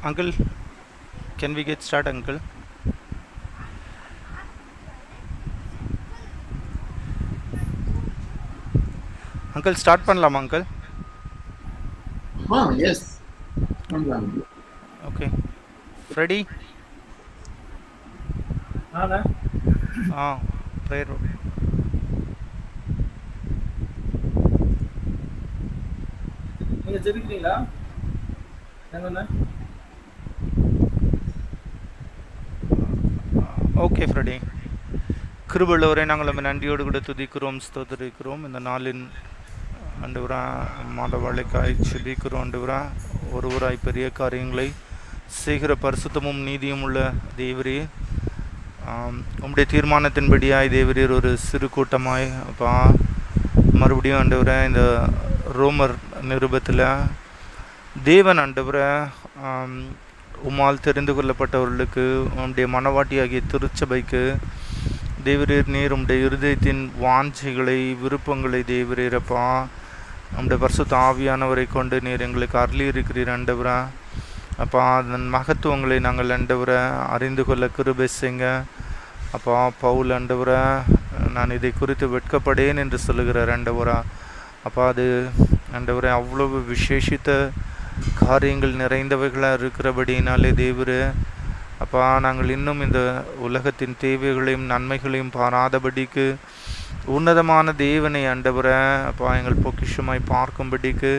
Uncle, can we get start, Uncle? Uncle, start பண்ணலாமா Uncle? Yes. பண்ணலாம். Okay. Ready? Prayer. நீங்க ஜெபிக்கிறீங்களா? என்னண்ணா? Okay Freddy. கிருபையுள்ளவரை நாங்கள் நம்ம நன்றியோடு கூட துதிக்கிறோம், ஸ்தோத்திரிக்கிறோம். இந்த நாளின் ஆண்டவரா மாத வேலைக்காய் செபிக்கிறோம். ஆண்டவரா ஒருவராய் பெரிய காரியங்களை செய்கிற பரிசுத்தமும் நீதியும் உள்ள தேவரே, உம்முடைய தீர்மானத்தின்படியாய் தேவரீர் ஒரு சிறு கூட்டமாய் அப்பா மறுபடியும் ஆண்டவரை இந்த ரோமர் நிருபத்தில் தேவன் ஆண்டவரை உம்மால் தெரிந்து கொள்ளப்பட்டவர்களுக்கு உம்முடைய மனவாட்டியாகிய திருச்சபைக்கு தேவரீர் நீர் உம்முடைய இருதயத்தின் வாஞ்சைகளை விருப்பங்களை தேவரீரப்பா உம்முடைய பரிசுத்த ஆவியானவரை கொண்டு நீர் எங்களுக்கு அருளி இருக்கிறீர் ஆண்டவரா. அப்பா அதன் மகத்துவங்களை நாங்கள் ஆண்டவரை அறிந்து கொள்ள கிருபை செய்யுங்க. அப்பா பவுல் ஆண்டவரை நான் இதை குறித்து வெட்கப்படேன் என்று சொல்லுகிறார் ஆண்டவரா. அப்பா அது ஆண்டவரை அவ்வளவு விசேஷித்த காரியங்கள் நிறைந்தவைகளாக இருக்கிறபடினாலே தேவரே அப்பா நாங்கள் இன்னும் இந்த உலகத்தின் தேவைகளையும் நன்மைகளையும் பாராதபடிக்கு உன்னதமான தேவனை ஆண்டவரை அப்பா எங்கள் பொக்கிஷமாய் பார்க்கும்படிக்கு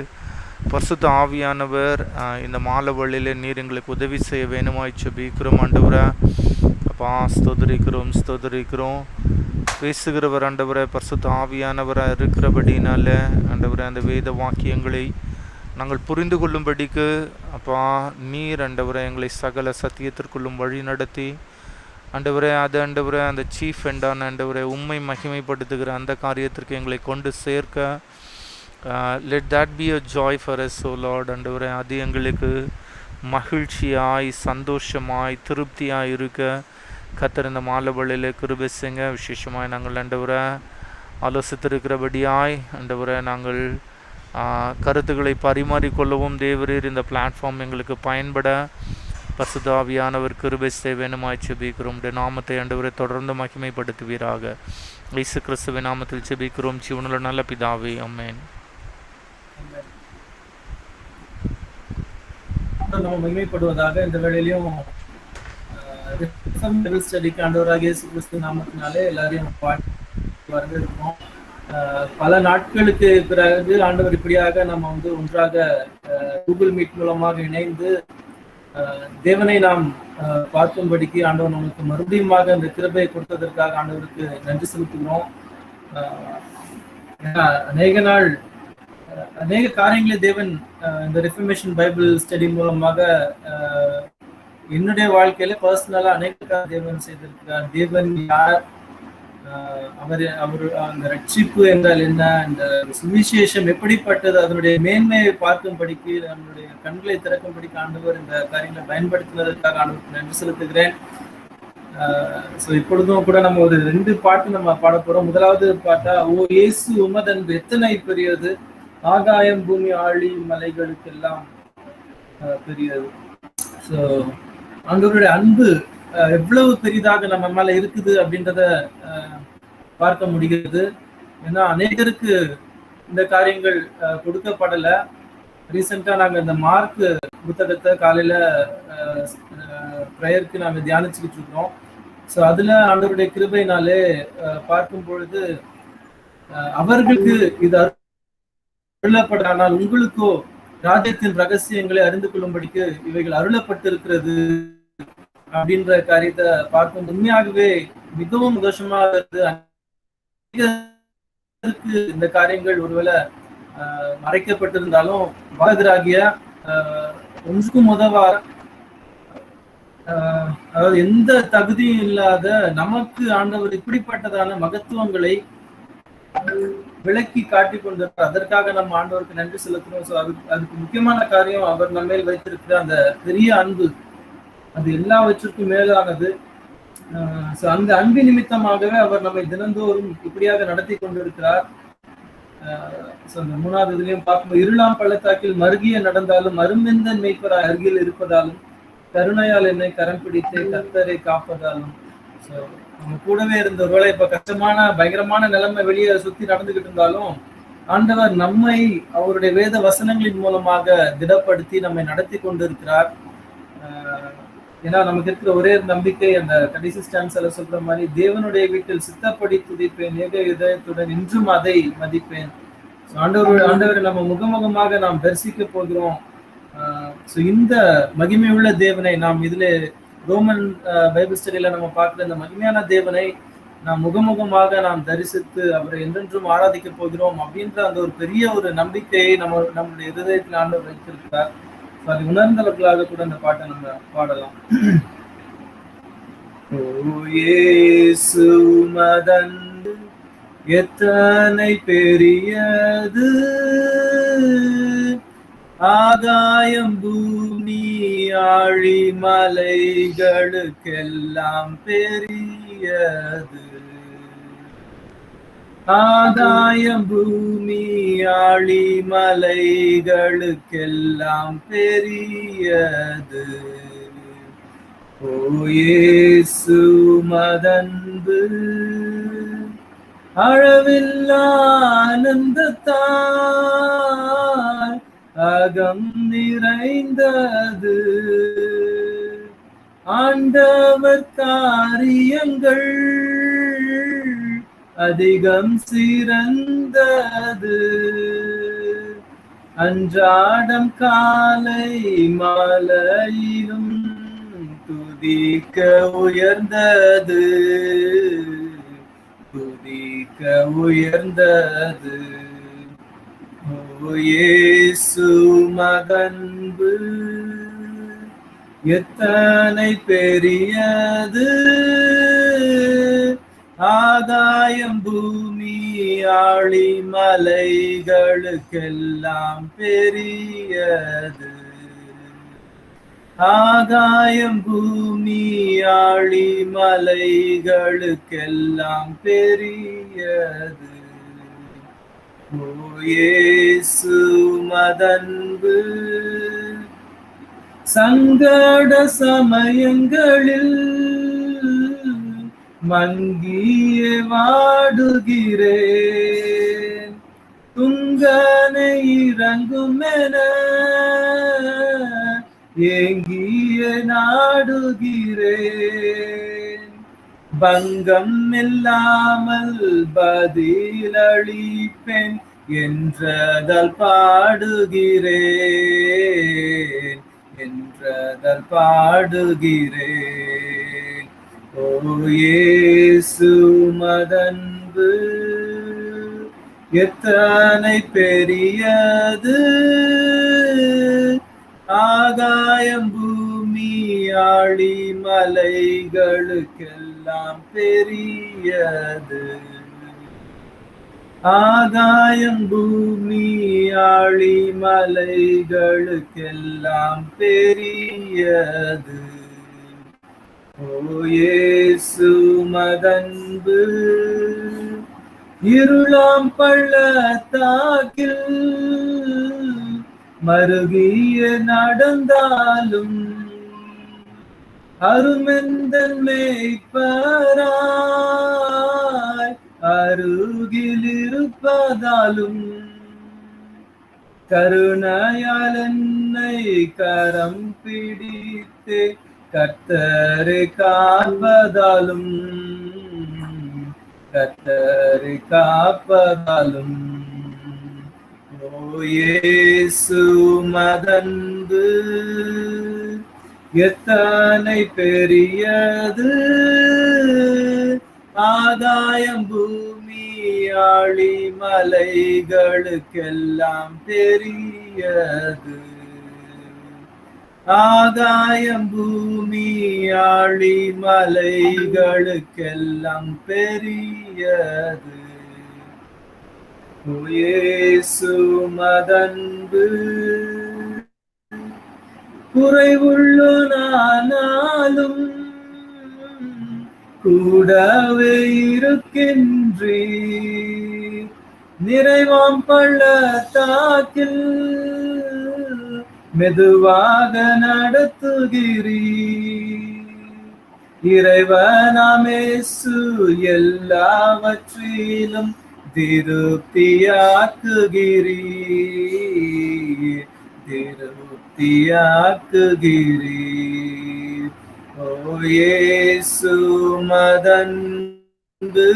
பரிசுத்த ஆவியானவர் இந்த மாலை வழியில் நீர் எங்களுக்கு உதவி செய்ய வேணுமாய் செபிக்கிறோம் ஆண்டவரை. அப்பா ஸ்தோதரிக்கிறோம் பேசுகிறவர் ஆண்டவரை பரிசுத்த ஆவியானவராக இருக்கிறபடினால ஆண்டவரை அந்த வேத வாக்கியங்களை நாங்கள் புரிந்து கொள்ளும்படிக்கு அப்பா நீர் ஆண்டவரை எங்களை சகல சத்தியத்திற்குள்ளும் வழி நடத்தி ஆண்டவரை அது ஆண்டவரை அந்த சீஃப் எண்டான ஆண்டவரை உண்மை மகிமைப்படுத்துகிற அந்த காரியத்திற்கு எங்களை கொண்டு சேர்க்க let that be a joy for us O Lord ஆண்டவரை அது எங்களுக்கு மகிழ்ச்சியாய் சந்தோஷமாய் திருப்தியாய் இருக்க கர்த்தர் இந்த மாலை வழியில் கிருபை செய்யுங்க. விசேஷமாய் நாங்கள் ஆண்டவரை ஆலோசித்திருக்கிறபடியாய் ஆண்டவரை நாங்கள் கருத்துக்களை பரிமாறிக்கொள்ளவும் தேவரீர் இந்த பிளாட்ஃபார்ம் எங்களுக்கு பயன்பட பரிசுத்த ஆவியானவர் கிருபை செய்ய வேணுமாய் செபிக்கிறோம். நாமத்தை ஆண்டவரை தொடர்ந்து மகிமைப்படுத்துவீராக. இயேசு கிறிஸ்துவின் நாமத்தில் செபிக்கிறோம் ஜீவனுள்ள நல்ல பிதாவே, ஆமென். நம்ம மகிமைப்படுவதாக இந்த வேளையிலும் ஸ்டடிக்கு ஆண்டவராக இயேசு கிறிஸ்து நாமத்தினாலே எல்லாரையும் வரவேற்கிறோம். பல நாட்களுக்கு பிறகு ஆண்டவர் இப்படியாக நம்ம ஒன்றாக கூகுள் மீட் மூலமாக இணைந்து தேவனை நாம் பார்க்கும்படிக்கு ஆண்டவர் நமக்கு மறுபடியுமாக அந்த கிருபையை கொடுத்ததற்காக ஆண்டவருக்கு நன்றி செலுத்துகிறோம். அநேக காரியங்களை தேவன் இந்த ரெஃபர்மேஷன் பைபிள் ஸ்டடி மூலமாக என்னுடைய வாழ்க்கையில பர்சனலா அநேக தேவன் செய்திருக்கிறார். தேவன் யார், அவர் அந்த ரட்சிப்பு என்றால் என்ன, இந்த சுவிசேஷம் எப்படிப்பட்டது, அதனுடைய மேன்மையை பார்க்கும்படிக்கு நம்மளுடைய கண்களை திறக்கும்படிக்கு ஆண்டவர் இந்த காரியங்களை பயன்படுத்தினதற்காக ஆண்டவருக்கு நன்றி செலுத்துகிறேன். இப்பொழுதும் கூட நம்ம ஒரு 2 பாட்டு நம்ம பாட போறோம். முதலாவது பாட்டா, ஓ இயேசு உமதன்பு எத்தனை பெரியது, ஆகாயம் பூமி ஆழி மலைகளுக்கெல்லாம் பெரியது. ஸோ ஆண்டவருடைய அன்பு எவ்வளவு பெரிதாக நம்ம மேல இருக்குது அப்படின்றத பார்க்க முடிகிறது. ஏன்னா அநேகருக்கு இந்த காரியங்கள் கொடுக்கப்படலை. ரீசெண்டா நாங்க இந்த மார்க் புத்தகத்தை காலையில ப்ரேயருக்கு நாங்க தியானிச்சுக்கிட்டு இருக்கிறோம். ஸோ அதுல ஆண்டவருடைய கிருபையினாலே பார்க்கும் பொழுது அவர்களுக்கு இது அருளப்படானால் உங்களுக்கோ ராஜ்யத்தின் ரகசியங்களை அறிந்து கொள்ளும்படிக்கு இவைகள் அருளப்பட்டிருக்கிறது அப்படின்ற காரியத்தை பார்க்கும் உண்மையாகவே மிகவும் சந்தோஷமா இருக்கு. இந்த காரியங்கள் ஒருவேளை மறைக்கப்பட்டிருந்தாலும் வாதராகிய ஒன்றுக்கும் உதவார அதாவது எந்த தகுதியும் இல்லாத நமக்கு ஆண்டவர் இப்படிப்பட்டதான மகத்துவங்களை விளக்கி காட்டி கொண்டிருக்கிறார். அதற்காக நம்ம ஆண்டவருக்கு நன்றி செலுத்தணும். ஸோ அதுக்கு முக்கியமான காரியம் அவர் நம்ம மேல் வைத்திருக்கிற அந்த பெரிய அன்பு, அது எல்லாவற்றிற்கும் மேலானது. அந்த அன்பு நிமித்தமாகவே அவர் நம்மை தினந்தோறும் இப்படியாக நடத்தி கொண்டிருக்கிறார். அந்த 3வது இதுலயும் பார்க்கும்போது, இருளாம் பள்ளத்தாக்கில் மருகிய நடந்தாலும் அருமெந்தன் மேய்ப்பராய் அருகில் இருப்பதாலும் கருணையால் என்னை கரம் பிடித்து கர்த்தரை காப்பதாலும். ஸோ நம்ம கூடவே இருந்த ஒருவேளை இப்ப கஷ்டமான பயங்கரமான நிலைமை வெளியே சுத்தி நடந்துகிட்டு இருந்தாலும் ஆண்டவர் நம்மை அவருடைய வேத வசனங்களின் மூலமாக திடப்படுத்தி நம்மை நடத்தி கொண்டிருக்கிறார். ஏன்னா நமக்கு இருக்கிற ஒரே நம்பிக்கை அந்த கடைசி ஸ்டான்ஸ்ல சொல்ற மாதிரி, தேவனுடைய வீட்டில் சித்தப்படி துதிப்பேன், ஏக இதயத்துடன் இன்றும் அதை மதிப்பேன். ஆண்டவரை நம்ம முகமுகமாக நாம் தரிசிக்க போகிறோம். இந்த மகிமை உள்ள தேவனை நாம் இதுல ரோமன் பைபிள் ஸ்டடியில நம்ம பார்க்கிற இந்த மகிமையான தேவனை நாம் முகமுகமாக நாம் தரிசித்து அவரை என்றென்றும் ஆராதிக்க போகிறோம் அப்படின்ற அந்த ஒரு பெரிய ஒரு நம்பிக்கையை நம்முடைய இருதயத்தில் ஆண்டவர் வைத்திருக்கிறார். அதை உணர்ந்தவர்களாக கூட இந்த பாட்டை நம்ம பாடலாம். ஓ இயேசு உமதன்பு எத்தனை பெரியது, ஆகாயம் பூமி ஆழி மலைகளுக்கெல்லாம் பெரியது. ஆகாயம் பூமி ஆழி மலைகளுக்கெல்லாம் பெரியது. ஓ இயேசு உமதன்பு அளவில்லா ஆனந்தத்தால் அகம் நிறைந்தது. ஆண்டவர் காரியங்கள் அதிகம் சிறந்தது. அன்றாடம் காலை மாலையிலும் துதிக்க உயர்ந்தது, துதிக்க உயர்ந்தது. ஓ இயேசு மகன்பு எத்தனை பெரியது, ஆகாயம் பூமி ஆழி மலைகளுக்கெல்லாம் பெரியது. ஆகாயம் பூமி ஆழி மலைகளுக்கெல்லாம் பெரியது. ஓ இயேசு மதன்பு சங்கட சமயங்களில் மங்கிய வாடுகிறேன், துங்கனை இறங்கும் என ஏங்கிய நாடுகிறேன். பங்கம் இல்லாமல் பதிலளிப்பேன் என்றதால் பாடுகிறேன், என்றதால் பாடுகிறேன். ஓ இயேசு மதன்பு எத்தனை பெரியது, ஆகாயம் பூமி ஆழி மலைகளுக்கெல்லாம் பெரியது. ஆகாயம் பூமி ஆழி மலைகளுக்கெல்லாம் பெரியது. ஓ இயேசு மதன்பு இருளாம் பள்ளத்தாக்கில் மருகிய நடந்தாலும் அருமெந்தன் மேய்ப்பராய் அருகில் இருப்பதாலும் கருணையால் என்னை கரம் பிடித்தே கர்த்தரை காப்பதாலும், கர்த்தரை காப்பதாலும். ஓ இயேசு மதன்பு எத்தனை பெரியது, ஆகாயம் பூமி ஆழி மலைகளுக்கெல்லாம் பெரியது. ஆகாயம் பூமி ஆழி மலைகளுக்கெல்லாம் பெரியது. ஓ இயேசு மதன்பு குறைவுள்ளனானாலும் கூடவே இருக்கின்றீர், நிறைவாம் பள்ளத்தாக்கில் மெதுவாக நடத்துகிறீர். இறைவனாமேசு எல்லாவற்றிலும் திருப்தியாக்குகிறீர், திருப்தியாக்குகிறீர். ஓ இயேசு மதன்பு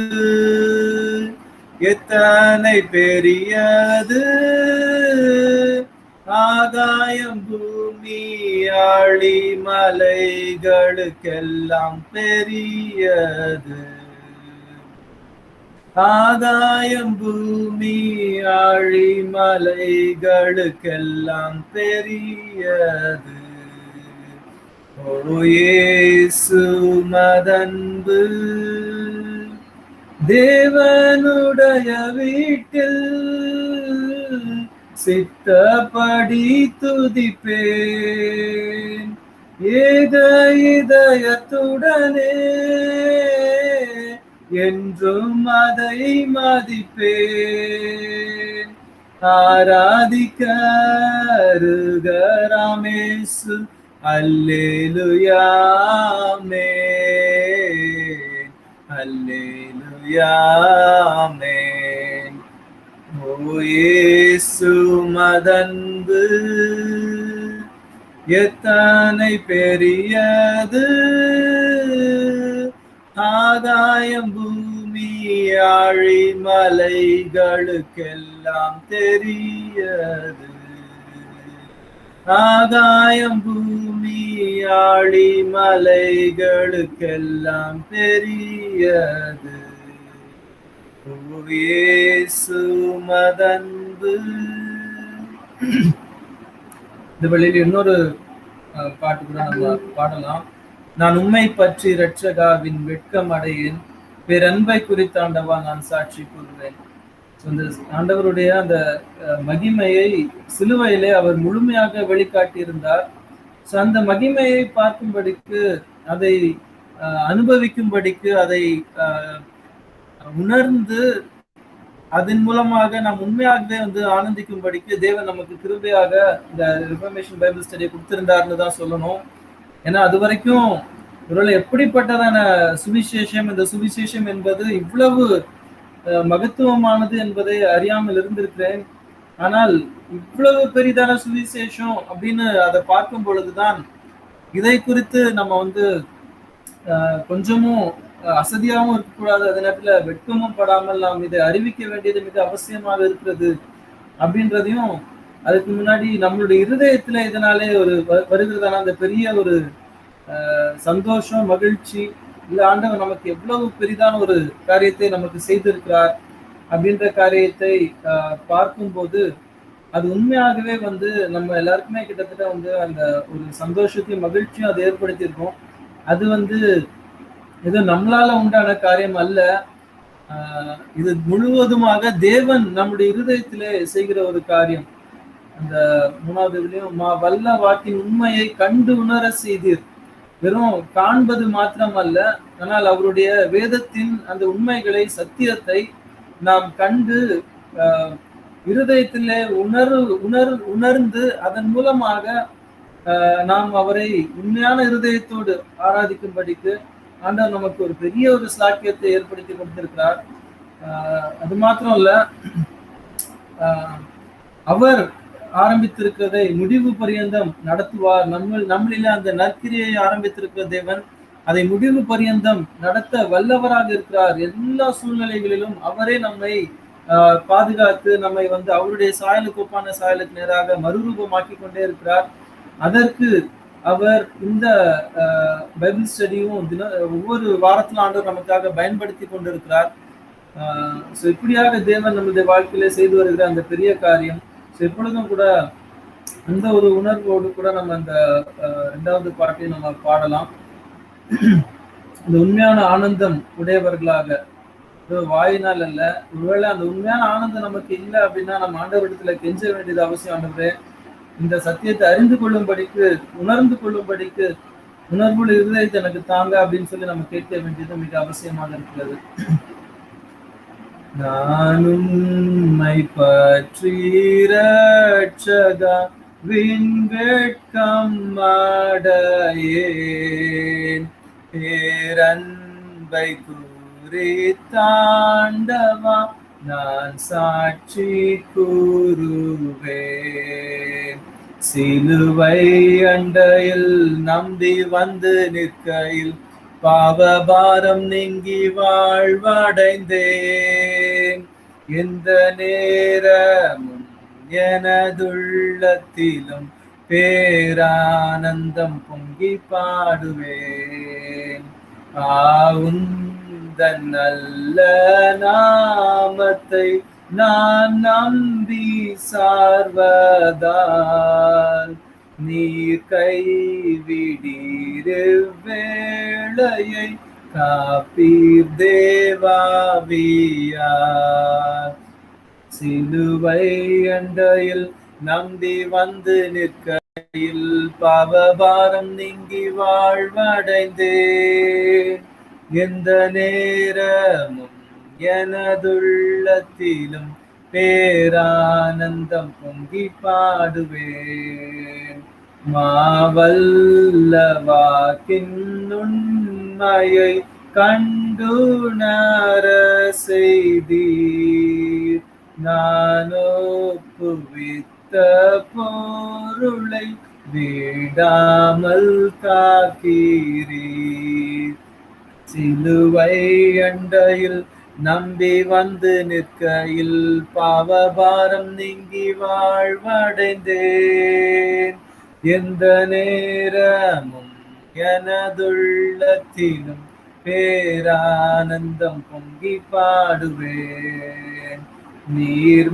எத்தனை பெரியது, ஆகாயம் பூமி ஆழி மலைகளுக்கெல்லாம் பெரியது. ஆகாயம் பூமி ஆழி மலைகளுக்கெல்லாம் பெரியது. ஓ இயேசு மதன்பு தேவனுடைய வீட்டில் சித்தப்படி துதிப்பேன், ஏக இதயத்துடனே என்றும் அதை மதிப்பேன். ஆராதிக்க அருகராமேசு அல்லேலூயா ஆமென், அல்லேலூயா ஆமென். ஓ இயேசு மதன்பு எத்தனை பெரியது, ஆகாயம் பூமி ஆழி மலைகளுக்கெல்லாம் தெரியாது. ஆகாயம் பூமி ஆழி மலைகளுக்கெல்லாம் பெரியது. ஓ இயேசு மதன்பு. இந்த வழியில் இன்னொரு பாட்டு கூட நம்ம பாடலாம். நான் உம்மை பற்றி இரட்சகாவின் வெட்கம் அடையேன், பேரன்பை குறித்தாண்டவா நான் சாட்சி கூறுவேன். இந்த ஆண்டவருடைய அந்த மகிமையை சிலுவையிலே அவர் முழுமையாக வெளிக்காட்டியிருந்தார். ஸோ அந்த மகிமையை பார்க்கும்படிக்கு, அதை அனுபவிக்கும்படிக்கு, அதை உணர்ந்து அதன் மூலமாக நாம் உண்மையாகவே ஆனந்திக்கும்படிக்கு தேவன் நமக்கு கிருபையாக இந்த ரிஃபர்மேஷன் பைபிள் ஸ்டடியை கொடுத்திருந்தார்னு தான் சொல்லணும். ஏன்னா அது வரைக்கும் ஒருவேளை எப்படிப்பட்டதான சுவிசேஷம், இந்த சுவிசேஷம் என்பது இவ்வளவு மகத்துவமானது என்பதை அறியாமல் இருந்திருக்கிறேன். ஆனால் இவ்வளவு பெரிதான சுவிசேஷம் அப்படின்னு அதை பார்க்கும் பொழுதுதான் இதை குறித்து நம்ம கொஞ்சமும் அசதியாகவும் இருக்கக்கூடாது, அதே நேரத்தில் வெட்கமும் படாமல் நாம் இதை அறிவிக்க வேண்டியது மிக அவசியமாக இருக்கிறது அப்படின்றதையும், அதுக்கு முன்னாடி நம்மளுடைய இருதயத்துல இதனாலே ஒரு வருகிறதான அந்த பெரிய ஒரு சந்தோஷம், மகிழ்ச்சி, இல்லை ஆண்டவர் நமக்கு எவ்வளவு பெரிதான ஒரு காரியத்தை நமக்கு செய்திருக்கிறார் அப்படின்ற காரியத்தை பார்க்கும்போது அது உண்மையாகவே நம்ம எல்லாருக்குமே கிட்டத்தட்ட அந்த ஒரு சந்தோஷத்தையும் மகிழ்ச்சியும் அது ஏற்படுத்தியிருக்கோம். அது இது நம்மளால உண்டான காரியம் அல்ல, இது முழுவதுமாக தேவன் நம்முடைய இருதயத்திலே செய்கிற ஒரு காரியம். அந்த 3வது இதுலயும் வல்ல வாக்கின் உண்மையை கண்டு உணர செய்தீர். வெறும் காண்பது மாத்திரம் அல்ல, ஆனால் அவருடைய வேதத்தின் அந்த உண்மைகளை, சத்தியத்தை நாம் கண்டு இருதயத்திலே உணர்ந்து அதன் மூலமாக நாம் அவரை உண்மையான இருதயத்தோடு ஆராதிக்கும்படிக்கு ஆண்டவர் நமக்கு ஒரு பெரிய ஒரு சாக்கியத்தை ஏற்படுத்தி கொடுத்திருக்கிறார். அது மாத்திரம் இல்ல, அவர் ஆரம்பித்திருக்கிறதை முடிவு பரியந்தம் நடத்துவார். நம்மளில அந்த நற்கிரியை ஆரம்பித்திருக்கிற தேவன் அதை முடிவு பரியந்தம் நடத்த வல்லவராக இருக்கிறார். எல்லா சூழ்நிலைகளிலும் அவரே நம்மை பாதுகாத்து நம்மை அவருடைய சாயலுக்கு ஒப்பான சாயலுக்கு நேராக மறுரூபமாக்கி கொண்டே இருக்கிறார். அதற்கு அவர் இந்த பைபிள் ஸ்டடியும் ஒவ்வொரு வாரத்திலும் ஆண்டவர் நமக்காக பயன்படுத்தி கொண்டிருக்கிறார். ஸோ இப்படியாக தேவன் நம்முடைய வாழ்க்கையில செய்து வருகிற அந்த பெரிய காரியம். ஸோ எப்பொழுதும் கூட அந்த ஒரு உணர்வோடு கூட நம்ம அந்த 2வது பாட்டையும் நம்ம பாடலாம். அந்த உண்மையான ஆனந்தம் உடையவர்களாக, வாயினால் அல்ல. ஒருவேளை அந்த உண்மையான ஆனந்தம் நமக்கு இல்லை அப்படின்னா நம்ம ஆண்டவரிடத்துல கெஞ்ச வேண்டியது அவசியம். ஆண்டவரே, இந்த சத்தியத்தை அறிந்து கொள்ளும்படிக்கு, உணர்ந்து கொள்ளும்படிக்கு உணர்வுள்ள இருதயத்தை எனக்கு தாங்க அப்படின்னு சொல்லி நம்ம கேட்க வேண்டியது மிக அவசியமாக இருக்கிறது. நான் உம்மை பற்றி ரட்சகா விண்வெட்கம் அடையேன். பேரன்பை குறித்தாண்டவா நான் சாட்சி கூறுவேன். சிலுவை அண்டையில் நம்பி வந்து நிற்கையில் பாவபாரம் நீங்கி வாழ்வடைந்தேன். எந்த நேரமும் எனதுள்ளத்திலும் பேரானந்தம் பொங்கி பாடுவேன். உந்தன் நல்ல நாமத்தை நான் நம்பி சார்வதால் நீர் கைவிடீர் வேளையை காப்பீர் தேவாவியார். சிலுவை அண்டையில் நம்பி வந்து நிற்கையில் பாவபாரம் நீங்கி வாழ்வடைந்தேன். எந்த நேரமும் எனதுள்ளத்திலும் பேரானந்தம் பொங்கி பாடுவேன். மாவல்ல வாக்கின் உண்மையை கண்டுணர செய்தீர். நானோ புவித்த பொருளை விடாமல் காக்கிறீர். சிலுவை அண்டையில் நம்பி வந்து நிற்கையில் பாவபாரம் நீங்கி வாழ்வடைந்தேன். எந்த நேரமும் எனதுள்ளத்திலும் பேரானந்தம் பொங்கி பாடுவேன். நீர்மாட்சியோடு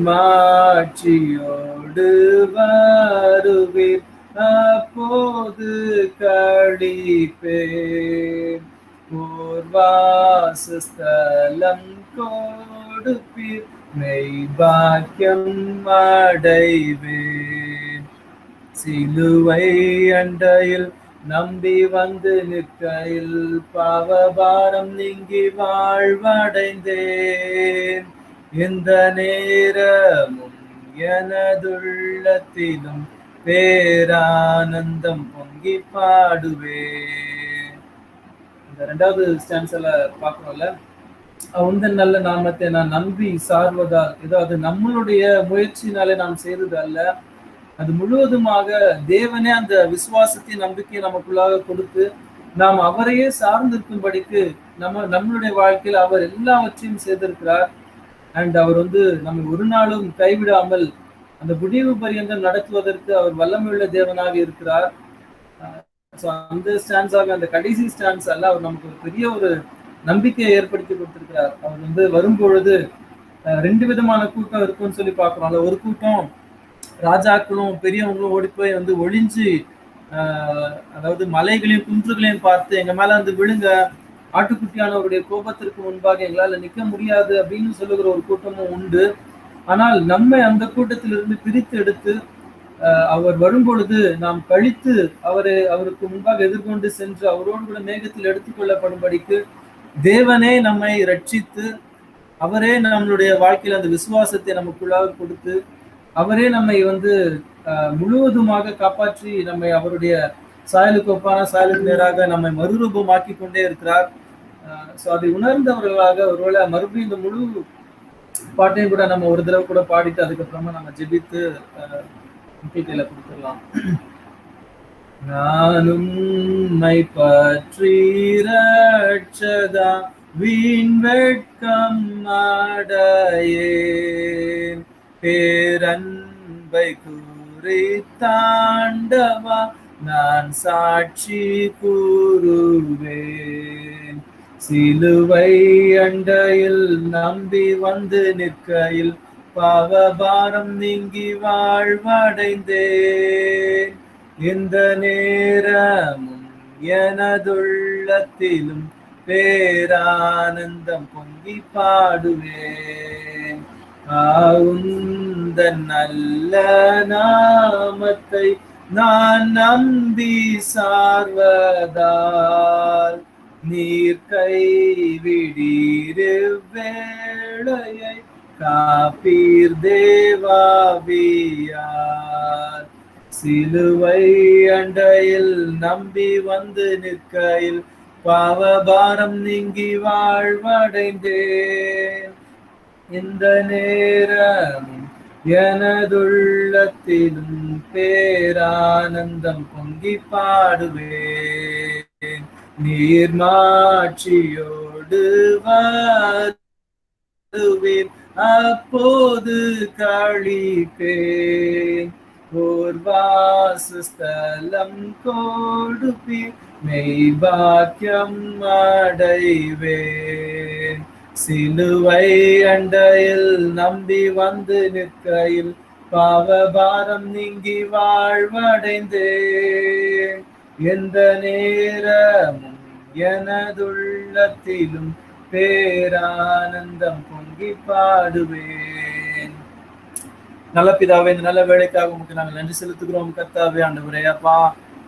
வருவீர் அப்போது களிப்பேன். வாசஸ்தலம் கொடுப்பீர் மெய் பாக்கியம் அடைவேன். சிலுவை அண்டையில் நம்பி வந்து நிற்கையில் பாவபாரம் நீங்கி வாழ்வடைந்தேன். எந்த நேரமும் எனதுள்ளத்திலும் பேரானந்தம் பொங்கி பாடுவேன். இந்த ரெண்டாவது ஸ்டான்ஸ்ல பார்க்கணும்ல, உந்தன் நல்ல நாமத்தை நான் நம்பி சார்வதால், ஏதோ அது நம்மளுடைய முயற்சினாலே நாம் செய்தது அல்ல, அது முழுவதுமாக தேவனே அந்த விசுவாசத்தை நம்பிக்கையை நமக்குள்ளாக கொடுத்து நாம் அவரையே சார்ந்திருக்கும்படிக்கு நம்மளுடைய வாழ்க்கையில் அவர் எல்லாவற்றையும் செய்திருக்கிறார். அண்ட் அவர் நம்மை ஒரு நாளும் கைவிடாமல் அந்த முடிவு பரியந்தம் நடத்துவதற்கு அவர் வல்லமையுள்ள தேவனாக இருக்கிறார். அந்த ஸ்டான்ஸாக அந்த கடைசி ஸ்டான்ஸ் அல்ல, அவர் நமக்கு ஒரு பெரிய ஒரு நம்பிக்கையை ஏற்படுத்தி கொடுத்திருக்கிறார். அவர் வரும்பொழுது ரெண்டு விதமான கூட்டம் இருக்குன்னு சொல்லி பார்க்கிறோம். அந்த ஒரு கூட்டம் ராஜாக்களும் பெரியவங்களும் ஓடி போய் ஒளிஞ்சு அதாவது மலைகளையும் குன்றுகளையும் பார்த்து எங்க மேல விழுங்க, ஆட்டுக்குட்டியானவருடைய கோபத்திற்கு முன்பாக எங்களால நிற்க முடியாது அப்படின்னு சொல்லுகிற ஒரு கூட்டமும் உண்டு. ஆனால் நம்மை அந்த கூட்டத்திலிருந்து பிரித்து எடுத்து அவர் வரும்பொழுது நாம் கழித்து அவருக்கு முன்பாக எதிர்கொண்டு சென்று அவரோடு கூட மேகத்தில் எடுத்துக்கொள்ளப்படும்படிக்கு தேவனே நம்மை ரட்சித்து அவரே நம்மளுடைய வாழ்க்கையில் அந்த விசுவாசத்தை நமக்குள்ளாக கொடுத்து அவரே நம்மை முழுவதுமாக காப்பாற்றி நம்மை அவருடைய சாயலுக்கு ஒப்பான சாயலுக்கு நேராக நம்மை மறுரூபமாக்கி கொண்டே இருக்கிறார். ஸோ அதை உணர்ந்தவர்களாக ஒருவேளை மறுபடியும் இந்த முழு பாட்டையும் கூட நம்ம ஒரு தடவை கூட பாடிட்டு அதுக்கப்புறமா நம்ம ஜெபித்து கையில கொடுத்துடலாம். நானும் உம்மை பற்றி ரட்சகா வீண் வெட்கம் அடையேன். பேரன்பை குறித்தாண்டவா நான் சாட்சி கூறுவேன். சிலுவை அண்டையில் நம்பி வந்து நிற்கையில் பாவபாரம் நீங்கி வாழ்வடைந்தேன். எந்த நேரமும் எனதுள்ளத்திலும் பேரானந்தம் பொங்கி பாடுவேன். உந்தன் நல்ல நாமத்தை நான் நம்பி சார்வதால் நீர் கைவிடீர் வேளையை காப்பீர் தேவாவியார். சிலுவை அண்டையில் நம்பி வந்து நிற்கையில் பாவபாரம் நீங்கி வாழ்வடைந்தேன். இந்த நேரம் எனதுள்ளத்திலும் பேரானந்தம் பொங்கி பாடுவேன். நீர்மாட்சியோடு வருவேன், அப்போது கழிப்பேன். ஓர் வாசஸ்தலம் கொடுப்பீர், மெய் பாக்கியம் அடைவேன். சிலுவை அண்டையில் நம்பி வந்து நிற்கையில் பாவபாரம் நீங்கி வாழ்வடைந்தேன். எந்த நேரமும் எனதுள்ளத்திலும் பேரானந்தம் பொங்கி பாடுவேன். நல்ல பிதாவே, இந்த நல்ல வேலைக்காக உங்களுக்கு நாங்கள் நன்றி செலுத்துகிறோம் கர்த்தாவே. ஆண்டவரே அப்பா,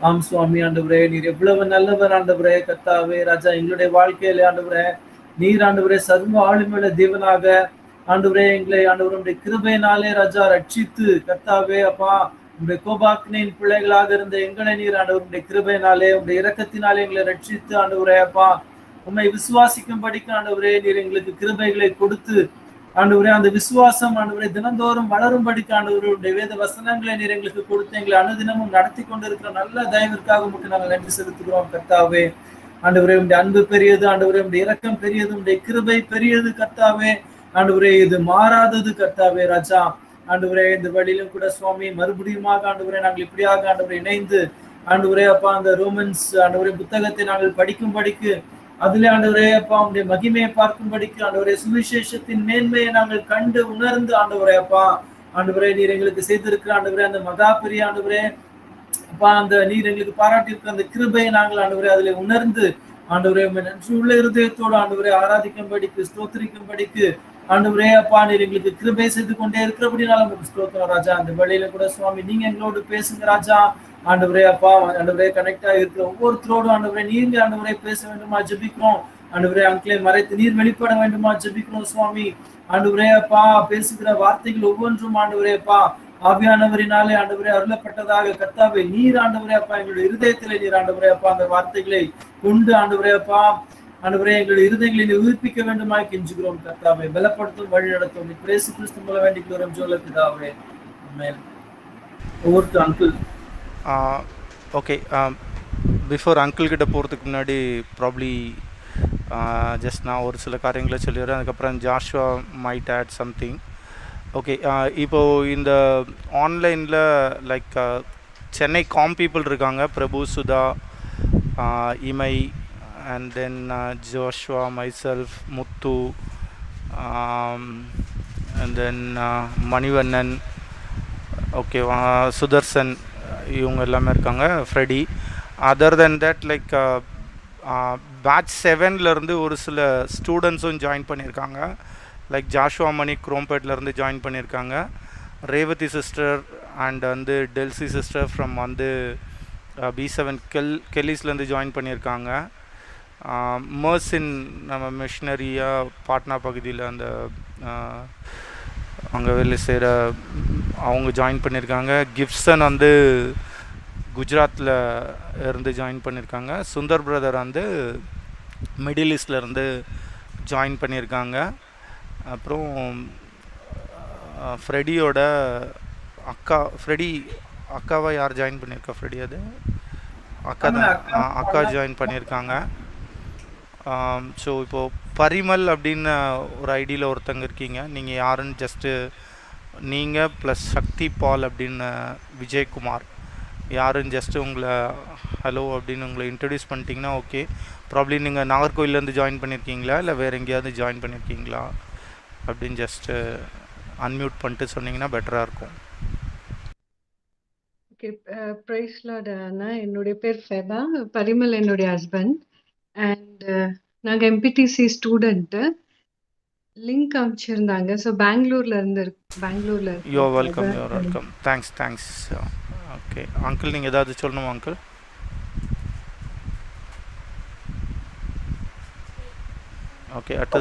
ஆம் சுவாமி ஆண்டவரே, நீர் எவ்வளவு நல்லவர் ஆண்டவரே கர்த்தாவே. ராஜா, எங்களுடைய வாழ்க்கையில ஆண்டவரே நீர் ஆண்டவரே சர்வ ஆளுமையுள்ள தேவனாக ஆண்டவரே எங்களை ஆண்டவருடைய கிருபையினாலே ராஜா ரட்சித்து கர்த்தாவே அப்பா, உங்களுடைய கோபாக்கினின் பிள்ளைகளாக இருந்த எங்களை நீர் ஆண்டவருடைய கிருபையினாலே உங்களுடைய இரக்கத்தினாலே எங்களை ரட்சித்து ஆண்டவரே அப்பா, உண்மை விசுவாசிக்கும்படிக்கு ஆண்டவரே நீர் எங்களுக்கு கிருபைகளை கொடுத்து ஆண்டவரே அந்த விசுவாசம் ஆண்டவரே தினந்தோறும் வளரும்படிக்கு ஆண்டவருடைய வேத வசனங்களை நீர் எங்களுக்கு கொடுத்து எங்களை அனுதினமும் நடத்தி கொண்டிருக்கிற நல்ல தயவிற்காக உங்களுக்கு நாங்கள் நன்றி செலுத்துகிறோம் கர்த்தாவே. ஆண்டவரே உடைய அன்பு பெரியது, ஆண்டவரே உடைய இரக்கம் பெரியது, உடைய கிருபை பெரியது கர்த்தாவே. ஆண்டவரே இது மாறாதது கர்த்தாவே. ராஜா ஆண்டவரே இந்த வழியிலும் கூட சுவாமி மறுபடியுமாக ஆண்டவரே நாங்கள் இப்படியாக ஆண்டவரை இணைந்து ஆண்டவரே அப்பா அந்த ரோமன்ஸ் ஆண்டவரே புத்தகத்தை நாங்கள் படிக்கும்படிக்கு அதிலே ஆண்டவரே அப்பா உடைய மகிமையை பார்க்கும்படிக்கு ஆண்டவரே சுவிசேஷத்தின் மேன்மையை நாங்கள் கண்டு உணர்ந்து ஆண்டவரே அப்பா ஆண்டவரே நீர் எங்களுக்கு செய்திருக்கிற ஆண்டவரே அந்த மகா பெரிய ஆண்டவரே அப்பா அந்த நீர் எங்களுக்கு பாராட்டியிருக்கிற அந்த கிருபையை நாங்கள் ஆண்டவரே அதிலே உணர்ந்து ஆண்டவரே நன்றி உள்ள இருதயத்தோடு ஆண்டவரே ஆராதிக்கும்படிக்கு ஸ்தோத்திரிக்கும்படிக்கு ஆண்டவரே அப்பா நீர் எங்களுக்கு கிருபை செய்து கொண்டே இருக்கிறபடினால உங்களுக்கு ஸ்தோத்திரம் ராஜா. அந்த வழியில கூட சுவாமி நீங்க எங்களோடு பேசுங்க ராஜா. ஆண்டவரே அப்பா ஆண்டவரே கனெக்டா இருக்கிற ஒவ்வொருத்தரோடும் ஆண்டவரே நீங்க ஆண்டவரே பேச வேண்டுமா ஜெபிக்கிறோம். ஆண்டவரே அங்கிளை மறைத்து நீர் வெளிப்பட வேண்டுமா ஜெபிக்கிறோம் சுவாமி. ஆண்டவரே அப்பா பேசுகிற வார்த்தைகள் ஒவ்வொன்றும் ஆண்டவரே அப்பா ஆவியானவரினாலே ஆண்டவரே அருளப்பட்டதாக கர்த்தாவே நீர் ஆண்டவரே அப்பா எங்களுடைய இருதயத்திலே நீர் ஆண்டவரே அப்பா அந்த வார்த்தைகளை கொண்டு ஆண்டவரே அப்பா ஆண்டவரே எங்களுடைய இருதயங்களை உயிர்ப்பிக்க வேண்டுமாய் கெஞ்சுகிறோம் கர்த்தாவே. பலப்படுத்தும் வழி நடத்தும் இயேசு கிறிஸ்து மூலம் வேண்டிக்கிறோம் ஜோல பிதாவே. ஆமென். Over to uncle. Okay, before uncle கிட்ட போகிறதுக்கு முன்னாடி ப்ராப்ளி ஜஸ்ட் நான் ஒரு சில காரியங்களை சொல்லிடுறேன், அதுக்கப்புறம் Joshua might add something. Okay, இப்போது இந்த ஆன்லைனில் லைக் சென்னை பீப்புள் இருக்காங்க, Prabhu, Sudha, Imai, and then Joshua, myself, Muthu, and then Manivannan, okay, Sudarshan, இவங்க எல்லாமே இருக்காங்க, Freddy. Other then that like batch 7லேருந்து ஒரு சில ஸ்டூடெண்ட்ஸும் ஜாயின் பண்ணியிருக்காங்க. லைக் ஜாஷுவா மணி குரோம்பேட்லேருந்து ஜாயின் பண்ணியிருக்காங்க, ரேவதி சிஸ்டர் அண்ட் வந்து டெல்சி சிஸ்டர் ஃப்ரம் வந்து B7 கெல்லிஸ்லேருந்து ஜாயின் பண்ணியிருக்காங்க. மர்சின் நம்ம மிஷினரியாக பாட்னா பகுதியில் அந்த அங்கே வேலை செய்கிற அவங்க ஜாயின் பண்ணியிருக்காங்க. கிப்சன் வந்து குஜராத்தில் இருந்து ஜாயின் பண்ணியிருக்காங்க. சுந்தர் பிரதர் வந்து மிடில் ஈஸ்ட்லேருந்து ஜாயின் பண்ணியிருக்காங்க. அப்புறம் ஃப்ரெடியோட அக்காவை யார் ஜாயின் பண்ணியிருக்கா? ஃப்ரெடி அது அக்கா ஜாயின் பண்ணியிருக்காங்க. ஸோ இப்போது பரிமல் அப்படின்னு ஒரு ஐடியில் ஒருத்தங்க இருக்கீங்க, நீங்கள் யாருன்னு ஜஸ்ட்டு நீங்கள் ப்ளஸ் சக்தி பால் அப்படின்னு விஜயகுமார் யாருன்னு ஜஸ்ட்டு உங்களை ஹலோ அப்படின்னு உங்களை இன்ட்ரடியூஸ் பண்ணிட்டீங்கன்னா ஓகே. ப்ராப்ளி நீங்கள் நாகர்கோவிலேருந்து ஜாயின் பண்ணியிருக்கீங்களா இல்லை வேறு எங்கேயாவது ஜாயின் பண்ணியிருக்கீங்களா அப்படின்னு ஜஸ்ட்டு அன்மியூட் பண்ணிட்டு சொன்னீங்கன்னா பெட்டராக இருக்கும். ஓகே, ப்ரைஸ் லார்ட் அண்ணா. என்னுடைய பேர் ஃபெபா, பரிமல் என்னுடைய ஹஸ்பண்ட். அண்ட் நாங்கள் எம்பிடிசி ஸ்டூடெண்ட்டு. லிங்க் அனுப்பிச்சிருந்தாங்க. ஸோ பெங்களூர்ல you welcome. Thanks. Okay uncle, நீங்கள் ஏதாவது சொல்லணுமா அங்கிள்? ஓகே அட்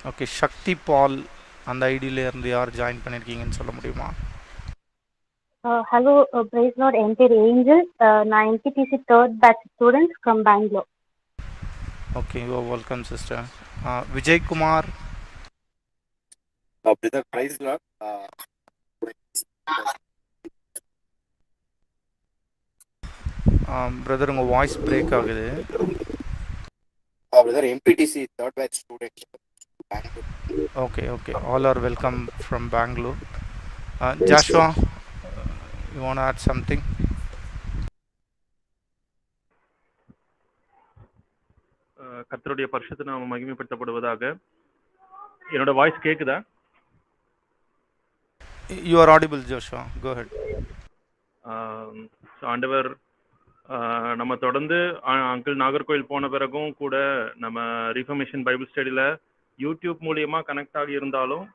ஓகே சக்தி பால் அந்த ஐடியில இருந்து யார் ஜாயின் பண்ணியிருக்கீங்கன்னு சொல்ல முடியுமா? Hello, praise Lord, என் பேர் ஏஞ்சல். நான் NPTC third batch student from Bangalore. Okay you are welcome sister. Vijaykumar. Brother, praise Lord. Brother உங்கள் வாய்ஸ் பிரேக் ஆகுது. Brother, MPTC third batch student. Bangalore. Okay, okay. All are welcome from Bangalore. Joshua, you want to add something? கர்த்தருடைய பரிசுத்த நாமம் மகிமைப்படுத்தப்படுவதாக. என்னோட voice கேக்குதா? You are audible, Joshua. Go ahead. ஆண்டவர் நம்ம தொடர்ந்து அங்கிள் நாகர்கோவில் போன பிறகும் கூட நம்ம ரிஃபர்மேஷன் பைபிள் ஸ்டடியில் யூடியூப் மூலியமா கனெக்ட் ஆகி இருந்தாலும்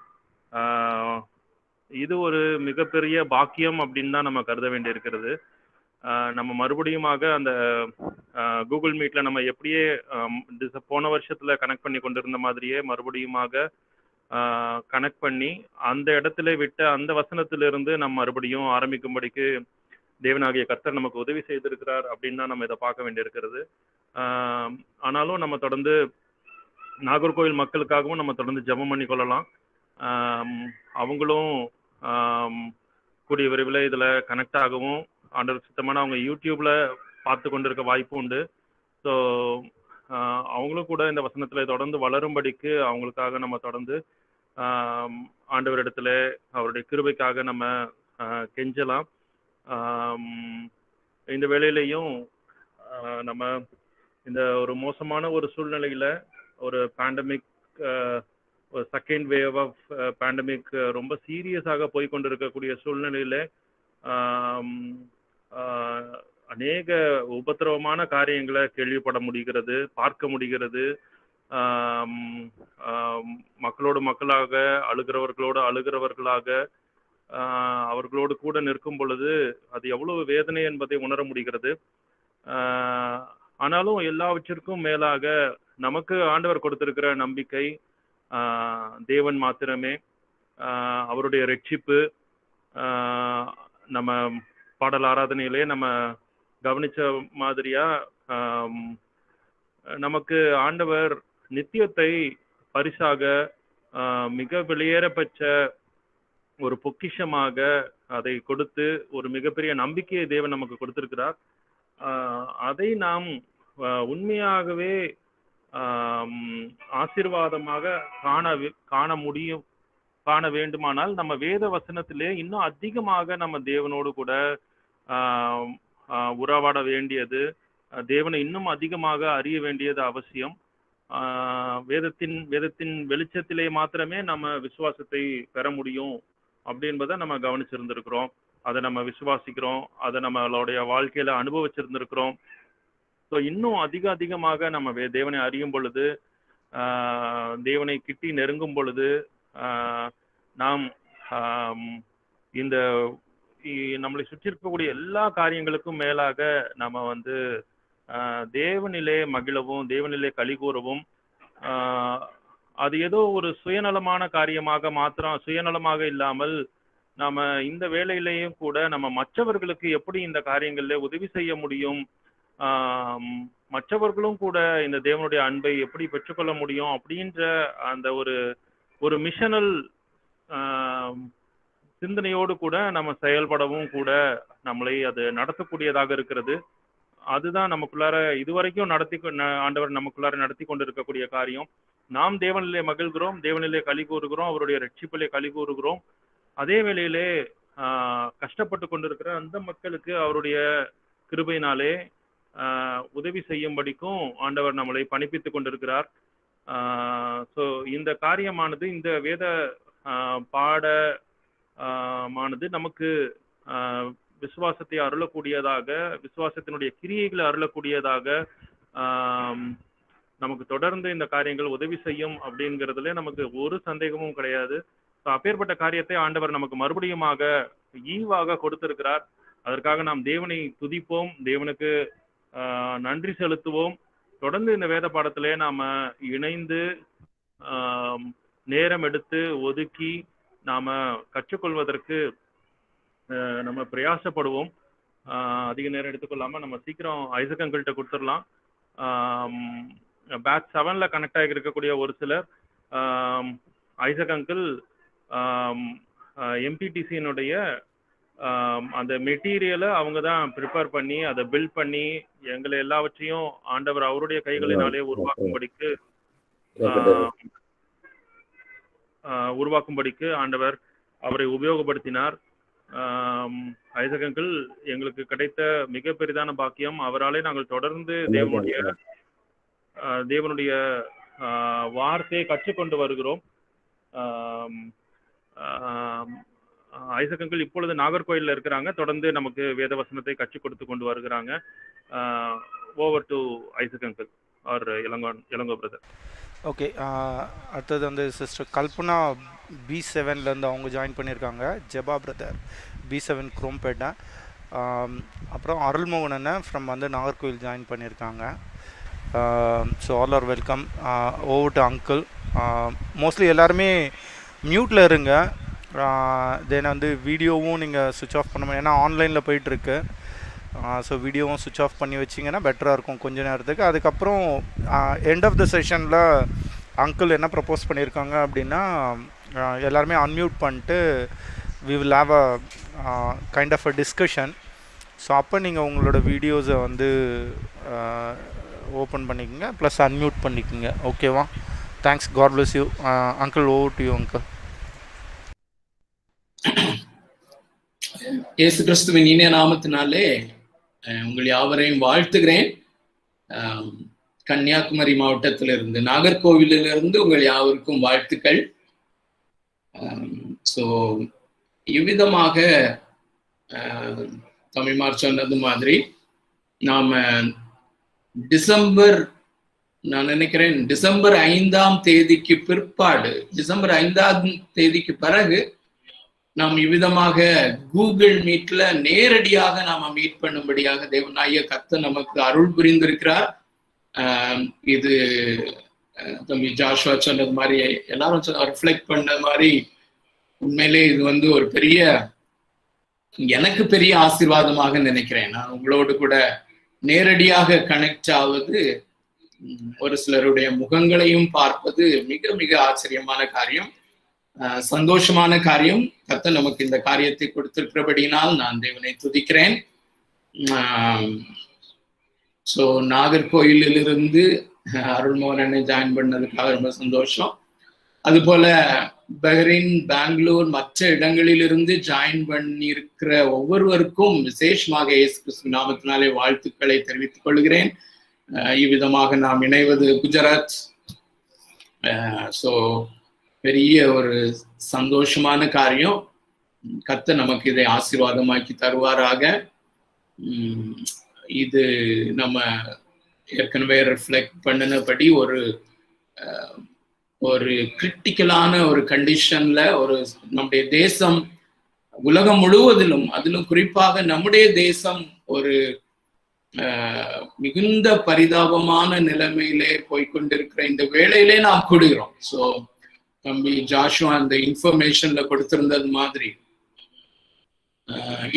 இது ஒரு மிகப்பெரிய பாக்கியம் அப்படின்னு தான் நம்ம கருத வேண்டி இருக்கிறது. நம்ம மறுபடியுமாக அந்த கூகுள் மீட்ல நம்ம எப்படியே போன வருஷத்துல கனெக்ட் பண்ணி கொண்டிருந்த மாதிரியே மறுபடியுமாக கனெக்ட் பண்ணி அந்த இடத்துல விட்ட அந்த வசனத்திலிருந்து நம்ம மறுபடியும் ஆரம்பிக்கும்படிக்கு தேவனாகிய கர்த்தர் நமக்கு உதவி செய்திருக்கிறார் அப்படின்னு தான் நம்ம இதை பார்க்க வேண்டியிருக்கிறது. ஆனாலும் நம்ம தொடர்ந்து நாகர்கோவில் மக்களுக்காகவும் நம்ம தொடர்ந்து ஜெபம் பண்ணி கொள்ளலாம். அவங்களும் கூடிய விரைவில் இதில் கனெக்ட் ஆகவும் ஆண்டவர் சுத்தமான அவங்க யூடியூப்ல பார்த்து கொண்டிருக்க வாய்ப்பு உண்டு. ஸோ அவங்களும் கூட இந்த வசனத்தில் தொடர்ந்து வளரும்படிக்கு அவங்களுக்காக நம்ம தொடர்ந்து ஆண்டவரிடத்துல அவருடைய கிருபைக்காக நம்ம கெஞ்சலாம். இந்த வேளையிலையும் நம்ம இந்த ஒரு மோசமான ஒரு சூழ்நிலையில் ஒரு பேண்டமிக் ஒரு செகண்ட் வேவ் ஆஃப் பேண்டமிக் ரொம்ப சீரியஸாக போய்கொண்டிருக்கக்கூடிய சூழ்நிலையில் அநேக உபத்திரவமான காரியங்களை கேள்விப்பட முடிகிறது, பார்க்க முடிகிறது. மக்களோடு மக்களாக அழுகிறவர்களோடு அழுகிறவர்களாக அவர்களோடு கூட நிற்கும் பொழுது அது எவ்வளவு வேதனை என்பதை உணர முடிகிறது. ஆனாலும் எல்லாவற்றிற்கும் மேலாக நமக்கு ஆண்டவர் கொடுத்திருக்கிற நம்பிக்கை தேவன் மாத்திரமே, அவருடைய ரட்சிப்பு. நம்ம பாடல் ஆராதனையிலே நம்ம கவனிச்ச மாதிரியா நமக்கு ஆண்டவர் நித்தியத்தை பரிசாக மிக வெளியேறப்பெற்ற ஒரு பொக்கிஷமாக அதை கொடுத்து ஒரு மிகப்பெரிய நம்பிக்கையை தேவன் நமக்கு கொடுத்திருக்கிறார். அதை நாம் உண்மையாகவே ஆசீர்வாதமாக காண வேண்டுமானால் நம்ம வேத வசனத்திலே இன்னும் அதிகமாக நம்ம தேவனோடு கூட உறவாட வேண்டியது, தேவனை இன்னும் அதிகமாக அறிய வேண்டியது அவசியம். வேதத்தின் வெளிச்சத்திலே மாத்திரமே நம்ம விசுவாசத்தை பெற முடியும் அப்படின்பதை நம்ம கவனிச்சிருந்திருக்கிறோம். அதை நம்ம விசுவாசிக்கிறோம், அதை நம்மளுடைய வாழ்க்கையில அனுபவிச்சிருந்திருக்கிறோம். ஸோ இன்னும் அதிகமாக நம்ம தேவனை அறியும் பொழுது, தேவனை கிட்டி நெருங்கும் பொழுது நாம் இந்த நம்மளை சுற்றி இருக்கக்கூடிய எல்லா காரியங்களுக்கும் மேலாக நம்ம தேவனிலே மகிழவும் தேவனிலே களி கூறவும், அது ஏதோ ஒரு சுயநலமான காரியமாக மாத்திரம் சுயநலமாக இல்லாமல் நாம இந்த வேலையிலேயும் கூட நம்ம மற்றவர்களுக்கு எப்படி இந்த காரியங்களில் உதவி செய்ய முடியும், மற்றவர்களும் கூட இந்த தேவனுடைய அன்பை எப்படி பெற்றுக்கொள்ள முடியும் அப்படின்ற அந்த ஒரு மிஷனல் சிந்தனையோடு கூட நம்ம செயல்படவும் கூட நம்மளை அது நடத்தக்கூடியதாக இருக்கிறது. அதுதான் நமக்குள்ளார இதுவரைக்கும் ஆண்டவர் நமக்குள்ளார நடத்தி கொண்டிருக்கக்கூடிய காரியம். நாம் தேவனிலே மகிழ்கிறோம், தேவனிலே களி கூறுகிறோம், அவருடைய ரட்சிப்பிலே களி கூறுகிறோம். அதே வேளையிலே கஷ்டப்பட்டு கொண்டிருக்கிற அந்த மக்களுக்கு அவருடைய கிருபையினாலே உதவி செய்யும்படிக்கும் ஆண்டவர் நம்மளை பணிப்பித்து கொண்டிருக்கிறார். ஸோ இந்த காரியமானது, இந்த வேத பாடமானது நமக்கு விசுவாசத்தை அருளக்கூடியதாக, விசுவாசத்தினுடைய கிரியைகளை அருளக்கூடியதாக நமக்கு தொடர்ந்து இந்த காரியங்கள் உதவி செய்யும் அப்படிங்கிறதுல நமக்கு ஒரு சந்தேகமும் கிடையாது. அப்பேற்பட்ட காரியத்தை ஆண்டவர் நமக்கு மறுபடியுமாக ஈவாக கொடுத்திருக்கிறார். அதற்காக நாம் தேவனை துதிப்போம், தேவனுக்கு நன்றி செலுத்துவோம். தொடர்ந்து இந்த வேத பாடத்திலே நாம இணைந்து நேரம் எடுத்து ஒதுக்கி நாம கற்றுக்கொள்வதற்கு நம்ம பிரயாசப்படுவோம். அதிக நேரம் எடுத்துக்கொள்ளாம நம்ம சீக்கிரம் ஐசக் அங்கிள்கிட்ட கொடுத்துடலாம். பேட்ச் 7ல கனெக்ட் ஆகி இருக்கக்கூடிய ஒரு சிலர் ஐசக் அங்கிள் எம்பிடிசியினுடைய அந்த மெட்டீரியலை அவங்க தான் ப்ரிப்பேர் பண்ணி அதை பில்ட் பண்ணி எங்களை எல்லாவற்றையும் ஆண்டவர் அவருடைய கைகளினாலே உருவாக்கும்படிக்கு ஆண்டவர் அவரை உபயோகப்படுத்தினார். ஐசக் அங்கிள் எங்களுக்கு கிடைத்த மிக பெரிதான பாக்கியம். அவராலே நாங்கள் தொடர்ந்து தேவனுடைய வார்த்தையை கற்றுக்கொண்டு வருகிறோம். ஐசக் அங்கிள் இப்பொழுது நாகர்கோயிலில் இருக்கிறாங்க. தொடர்ந்து நமக்கு வேத வசனத்தை கற்றுக் கொடுத்து கொண்டு வருகிறாங்க. Over to Isaac uncle R Elango brother. Okay, அடுத்தது வந்து சிஸ்டர் கல்பனா B7லேருந்து அவங்க ஜாயின் பண்ணியிருக்காங்க. Jeba brother B7 Chromepet. அப்புறம் அருள்மோகன் ஃப்ரம் வந்து நாகர்கோவில் ஜாயின் பண்ணியிருக்காங்க. So all are welcome. Over to uncle. Mostly எல்லாருமே மியூட்டில் இருங்க. தென் வந்து வீடியோவும் நீங்கள் சுவிட்ச் ஆஃப் பண்ண முடியும், ஏன்னா ஆன்லைனில் போயிட்டுருக்கு. ஸோ வீடியோவும் சுவிட்ச் ஆஃப் பண்ணி வச்சிங்கன்னா பெட்டராக இருக்கும் கொஞ்ச நேரத்துக்கு. அதுக்கப்புறம் எண்ட் ஆஃப் த செஷனில் அங்கிள் என்ன ப்ரப்போஸ் பண்ணியிருக்காங்க அப்படின்னா, எல்லாருமே அன்மியூட் பண்ணிட்டு we will have a kind of a discussion. So அப்போ நீங்கள் உங்களோட வீடியோஸை வந்து ஓப்பன் பண்ணிக்கோங்க, ப்ளஸ் அன்மியூட் பண்ணிக்கோங்க. ஓகேவா? Thanks. God bless you uncle. Over to you uncle. இயேசு கிறிஸ்துவின் இனிய நாமத்தினாலே உங்கள் யாவரையும் வாழ்த்துகிறேன். கன்னியாகுமரி மாவட்டத்திலிருந்து, நாகர்கோவிலிருந்து உங்கள் யாவருக்கும் வாழ்த்துக்கள். ஸோ இவ்விதமாக தமிழ்மார் சொன்னது மாதிரி நாம் நான் நினைக்கிறேன் டிசம்பர் 5ஆம் தேதிக்கு பிற்பாடு, டிசம்பர் 5ஆம் தேதிக்கு பிறகு நாம் இவ்விதமாக கூகுள் மீட்ல நேரடியாக நாம மீட் பண்ணும்படியாக தேவனாகிய கர்த்தர் நமக்கு அருள் புரிந்திருக்கிறார். இது தம்பி ஜாஷுவா சொன்னது மாதிரி, எல்லாரும் ரிஃப்ளெக்ட் பண்ண மாதிரி, உண்மையிலே இது வந்து ஒரு எனக்கு பெரிய ஆசீர்வாதமாக நினைக்கிறேன். நான் உங்களோடு கூட நேரடியாக கனெக்ட் ஆவது, ஒரு சிலருடைய முகங்களையும் பார்ப்பது மிக மிக ஆச்சரியமான காரியம், சந்தோஷமான காரியம். கர்த்தர் நமக்கு இந்த காரியத்தை கொடுத்திருக்கிறபடினால் நான் தேவனை துதிக்கிறேன். ஸோ நாகர்கோயிலிருந்து அருள்மோகனை ஜாயின் பண்ணதுக்காக ரொம்ப சந்தோஷம். அதுபோல பஹ்ரைன், பெங்களூர், மற்ற இடங்களிலிருந்து ஜாயின் பண்ணியிருக்கிற ஒவ்வொருவருக்கும் விசேஷமாக இயேசு கிறிஸ்து நாமத்தினாலே வாழ்த்துக்களை தெரிவித்துக் கொள்கிறேன். இவ்விதமாக நாம் இணைவது குஜராத். ஸோ பெரிய ஒரு சந்தோஷமான காரியம். கர்த்தர் நமக்கு இதை ஆசீர்வாதமாக்கி தருவாராக. இது நம்ம ஏற்கனவே ரிஃப்ளெக்ட் பண்ணினபடி ஒரு கிரிட்டிக்கலான ஒரு கண்டிஷன்ல நம்முடைய தேசம் உலகம் முழுவதிலும், அதிலும் குறிப்பாக நம்முடைய தேசம் ஒரு மிகுந்த பரிதாபமான நிலைமையிலே போய்கொண்டிருக்கிற இந்த வேளையிலே நாம் கூடுகிறோம். ஸோ தம்பி ஜாஷுவா அந்த இன்ஃபர்மேஷன்ல கொடுத்திருந்தது மாதிரி,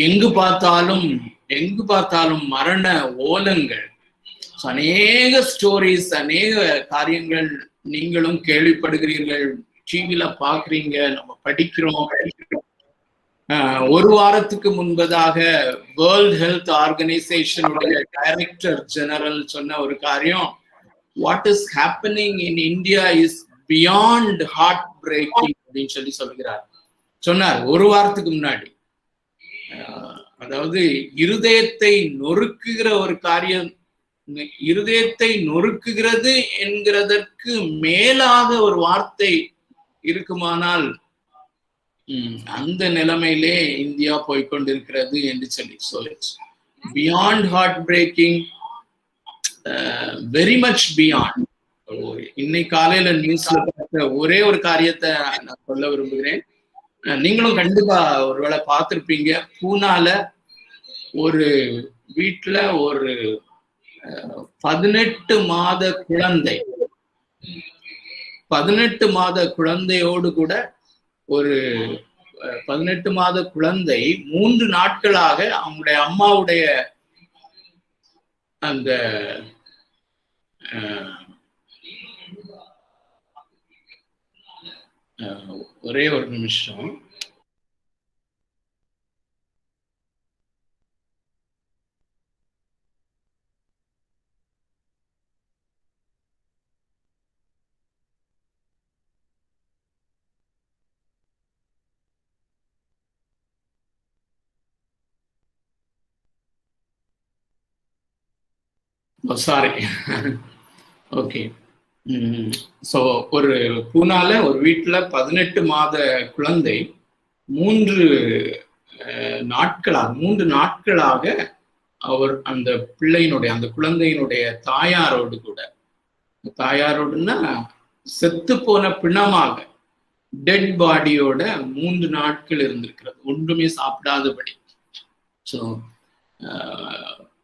எங்கு பார்த்தாலும் மரண ஓலங்கள், அநேக ஸ்டோரிஸ், அநேக காரியங்கள் நீங்களும் கேள்விப்படுகிறீர்கள், டிவில பாக்குறீங்க, நம்ம படிக்கிறோம். ஒரு வாரத்துக்கு முன்பதாக வேர்ல்ட் ஹெல்த் ஆர்கனைசேஷனுடைய டைரக்டர் ஜெனரல் சொன்ன ஒரு காரியம், what is happening in India is beyond heart braking அப்படின்னு சொன்னார் ஒரு வாரத்துக்கு முன்னாடி. அதாவது இருதயத்தை நொறுக்குகிற ஒரு காரியம், இருதயத்தை நொறுக்குகிறது என்கிறதற்கு மேலாக ஒரு வார்த்தை இருக்குமானால் அந்த நிலைமையிலே இந்தியா போய்கொண்டிருக்கிறது என்று சொல்லி. So it's beyond heart breaking, very much beyond. இன்னைக்கு காலையில நியூஸ்ல பார்த்த ஒரே ஒரு காரியத்தை நான் சொல்ல விரும்புகிறேன். நீங்களும் கண்டிப்பா ஒருவேளை பார்த்திருப்பீங்க. பூனால ஒரு வீட்டுல ஒரு 18 மாத குழந்தை 18 மாத குழந்தையோடு கூட ஒரு 18 மாத குழந்தை 3 நாட்களாக அவங்களுடைய அம்மாவுடைய அந்த ஒரே ஒரு நிமிஷம். சாரி. ஓகே. ஸோ ஒரு பூனால ஒரு வீட்டில் 18 மாத குழந்தை 3 நாட்களாக அவர் அந்த பிள்ளையினுடைய அந்த குழந்தையினுடைய தாயாரோடுன்னா செத்து போன பிணமாக டெட் பாடியோட 3 நாட்கள் இருந்திருக்கிறது, ஒன்றுமே சாப்பிடாதபடி. ஸோ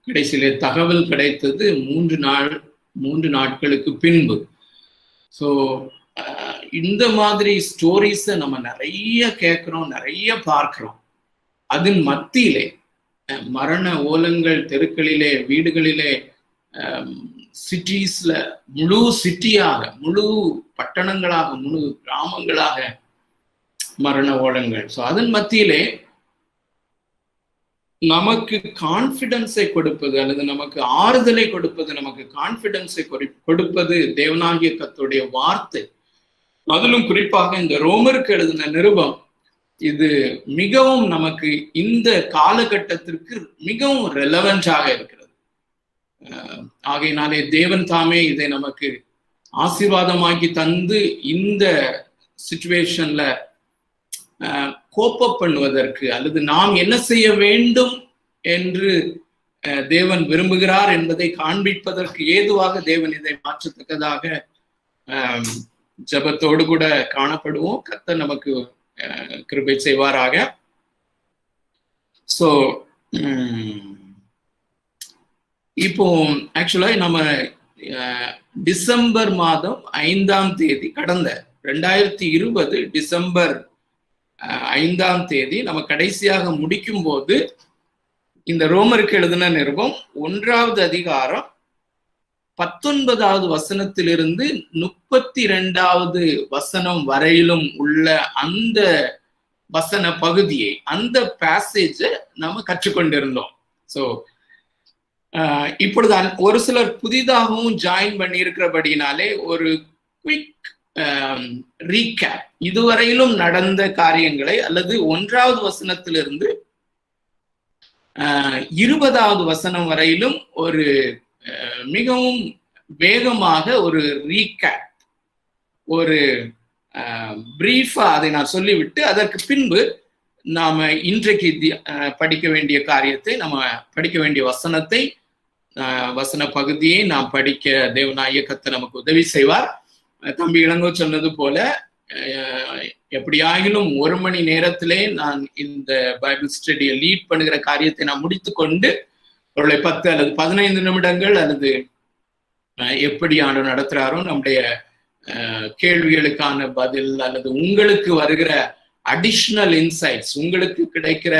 கடைசியிலே தகவல் கிடைத்தது 3 நாட்களுக்கு பின்பு. ஸோ இந்த மாதிரி ஸ்டோரிஸை நம்ம நிறைய கேட்குறோம், நிறைய பார்க்கிறோம். அதன் மத்தியிலே மரண ஓலங்கள் தெருக்களிலே, வீடுகளிலே, சிட்டிஸ்ல, முழு சிட்டியாக, முழு பட்டணங்களாக, முழு கிராமங்களாக மரண ஓலங்கள். ஸோ அதன் மத்தியிலே நமக்கு கான்ஃபிடன்ஸை கொடுப்பது அல்லது நமக்கு ஆறுதலை கொடுப்பது, நமக்கு கான்ஃபிடன்ஸை கொடுப்பது தேவனாகிய கர்த்தருடைய வார்த்தை. அதிலும் குறிப்பாக இந்த ரோமருக்கு எழுதின நிருபம் இது மிகவும் நமக்கு இந்த காலகட்டத்திற்கு மிகவும் ரெலவென்டாக இருக்கிறது. ஆகையினாலே தேவன் தாமே இதை நமக்கு ஆசீர்வாதமாக்கி தந்து இந்த சிச்சுவேஷன்ல கோப்பப் பண்ணுவதற்கு அல்லது நாம் என்ன செய்ய வேண்டும் என்று தேவன் விரும்புகிறார் என்பதை காண்பிப்பதற்கு ஏதுவாக தேவன் இதை மாற்றத்தக்கதாக ஜபத்தோடு கூட காணப்படுவோம். கர்த்தர் நமக்கு கிருபை செய்வாராக. ஸோ இப்போ ஆக்சுவலா நம்ம டிசம்பர் மாதம் 5ஆம் தேதி, கடந்த 2020 டிசம்பர் 5ஆம் தேதி நம்ம கடைசியாக முடிக்கும் போது இந்த ரோமருக்கு எழுதின நிருபம் 1வது அதிகாரம் 19வது வசனத்திலிருந்து 32வது வசனம் வரையிலும் உள்ள அந்த வசன பகுதியை, அந்த பேசேஜை நம்ம கற்றுக்கொண்டிருந்தோம். ஸோ இப்பொழுது ஒரு சிலர் புதிதாகவும் ஜாயின் பண்ணி இருக்கிறபடினாலே ஒரு குவிக் ரீகேப், இதுவரையிலும் நடந்த காரியங்களை அல்லது 1வது வசனத்திலிருந்து 20வது வசனம் வரையிலும் ஒரு மிகவும் வேகமாக ஒரு ரீகேப், ஒரு பிரீஃபா அதை நான் சொல்லிவிட்டு அதற்கு பின்பு நாம இன்றைக்கு படிக்க வேண்டிய காரியத்தை, நம்ம படிக்க வேண்டிய வசன பகுதியை நாம் படிக்க தேவனாகிய கர்த்தர் நமக்கு உதவி செய்வார். தம்பி இளங்கோ சொன்னது போல எப்படியாகிலும் 1 மணி நேரத்திலே நான் இந்த பைபிள் ஸ்டடியை லீட் பண்ணுகிற காரியத்தை நான் முடித்து கொண்டு அவர்களை 10 அல்லது 15 நிமிடங்கள் அல்லது எப்படி ஆண்டு நடத்துறாரோ நம்முடைய கேள்விகளுக்கான பதில் அல்லது உங்களுக்கு வருகிற அடிஷனல் இன்சைட்ஸ், உங்களுக்கு கிடைக்கிற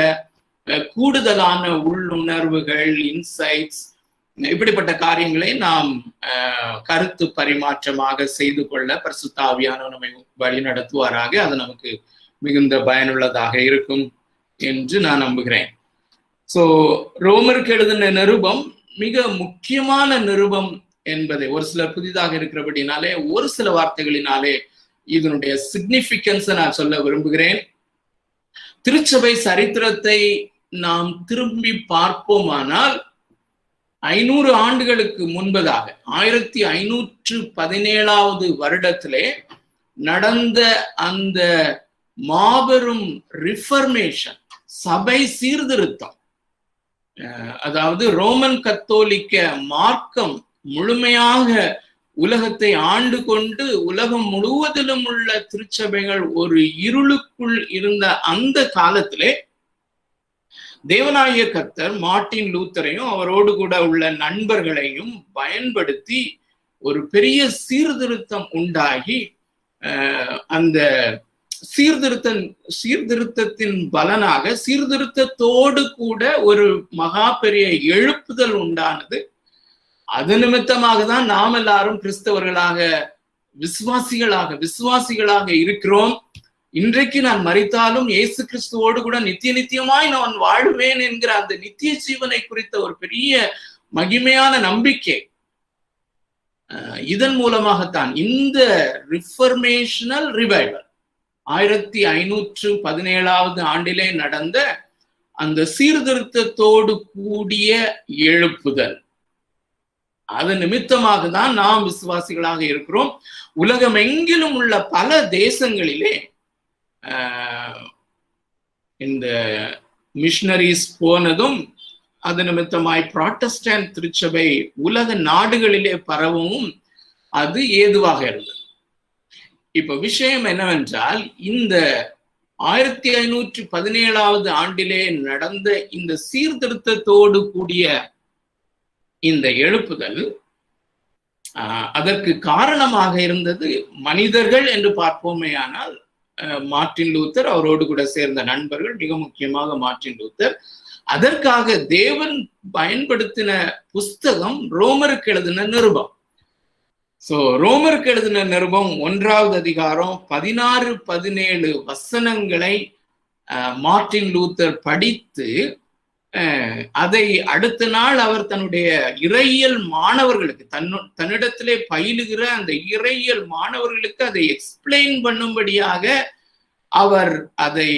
கூடுதலான உள்ளுணர்வுகள், இன்சைட்ஸ், இப்படிப்பட்ட காரியங்களை நாம் கருத்து பரிமாற்றமாக செய்து கொள்ள பரிசுத்த ஆவியானவர் நம்மை வழி நடத்துவாராக. அது நமக்கு மிகுந்த பயனுள்ளதாக இருக்கும் என்று நான் நம்புகிறேன். ஸோ ரோமருக்கு எழுதின நிருபம் மிக முக்கியமான நிருபம் என்பதை ஒரு சிலர் புதிதாக இருக்கிறபடினாலே ஒரு சில வார்த்தைகளினாலே இதனுடைய சிக்னிபிகன்ஸை நான் சொல்ல விரும்புகிறேன். திருச்சபை சரித்திரத்தை நாம் திரும்பி பார்ப்போமானால் 500 ஆண்டுகளுக்கு முன்பதாக 1517வது வருடத்திலே நடந்த அந்த மாபெரும் ரிஃபர்மேஷன், சபை சீர்திருத்தம், அதாவது ரோமன் கத்தோலிக்க மார்க்கம் முழுமையாக உலகத்தை ஆண்டு கொண்டு உலகம் முழுவதிலும் உள்ள திருச்சபைகள் ஒரு இருளுக்குள் இருந்த அந்த காலத்திலே தேவனாகிய கர்த்தர் மார்ட்டின் லூத்தரையும் அவரோடு கூட உள்ள நண்பர்களையும் பயன்படுத்தி ஒரு பெரிய சீர்திருத்தம் உண்டாகி அந்த சீர்திருத்தத்தின் பலனாக சீர்திருத்தத்தோடு கூட ஒரு மகா பெரிய எழுப்புதல் உண்டானது. அது நிமித்தமாக தான் நாம் எல்லாரும் கிறிஸ்தவர்களாக விசுவாசிகளாக இருக்கிறோம். இன்றைக்கு நான் மரித்தாலும் இயேசு கிறிஸ்துவோடு கூட நித்தியமாய் நான் வாழ்வேன் என்கிற அந்த நித்திய ஜீவனை குறித்த ஒரு பெரிய மகிமையான நம்பிக்கை. இதன் மூலமாகத்தான் இந்த ரிஃபர்மேஷனல் ரிவைவல் 1517 ஆண்டிலே நடந்த அந்த சீர்திருத்தத்தோடு கூடிய எழுப்புதல், அது நிமித்தமாக தான் நாம் விசுவாசிகளாக இருக்கிறோம். உலகம் எங்கிலும் உள்ள பல தேசங்களிலே இந்த மிஷனரிஸ் போனதும் அது நிமித்தமாய் புராட்டஸ்டன்ட் திருச்சபை உலக நாடுகளிலே பரவவும் அது ஏதுவாக இருந்தது. இப்ப விஷயம் என்னவென்றால், இந்த 1517 ஆண்டிலே நடந்த இந்த சீர்திருத்தத்தோடு கூடிய இந்த எழுப்புதல் அதற்கு காரணமாக இருந்தது மனிதர்கள் என்று பார்ப்போமே. ஆனால் மார்ட்டின் லூத்தர், அவரோடு கூட சேர்ந்த நண்பர்கள், மிக முக்கியமாக மார்ட்டின் லூத்தர், அதற்காக தேவன் பயன்படுத்தின புஸ்தகம் ரோமருக்கு எழுதின நிருபம். ரோமருக்கு எழுதின நிருபம் 1வது அதிகாரம் 16-17 வசனங்களை மார்ட்டின் லூத்தர் படித்து அதை அடுத்த நாள் அவர் தன்னுடைய இறையியல் மாணவர்களுக்கு, தன்னிடத்திலே பயிலுகிற அந்த இறையியல் மாணவர்களுக்கு அதை எக்ஸ்பிளைன் பண்ணும்படியாக அவர் அதை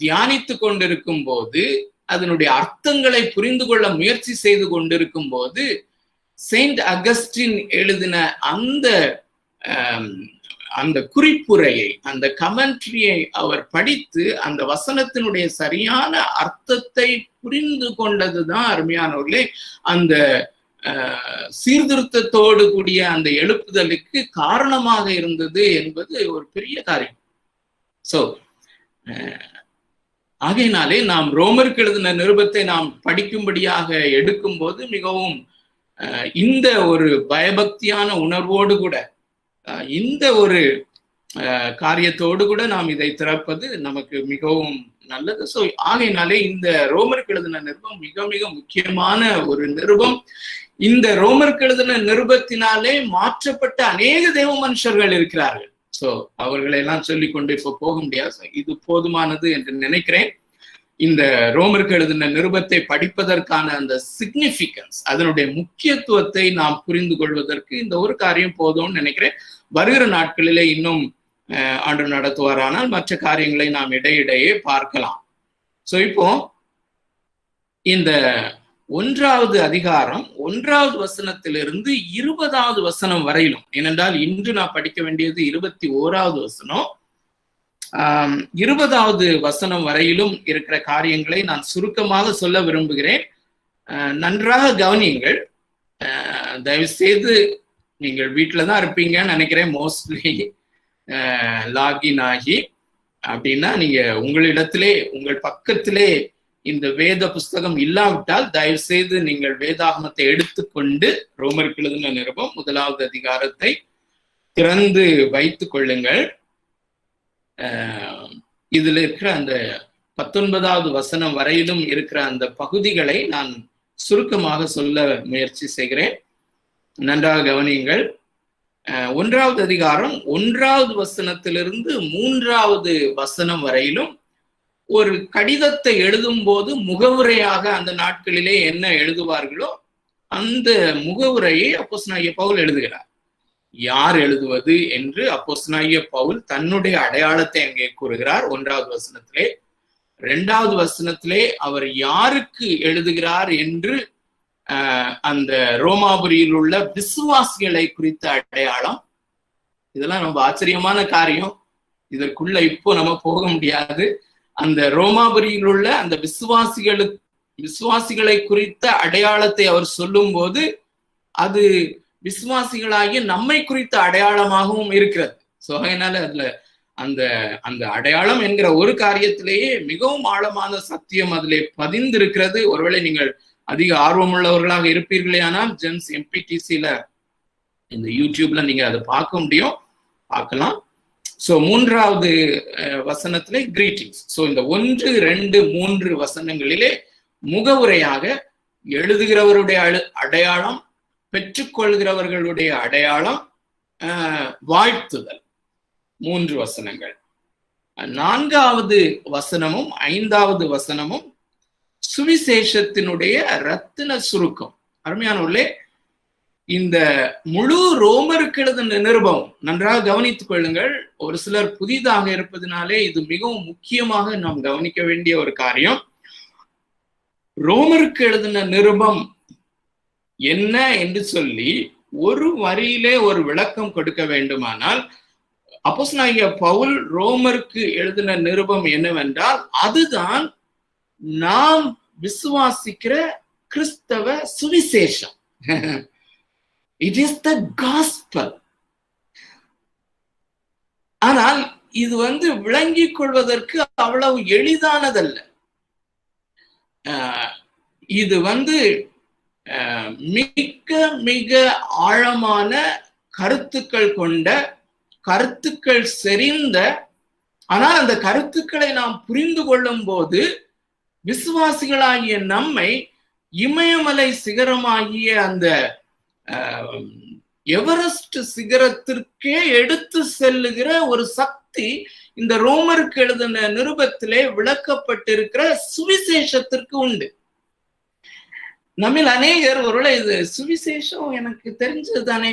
தியானித்து கொண்டிருக்கும் போது, அதனுடைய அர்த்தங்களை புரிந்து கொள்ள முயற்சி செய்து கொண்டிருக்கும் போது, செயின்ட் அகஸ்டின் எழுதின அந்த குறிப்புரையை, அந்த கமெண்ட்ரியை அவர் படித்து அந்த வசனத்தினுடைய சரியான அர்த்தத்தை புரிந்து கொண்டதுதான் அருமையானவர்களே அந்த சீர்திருத்தத்தோடு கூடிய அந்த எழுப்புதலுக்கு காரணமாக இருந்தது என்பது ஒரு பெரிய காரியம். ஆகையினாலே நாம் ரோமருக்கு எழுதின நிருபத்தை நாம் படிக்கும்படியாக எடுக்கும் போது மிகவும் இந்த ஒரு பயபக்தியான உணர்வோடு கூட, இந்த ஒரு காரியத்தோடு கூட நாம் இதை திறப்பது நமக்கு மிகவும் நல்லது. ஆகையினாலே இந்த ரோமருக்கு எழுதின நிருபம் மிக மிக முக்கியமான ஒரு நிருபம். இந்த ரோமருக்கு எழுதின நிருபத்தினாலே மாற்றப்பட்ட அநேக தேவ மனுஷர்கள் இருக்கிறார்கள். அவர்களெல்லாம் சொல்லிக்கொண்டு இப்ப போக முடியாது, இது போதுமானது என்று நினைக்கிறேன். இந்த ரோமருக்கு எழுதின நிருபத்தை படிப்பதற்கான அந்த சிக்னிபிகன்ஸ், அதனுடைய முக்கியத்துவத்தை நாம் புரிந்து கொள்வதற்கு இந்த ஒரு காரியம் போதும்னு நினைக்கிறேன். வருகிற நாட்களிலே இன்னும் ஆண்டு நடத்துவாரானால் மற்ற காரியங்களை நாம் இடையிடையே பார்க்கலாம். இப்போ இந்த 1வது அதிகாரம் 1வது வசனத்திலிருந்து 20வது வசனம் வரையிலும், ஏனென்றால் இன்று நான் படிக்க வேண்டியது 21வது வசனம், 20வது வசனம் வரையிலும் இருக்கிற காரியங்களை நான் சுருக்கமாக சொல்ல விரும்புகிறேன். நன்றாக கவனியுங்கள். தயவு செய்து நீங்கள் வீட்டில தான் இருப்பீங்கன்னு நினைக்கிறேன், மோஸ்ட்லி லாகின் ஆகி. அப்படின்னா நீங்க உங்களிடத்திலே, உங்கள் பக்கத்திலே இந்த வேத புஸ்தகம் இல்லாவிட்டால் தயவு செய்து நீங்கள் வேதாகமத்தை எடுத்துக்கொண்டு ரோமருக்கு எழுதின நிருபம் 1வது அதிகாரத்தை திறந்து வைத்துக் கொள்ளுங்கள். இதுல இருக்கிற அந்த 19வது வசனம் வரையிலும் இருக்கிற அந்த பகுதிகளை நான் சுருக்கமாக சொல்ல முயற்சி செய்கிறேன். நன்றாக கவனியுங்கள். 1வது அதிகாரம் 1வது வசனத்திலிருந்து 3வது வசனம் வரையிலும் ஒரு கடிதத்தை எழுதும் போது முகவுரையாக அந்த நாட்களிலே என்ன எழுதுவார்களோ அந்த முகவுரையை அப்போஸ்தலனாகிய பவுல் எழுதுகிறார். யார் எழுதுவது என்று அப்போஸ்தலனாகிய பவுல் தன்னுடைய அடையாளத்தை அங்கே கூறுகிறார் 1வது வசனத்திலே. 2வது வசனத்திலே அவர் யாருக்கு எழுதுகிறார் என்று அந்த ரோமாபுரியில் உள்ள விசுவாசிகளை குறித்த அடையாளம். இதெல்லாம் ரொம்ப ஆச்சரியமான காரியம், இதற்குள்ள இப்போ நம்ம போக முடியாது. அந்த ரோமாபுரியில் உள்ள அந்த விசுவாசிகளை குறித்த அடையாளத்தை அவர் சொல்லும் போது அது விசுவாசிகளாகிய நம்மை குறித்த அடையாளமாகவும் இருக்கிறது. அதனால அதுல அந்த அந்த அடையாளம் என்கிற ஒரு காரியத்திலேயே மிகவும் ஆழமான சத்தியம் அதிலே பதிந்திருக்கிறது. ஒருவேளை நீங்கள் அதிக ஆர்வமுள்ளவர்களாக இருப்பீர்களே ஆனால் ஜென்ஸ் MPTCல இந்த யூடியூப்ல நீங்க அதை பார்க்க முடியும், பார்க்கலாம். சோ 3வது வசனத்திலே கிரீட்டிங்ஸ். சோ இந்த 1, 2, 3 வசனங்களிலே முகவுரையாக எழுதுகிறவருடைய அடையாளம், பெற்றுக்கொள்கிறவர்களுடைய அடையாளம், வாழ்த்துதல், 3 வசனங்கள். 4வது வசனமும் 5வது வசனமும் சுவிசேஷத்தினுடைய ரத்தின சுருக்கம். அருமையானவர்களே, இந்த முழு ரோமருக்கு எழுதின நிருபம் நன்றாக கவனித்துக் கொள்ளுங்கள். ஒரு சிலர் புதிதாக இருப்பதனாலே இது மிகவும் முக்கியமாக நாம் கவனிக்க வேண்டிய ஒரு காரியம். ரோமருக்கு எழுதின நிருபம் என்ன என்று சொல்லி ஒரு வரியிலே ஒரு விளக்கம் கொடுக்க வேண்டுமானால், அப்போஸ்தலனாகிய பவுல் ரோமருக்கு எழுதின நிருபம் என்னவென்றால் அதுதான் நாம் விசுவாசிக்கிற கிறிஸ்தவ சுவிசேஷம். It is the gospel. ஆனால் இது விளங்கிக் கொள்வதற்கு அவ்வளவு எளிதானதல்ல. இது மிக மிக ஆழமான கருத்துக்கள் கொண்ட, கருத்துக்கள் செறிந்த, ஆனால் அந்த கருத்துக்களை நாம் புரிந்து கொள்ளும் போது விசுவாசிகளாகிய நம்மை இமயமலை சிகரமாகிய அந்த எவரெஸ்ட் சிகரத்திற்கே எடுத்து செல்லுகிற ஒரு சக்தி இந்த ரோமருக்கு எழுதின நிருபத்திலே விளக்கப்பட்டிருக்கிற சுவிசேஷத்திற்கு உண்டு. நம்மில் அநேகர் ஒருவேளை இது சுவிசேஷம் எனக்கு தெரிஞ்சது தானே,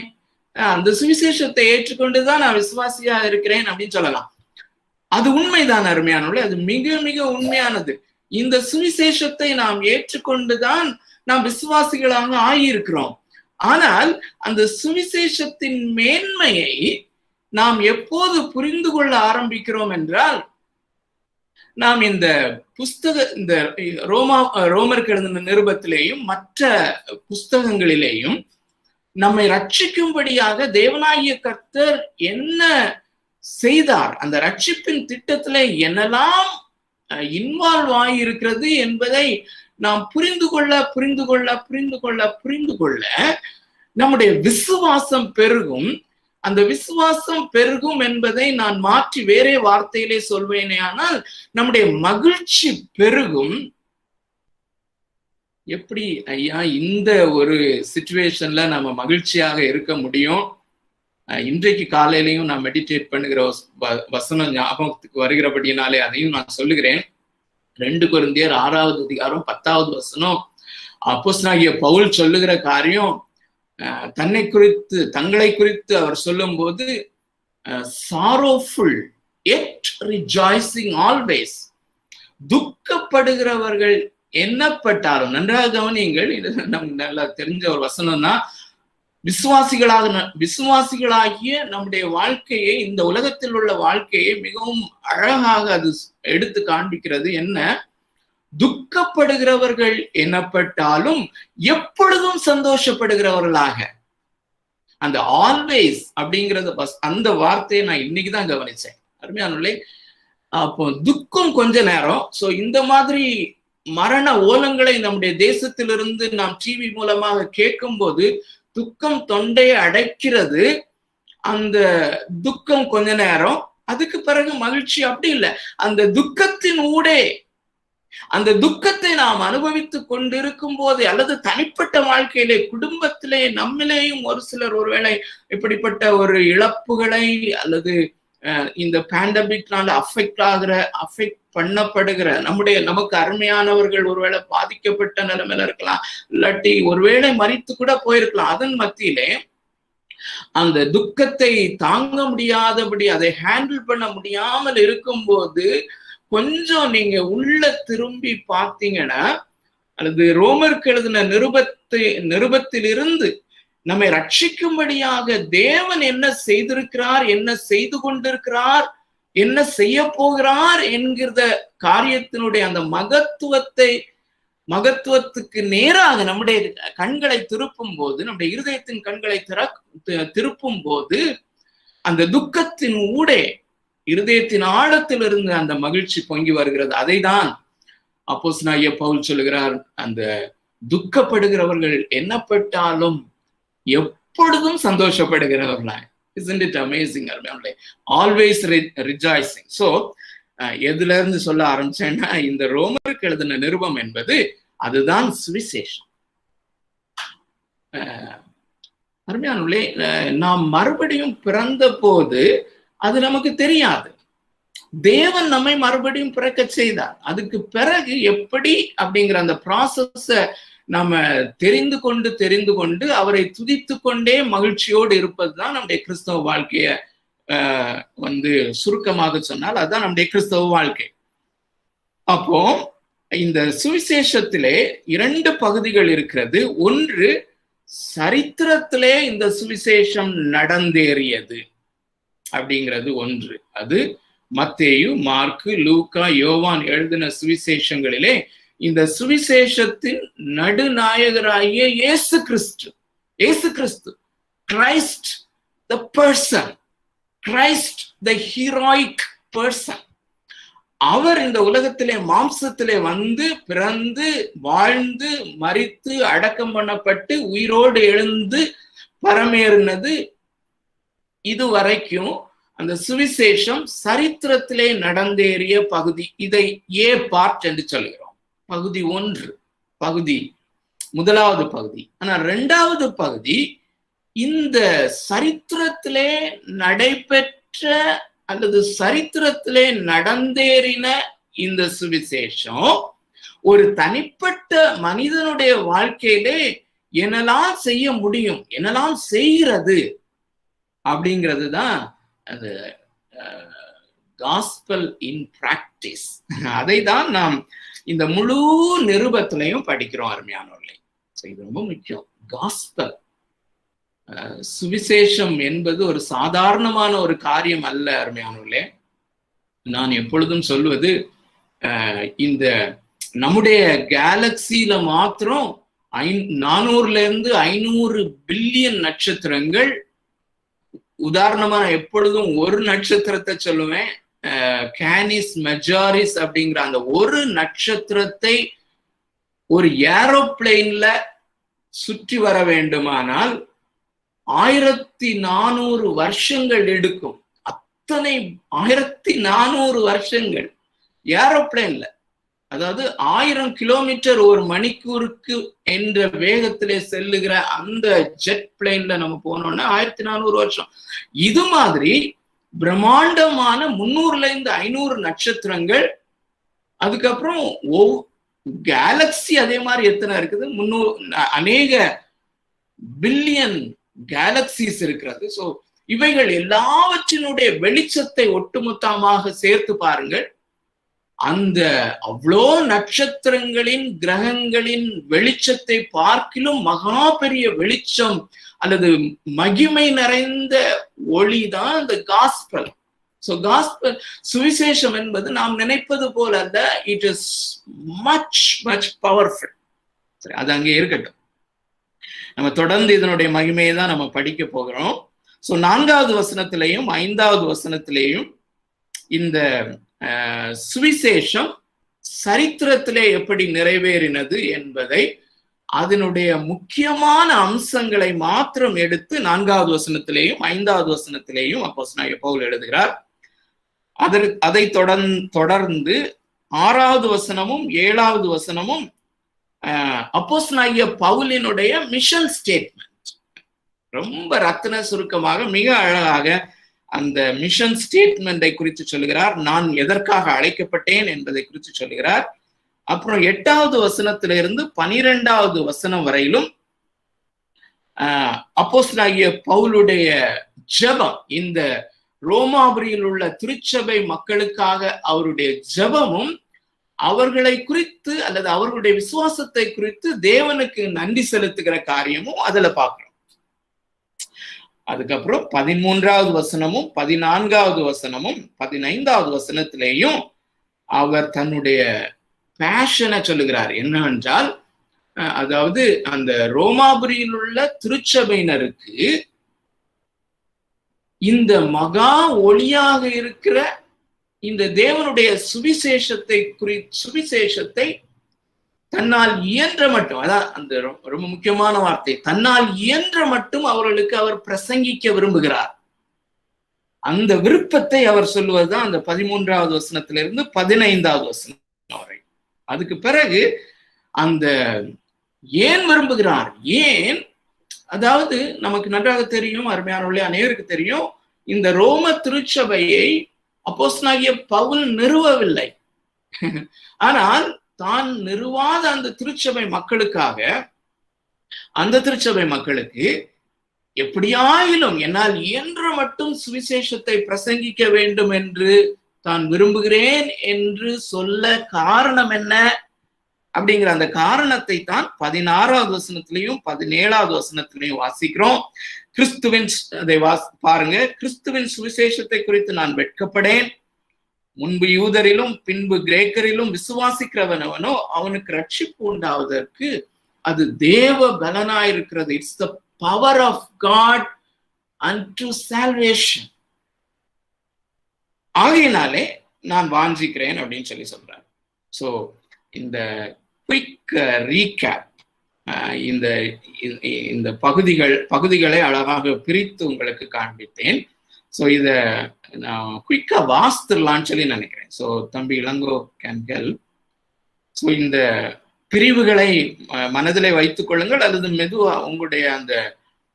அந்த சுவிசேஷத்தை ஏற்றுக்கொண்டுதான் நான் விசுவாசியா இருக்கிறேன் அப்படின்னு சொல்லலாம். அது உண்மைதான் அருமையானவர்களே, அது மிக மிக உண்மையானது. இந்த சுவிசேஷத்தை நாம் ஏற்றுக்கொண்டுதான் நாம் விசுவாசிகளாக ஆகியிருக்கிறோம். ஆனால் அந்த சுவிசேஷத்தின் மேன்மையை நாம் எப்போது புரிந்து கொள்ள ஆரம்பிக்கிறோம் என்றால், நாம் இந்த ரோமருக்கு எழுதின நிருபத்திலேயும் மற்ற புஸ்தகங்களிலேயும் நம்மை ரட்சிக்கும்படியாக தேவனாகிய கர்த்தர் என்ன செய்தார், அந்த ரட்சிப்பின் திட்டத்திலே என்னெல்லாம் இன்வால்வ் ஆகியிருக்கிறது என்பதை நாம் புரிந்து கொள்ள நம்முடைய விசுவாசம் பெருகும். அந்த விசுவாசம் பெருகும் என்பதை நான் மாற்றி வேறே வார்த்தையிலே சொல்வேனே ஆனால் நம்முடைய மகிழ்ச்சி பெருகும். எப்படி ஐயா இந்த ஒரு சிச்சுவேஷன்ல நம்ம மகிழ்ச்சியாக இருக்க முடியும்? இன்றைக்கு காலையிலையும் நான் மெடிடேட் பண்ணுகிற வசனம் ஞாபகத்துக்கு வருகிறபடினாலே அதையும் நான் சொல்லுகிறேன். 2 கொரிந்தியர் 6வது அதிகாரம் 10வது வசனம். அப்போஸ்தலனாகிய பவுல் சொல்லுகிற காரியம், தங்களை குறித்து அவர் சொல்லும் போது, சாரோஃபுல் yet rejoicing always, துக்கப்படுகிறவர்கள் எண்ணப்பட்டாலும். நன்றாக கவனியுங்கள், இது நமக்கு நல்லா தெரிஞ்ச ஒரு வசனம் தான். விசுவாசிகளாகிய நம்முடைய வாழ்க்கையை, இந்த உலகத்தில் உள்ள வாழ்க்கையை மிகவும் அழகாக அது எடுத்து காண்பிக்கிறது. என்ன? துக்கப்படுகிறவர்கள் எண்ணப்பட்டாலும் எப்பொழுதும் சந்தோஷப்படுகிறவர்களாக. அந்த ஆல்வேஸ் அப்படிங்கிறது, அந்த வார்த்தையை நான் இன்னைக்குதான் கவனிச்சேன். அருமையானவர்களே, அப்போ துக்கம் கொஞ்ச நேரம். சோ இந்த மாதிரி மரண ஓலங்களை நம்முடைய தேசத்திலிருந்து நாம் டிவி மூலமாக கேட்கும் போது துக்கம் தொண்டையை அடைக்கிறது. அந்த துக்கம் கொஞ்ச நேரம், அதுக்கு பிறகு மகிழ்ச்சி. அப்படி இல்லை, அந்த துக்கத்தின் ஊடே, அந்த துக்கத்தை நாம் அனுபவித்துக் கொண்டிருக்கும் போது, அல்லது தனிப்பட்ட வாழ்க்கையிலே, குடும்பத்திலே, நம்மிலேயும் ஒரு சிலர் ஒருவேளை இப்படிப்பட்ட ஒரு இழப்புகளை அல்லது இந்த பேண்டமிக்னால அஃபெக்ட் பண்ணப்படுகிற நமக்கு அருமையானவர்கள் ஒருவேளை பாதிக்கப்பட்ட நிலைமையில இருக்கலாம், இல்லாட்டி ஒருவேளை மரித்து கூட போயிருக்கலாம். அதன் மத்தியிலே அந்த துக்கத்தை தாங்க முடியாதபடி, அதை ஹேண்டில் பண்ண முடியாமல் இருக்கும்போது கொஞ்சம் நீங்க உள்ள திரும்பி பார்த்தீங்கன்னா, அல்லது ரோமருக்கு எழுதின நிருபத்திலிருந்து நம்மை ரட்சிக்கும்படியாக தேவன் என்ன செய்திருக்கிறார், என்ன செய்து கொண்டிருக்கிறார், என்ன செய்ய போகிறார் என்கிற காரியத்தினுடைய அந்த மகத்துவத்துக்கு நேராக நம்முடைய கண்களை திருப்பும் போது, நம்முடைய இருதயத்தின் கண்களை திருப்பும் போது, அந்த துக்கத்தின் ஊடே இருதயத்தின் ஆழத்திலிருந்து அந்த மகிழ்ச்சி பொங்கி வருகிறது. அதை தான் அப்போஸ்தலனாகிய பவுல் சொல்லுகிறார், அந்த துக்கப்படுகிறவர்கள் என்னப்பட்டாலும் எப்பொழுதும் சந்தோஷப்படுகிறவர்களாய். Isn't it amazing? Always rejoicing. So எதுல இருந்து சொல்ல ஆரம்பிச்சேன்னா, இந்த ரோமருக்கு எழுதின நிருபம் என்பது அதுதான் சுவிசேஷம். அருமையானவர்களே, நாம் மறுபடியும் பிறந்த போது அது நமக்கு தெரியாது. தேவன் நம்மை மறுபடியும் பிறக்க செய்தார். அதுக்கு பிறகு எப்படி அப்படிங்கிற அந்த ப்ராசஸ நம்ம தெரிந்து கொண்டு அவரை துதித்து கொண்டே மகிழ்ச்சியோடு இருப்பதுதான் நம்முடைய கிறிஸ்தவ வாழ்க்கைய சுருக்கமாக சொன்னால் அதுதான் நம்முடைய கிறிஸ்தவ வாழ்க்கை. அப்போ இந்த சுவிசேஷத்திலே 2 பகுதிகள் இருக்கிறது. ஒன்று, சரித்திரத்திலே இந்த சுவிசேஷம் நடந்தேறியது அப்படிங்கிறது ஒன்று. அது மத்தேயு, மார்க்கு, லூக்கா, யோவான் எழுதின சுவிசேஷங்களிலே இந்த சுவிசேஷத்தின் நடுநாயகராகிய இயேசு கிறிஸ்து, Christ the person, Christ the heroic person, அவர் இந்த உலகத்திலே மாம்சத்திலே வந்து பிறந்து வாழ்ந்து மரித்து அடக்கம் பண்ணப்பட்டு உயிரோடு எழுந்து பரமேறினது இதுவரைக்கும் அந்த சுவிசேஷம் சரித்திரத்திலே நடந்தேறிய பகுதி. இதை ஏ பார்ட் என்று சொல்கிறோம். பகுதி 1, முதலாவது பகுதி. ஆனா 2வது பகுதி இந்த சரித்திரத்திலே நடைபெற்ற அல்லது சரித்திரத்திலே நடந்தேறின இந்த சுவிசேஷம் ஒரு தனிப்பட்ட மனிதனுடைய வாழ்க்கையிலே என்னெல்லாம் செய்ய முடியும், என்னெல்லாம் செய்கிறது அப்படிங்கிறது தான் அது காஸ்பல் இன் பிராக்டிஸ். அதை தான் நாம் இந்த முழு நிருபத்திலையும் படிக்கிறோம் அருமையானவர்களே. இது ரொம்ப முக்கியம். காஸ்பல், சுவிசேஷம் என்பது ஒரு சாதாரணமான ஒரு காரியம் அல்ல அருமையானவர்களே. நான் எப்பொழுதும் சொல்வது, இந்த நம்முடைய கேலக்சியில மாத்திரம் 400 பில்லியன் நட்சத்திரங்கள். உதாரணமா எப்பொழுதும் ஒரு நட்சத்திரத்தை சொல்லுவேன், கேனிஸ் மெஜாரிஸ் அப்படிங்கிற அந்த ஒரு நட்சத்திரத்தை ஒரு ஏரோப்ளேன்ல சுற்றி வர வேண்டுமானால் 1400 வருஷங்கள் எடுக்கும். அத்தனை 1400 வருஷங்கள் ஏரோப்ளேன்ல, அதாவது 1000 கிலோமீட்டர் ஒரு மணிக்கூருக்கு என்ற வேகத்திலே செல்லுகிற அந்த ஜெட் பிளேன்ல நம்ம போனோம்னா 1400 வருஷம். இது மாதிரி பிரம்மாண்டமான 300-500 நட்சத்திரங்கள். அதுக்கப்புறம் கேலக்சி அதே மாதிரி எத்தனை இருக்குது, 300 அநேக பில்லியன் கேலக்சிஸ் இருக்கிறது. ஸோ இவைகள் எல்லாவற்றினுடைய வெளிச்சத்தை ஒட்டுமொத்தமாக சேர்த்து பாருங்கள். அந்த அவ்வளோ நட்சத்திரங்களின் கிரகங்களின் வெளிச்சத்தை பார்க்கிலும் மகா பெரிய வெளிச்சம் அல்லது மகிமை நிறைந்த ஒளிதான் இந்த காஸ்பல். ஸோ காஸ்பல், சுவிசேஷம் என்பது நாம் நினைப்பது போல அல்ல. It is much powerful. சரி, அது அங்கே இருக்கட்டும். நம்ம தொடர்ந்து இதனுடைய மகிமையை தான் நம்ம படிக்க போகிறோம். ஸோ 4வது வசனத்திலையும் 5வது வசனத்திலேயும் இந்த சுவிசேஷம் சரித்திரத்திலே எப்படி நிறைவேறினது என்பதை, அதனுடைய முக்கியமான அம்சங்களை மாத்திரம் எடுத்து 4வது வசனத்திலேயும் 5வது வசனத்திலேயும் அப்போஸ்தலனாகிய பவுல் எழுதுகிறார். அதை தொடர்ந்து 6வது வசனமும் 7வது வசனமும் அப்போஸ்தலனாகிய பவுலினுடைய மிஷன் ஸ்டேட்மெண்ட். ரொம்ப ரத்தின சுருக்கமாக மிக அழகாக அந்த மிஷன் ஸ்டேட்மெண்டை குறித்து சொல்லுகிறார். நான் எதற்காக அழைக்கப்பட்டேன் என்பதை குறித்து சொல்லுகிறார். அப்புறம் 8வது வசனத்திலிருந்து 12வது வசனம் வரையிலும் அப்போஸ்தலனாகிய பவுலுடைய ஜெபம், இந்த ரோமாபுரியில் உள்ள திருச்சபை மக்களுக்காக அவருடைய ஜெபமும், அவர்களை குறித்து அல்லது அவர்களுடைய விசுவாசத்தை குறித்து தேவனுக்கு நன்றி செலுத்துகிற காரியமும் அதுல பார்க்கிறோம். அதுக்கப்புறம் 13வது வசனமும் 14வது வசனமும் 15வது வசனத்திலேயும் அவர் தன்னுடைய பேஷனை சொல்லுகிறார். என்னவென்றால், அதாவது அந்த ரோமாபுரியில் உள்ள திருச்சபையினருக்கு இந்த மகா ஒளியாக இருக்கிற இந்த தேவனுடைய சுவிசேஷத்தை தன்னால் இயன்ற மட்டும், அதான் அந்த ரொம்ப முக்கியமான வார்த்தை, தன்னால் இயன்ற மட்டும் அவர்களுக்கு அவர் பிரசங்கிக்க விரும்புகிறார். அந்த விருப்பத்தை அவர் சொல்லுவதுதான் அந்த 13வது வசனத்திலிருந்து 15வது வசனம் வரை. அதுக்கு பிறகு அந்த ஏன் விரும்புகிறார், ஏன், அதாவது நமக்கு நன்றாக தெரியும், அருமையானவர்களே, அனைவருக்கு தெரியும், இந்த ரோம திருச்சபையை அப்போஸ்தலனாகிய பவுல் நிறுவவில்லை. ஆனால் தான் நிறுவாத அந்த திருச்சபை மக்களுக்காக, அந்த திருச்சபை மக்களுக்கு எப்படியாயிலும் என்னால் இயன்ற மட்டும் சுவிசேஷத்தை பிரசங்கிக்க வேண்டும் என்று தான் விரும்புகிறேன் என்று சொல்ல காரணம் என்ன அப்படிங்கிற அந்த காரணத்தை தான் 16வது வசனத்திலையும் 17வது வசனத்திலையும் வாசிக்கிறோம். கிறிஸ்துவின் அதை பாருங்க, கிறிஸ்துவின் சுவிசேஷத்தை குறித்து நான் வெட்கப்படேன், முன்பு யூதரிலும் பின்பு கிரேக்கரிலும் விசுவாசிக்கிறவனவனோ அவனுக்கு ரட்சிப்பு உண்டாவதற்கு அது தேவ பலனாயிருக்கிறது. It's the power of God unto salvation. ஆகையினாலே நான் வாஞ்சிக்கிறேன் அப்படின்னு சொல்றார். ஸோ இந்த குயிக் ரீகேப், இந்த பகுதிகளை அழகாக பிரித்து உங்களுக்கு காண்பித்தேன். ஸோ இத நான் குயிக்கா வாசித்துடலான்னு சொல்லி நினைக்கிறேன். ஸோ தம்பி இளங்கோ கேன் ஹெல்ப். ஸோ இந்த பிரிவுகளை மனதிலே வைத்துக் கொள்ளுங்கள், அல்லது மெதுவா உங்களுடைய அந்த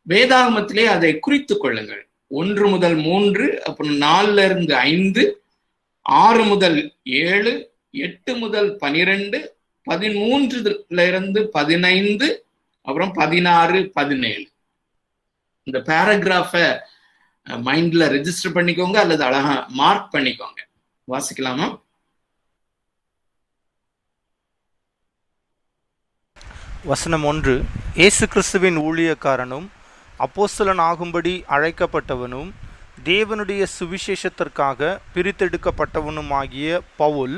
வேதாகமத்திலே அதை குறித்துக் கொள்ளுங்கள். 1 முதல் 3, அப்புறம் 4 இருந்து 5, 6 முதல் 7, 8 முதல் 12, 13 இருந்து 15, அப்புறம் 16, 17. இந்த பேராகிராஃப மைண்ட்ல ரெஜிஸ்டர் பண்ணிக்கோங்க, அல்லது அழகா மார்க் பண்ணிக்கோங்க. வாசிக்கலாமா? வசனம் 1. இயேசு கிறிஸ்துவின் ஊழியக்காரனும் அப்போஸ்தலன் ஆகும்படி அழைக்கப்பட்டவனும் தேவனுடைய சுவிசேஷத்திற்காக பிரித்தெடுக்கப்பட்டவனுமாகிய பவுல்,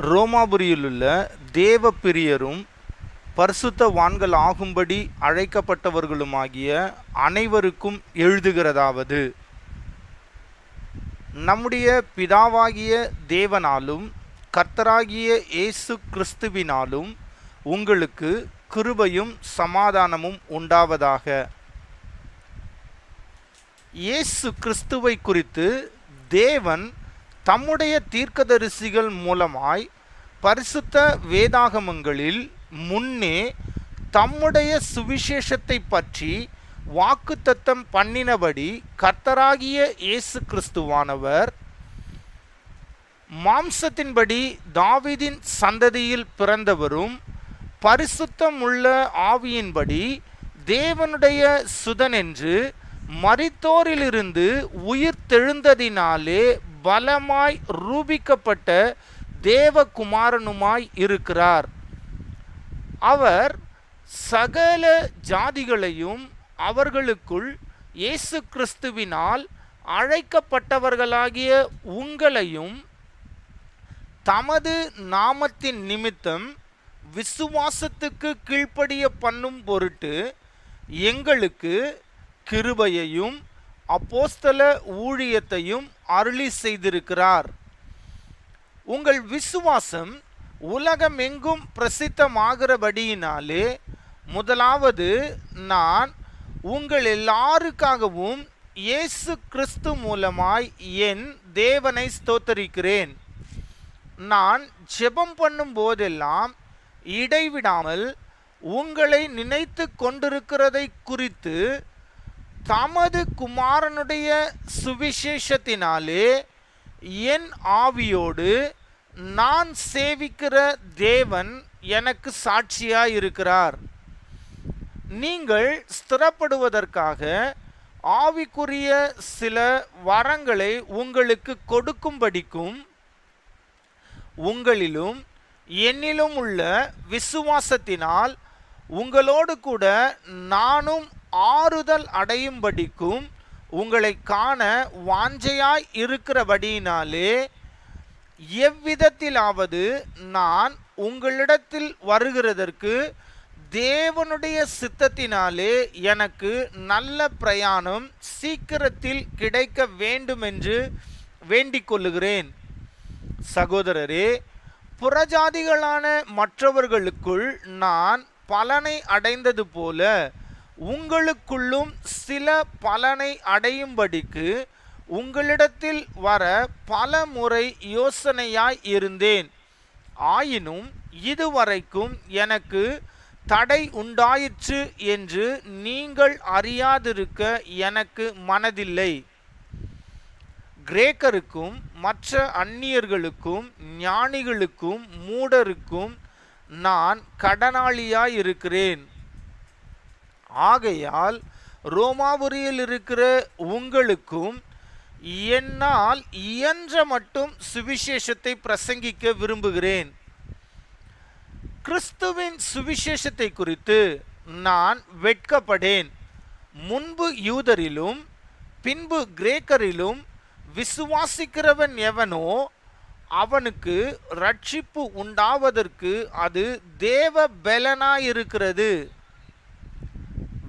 ரோமாபுரியிலுள்ள தேவ பிரியரும் பரிசுத்தவான்கள் ஆகும்படி அழைக்கப்பட்டவர்களுமாகிய அனைவருக்கும் எழுதுகிறதாவது, நம்முடைய பிதாவாகிய தேவனாலும் கர்த்தராகிய இயேசு கிறிஸ்துவினாலும் உங்களுக்கு கிருபையும் சமாதானமும் உண்டாவதாக. இயேசு கிறிஸ்துவை குறித்து தேவன் தம்முடைய தீர்க்கதரிசிகள் மூலமாய் பரிசுத்த வேதாகமங்களில் முன்னே தம்முடைய சுவிசேஷத்தை பற்றி வாக்குத்தத்தம் பண்ணினபடி கர்த்தராகிய இயேசு கிறிஸ்துவானவர் மாம்சத்தின்படி தாவீதின் சந்ததியில் பிறந்தவரும் பரிசுத்தமுள்ள ஆவியின்படி தேவனுடைய சுதன் என்று மரித்தோரிலிருந்து உயிர் தெழுந்ததினாலே பலமாய் ரூபிக்கப்பட்ட தேவகுமாரனுமாய் இருக்கிறார். அவர் சகல ஜாதிகளையும் அவர்களுக்குள் இயேசு கிறிஸ்துவினால் அழைக்கப்பட்டவர்களாகிய உங்களையும் தமது நாமத்தின் நிமித்தம் விசுவாசத்துக்கு கீழ்ப்படிய பண்ணும் பொருட்டு எங்களுக்கு கிருபையையும் அப்போஸ்தல ஊழியத்தையும் அருளி செய்திருக்கிறார். உங்கள் விசுவாசம் உலகமெங்கும் பிரசித்தமாகிறபடியினாலே முதலாவது நான் உங்கள் எல்லாருக்காகவும் இயேசு கிறிஸ்து மூலமாய் என் தேவனை ஸ்தோத்தரிக்கிறேன். நான் ஜெபம் பண்ணும் போதெல்லாம் இடைவிடாமல் உங்களை நினைத்து கொண்டிருக்கிறதை குறித்து தமது குமாரனுடைய சுவிசேஷத்தினாலே என் ஆவியோடு நான் சேவிக்கிற தேவன் எனக்கு சாட்சியாயிருக்கிறார். நீங்கள் ஸ்திரப்படுவதற்காக ஆவிக்குரிய சில வரங்களை உங்களுக்கு கொடுக்கும்படிக்கும் உங்களிலும் என்னிலும் உள்ள விசுவாசத்தினால் உங்களோடு கூட நானும் ஆறுதல் அடையும்படிக்கும் உங்களை காண வாஞ்சையாய் இருக்கிறபடியினாலே எவ்விதத்திலாவது நான் உங்களிடத்தில் வருகிறதற்கு தேவனுடைய சித்தத்தினாலே எனக்கு நல்ல பிரயாணம் சீக்கிரத்தில் கிடைக்க வேண்டும் என்று வேண்டிக் கொள்ளுகிறேன். சகோதரரே, புறஜாதிகளான மற்றவர்களுக்குள் நான் பலனை அடைந்தது போல உங்களுக்குள்ளும் சில பலனை அடையும்படிக்கு உங்களிடத்தில் வர பல முறை யோசனையாய் இருந்தேன். ஆயினும் இதுவரைக்கும் எனக்கு தடை உண்டாயிற்று என்று நீங்கள் அறியாதிருக்க எனக்கு மனதில்லை. கிரேக்கருக்கும் மற்ற அந்நியர்களுக்கும் ஞானிகளுக்கும் மூடருக்கும் நான் கடனாளியாயிருக்கிறேன். ஆகையால் ரோமாபுரியில் இருக்கிற உங்களுக்கும் என்னால் இயன்ற மட்டும் சுவிசேஷத்தை பிரசங்கிக்க விரும்புகிறேன். கிறிஸ்துவின் சுவிசேஷத்தை குறித்து நான் வெட்கப்படேன். முன்பு யூதரிலும் பின்பு கிரேக்கரிலும் விசுவாசிக்கிறவன் எவனோ அவனுக்கு ரட்சிப்பு உண்டாவதற்கு அது தேவ பலனாயிருக்கிறது.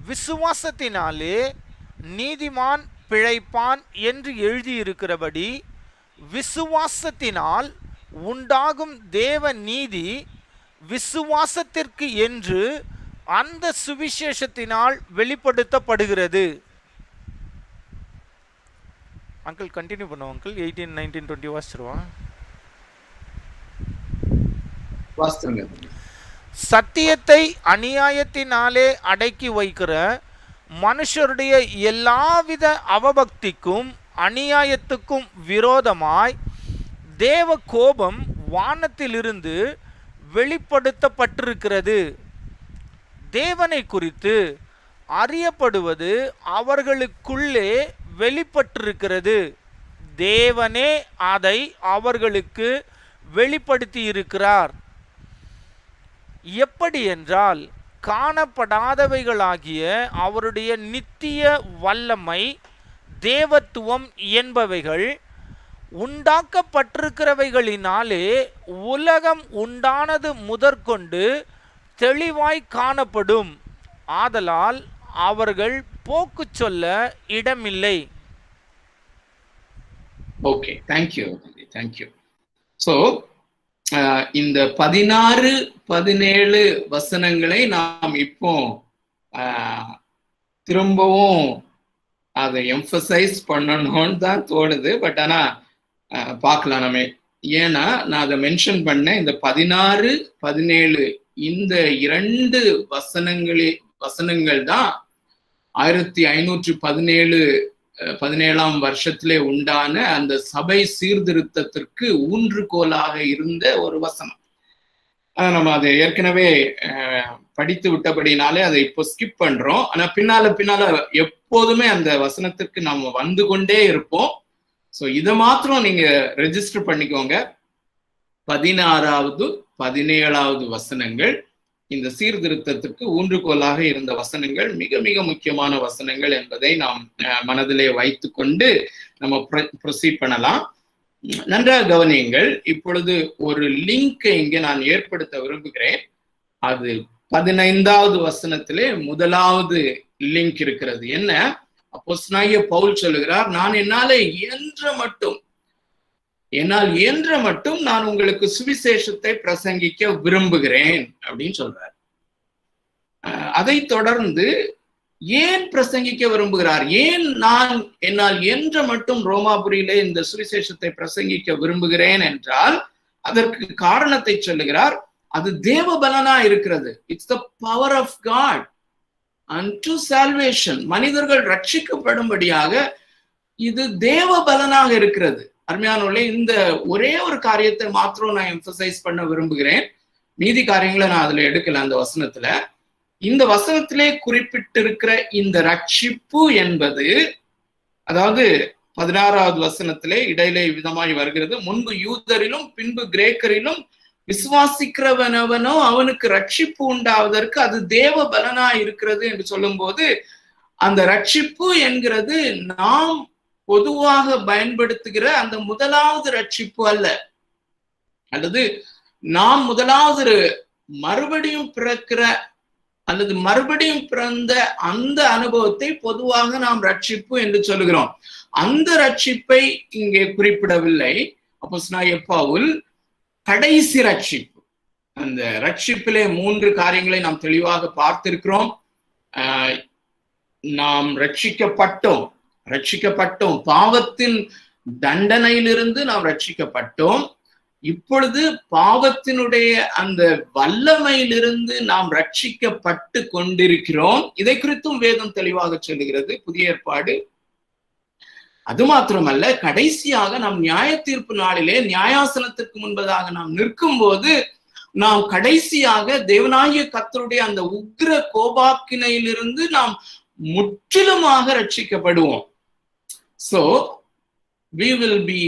விசுவாசத்தினாலே நீதிமான் பிழைப்பான் என்று எழுதியிருக்கிறபடி விசுவாசத்தினால் உண்டாகும் தேவ நீதி விசுவாசத்திற்கு என்று அந்த சுவிசேஷத்தினால் வெளிப்படுத்தப்படுகிறது. அங்கிள் கண்டினியூ பண்ணுவோம். அங்கிள் 18, 19, 20 வாசிச்சிருவான். சத்தியத்தை அநியாயத்தினாலே அடக்கி வைக்கிற மனுஷருடைய எல்லாவித அவபக்திக்கும் அநியாயத்துக்கும் விரோதமாய் தேவ கோபம் வானத்திலிருந்து வெளிப்படுத்தப்பட்டிருக்கிறது. தேவனை குறித்து அறியப்படுவது அவர்களுக்குள்ளே வெளிப்பட்டிருக்கிறது. தேவனே அதை அவர்களுக்கு வெளிப்படுத்தி இருக்கிறார். எப்படி என்றால், காணப்படாதவைகளாகிய அவருடைய நித்திய வல்லமை தேவத்துவம் என்பவைகள் உண்டாக்கப்பட்டிருக்கிறவைகளினாலே உலகம் உண்டானது முதற்கொண்டு தெளிவாய் காணப்படும். ஆதலால் அவர்கள் போக்கு சொல்ல இடமில்லை. Okay, thank you. ஸோ இந்த 16, 17 வசனங்களை நாம் இப்போ திரும்பவும் அதை எம்பசைஸ் பண்ணணும்னு தான் தோணுது. பட் ஆனா பார்க்கலாம் நம்ம. ஏன்னா நான் அதை மென்ஷன் பண்ணேன். இந்த 16, 17 இந்த 2 வசனங்கள் தான் 1517 வருஷத்திலே உண்டான அந்த சபை சீர்திருத்தத்திற்கு ஊன்றுகோலாக இருந்த ஒரு வசனம். நம்ம அதை ஏற்கனவே படித்து விட்டபடினாலே அதை இப்போ ஸ்கிப் பண்றோம். ஆனா பின்னால எப்போதுமே அந்த வசனத்திற்கு நாம வந்து கொண்டே இருப்போம். ஸோ இதை மாத்திரம் நீங்க ரெஜிஸ்டர் பண்ணிக்கோங்க. 16வது 17வது வசனங்கள் இந்த சீர்திருத்தத்திற்கு ஊன்றுகோலாக இருந்த வசனங்கள், மிக மிக முக்கியமான வசனங்கள் என்பதை நாம் மனதிலே வைத்து கொண்டு நம்ம ப்ரொசீட் பண்ணலாம். நன்றாக கவனியுங்கள். இப்பொழுது ஒரு லிங்கை இங்கே நான் ஏற்படுத்த விரும்புகிறேன். அது 15வது வசனத்திலே முதலாவது லிங்க் இருக்கிறது. என்ன? அப்போஸ்தலனாகிய பவுல் சொல்லுகிறார், நான் என்னால் இயன்ற மட்டும் நான் உங்களுக்கு சுவிசேஷத்தை பிரசங்கிக்க விரும்புகிறேன் அப்படின்னு சொல்றார். அதை தொடர்ந்து ஏன் பிரசங்கிக்க விரும்புகிறார், ஏன் நான் என்னால் இயன்ற மட்டும் ரோமாபுரியிலே இந்த சுவிசேஷத்தை பிரசங்கிக்க விரும்புகிறேன் என்றால் அதற்கு காரணத்தை சொல்லுகிறார். அது தேவ பலனா இருக்கிறது. It's the power of God unto salvation. மனிதர்கள் ரட்சிக்கப்படும்படியாக இது தேவ பலனாக இருக்கிறது. அருமையானவர்களே, இந்த ஒரே ஒரு காரியத்தை மாத்திரம் நான் எம்பசைஸ் பண்ண விரும்புகிறேன். மீதி காரியங்களை நான் அதுல எடுக்கல. அந்த வசனத்துல, இந்த வசனத்திலே குறிப்பிட்டிருக்கிற இந்த ரட்சிப்பு என்பது, அதாவது 16வது வசனத்திலே இடையிலே விதமாய் வருகிறது, முன்பு யூதரிலும் பின்பு கிரேக்கரிலும் விசுவாசிக்கிறவனவனோ அவனுக்கு ரட்சிப்பு உண்டாவதற்கு அது தேவ பலனா இருக்கிறது என்று சொல்லும் போது, அந்த ரட்சிப்பு என்கிறது நாம் பொதுவாக பயன்படுத்துகிற அந்த முதலாவது ரட்சிப்பு அல்ல, அல்லது நாம் முதலாவது மறுபடியும் பிறக்கிற அல்லது மறுபடியும் பிறந்த அந்த அனுபவத்தை பொதுவாக நாம் ரட்சிப்பு என்று சொல்லுகிறோம். அந்த ரட்சிப்பை இங்கே குறிப்பிடவில்லை அப்போஸ்தலனாகிய பவுல். கடைசி ரட்சிப்பு, அந்த ரட்சிப்பிலே 3 காரியங்களை நாம் தெளிவாக பார்த்திருக்கிறோம். நாம் ரட்சிக்கப்பட்டோம், பாவத்தின் தண்டனையிலிருந்து நாம் ரட்சிக்கப்பட்டோம். இப்பொழுது பாவத்தினுடைய அந்த வல்லமையிலிருந்து நாம் ரட்சிக்கப்பட்டு கொண்டிருக்கிறோம். இதை குறித்தும் வேதம் தெளிவாக சொல்லுகிறது, புதிய ஏற்பாடு. அது மாத்திரமல்ல, கடைசியாக நாம் நியாய தீர்ப்பு நாளிலே நியாயாசனத்திற்கு முன்பதாக நாம் நிற்கும் போது நாம் கடைசியாக தேவனாகிய கர்த்தருடைய அந்த உக்கிர கோபாக்கினையிலிருந்து நாம் முற்றிலுமாக ரட்சிக்கப்படுவோம். So we will be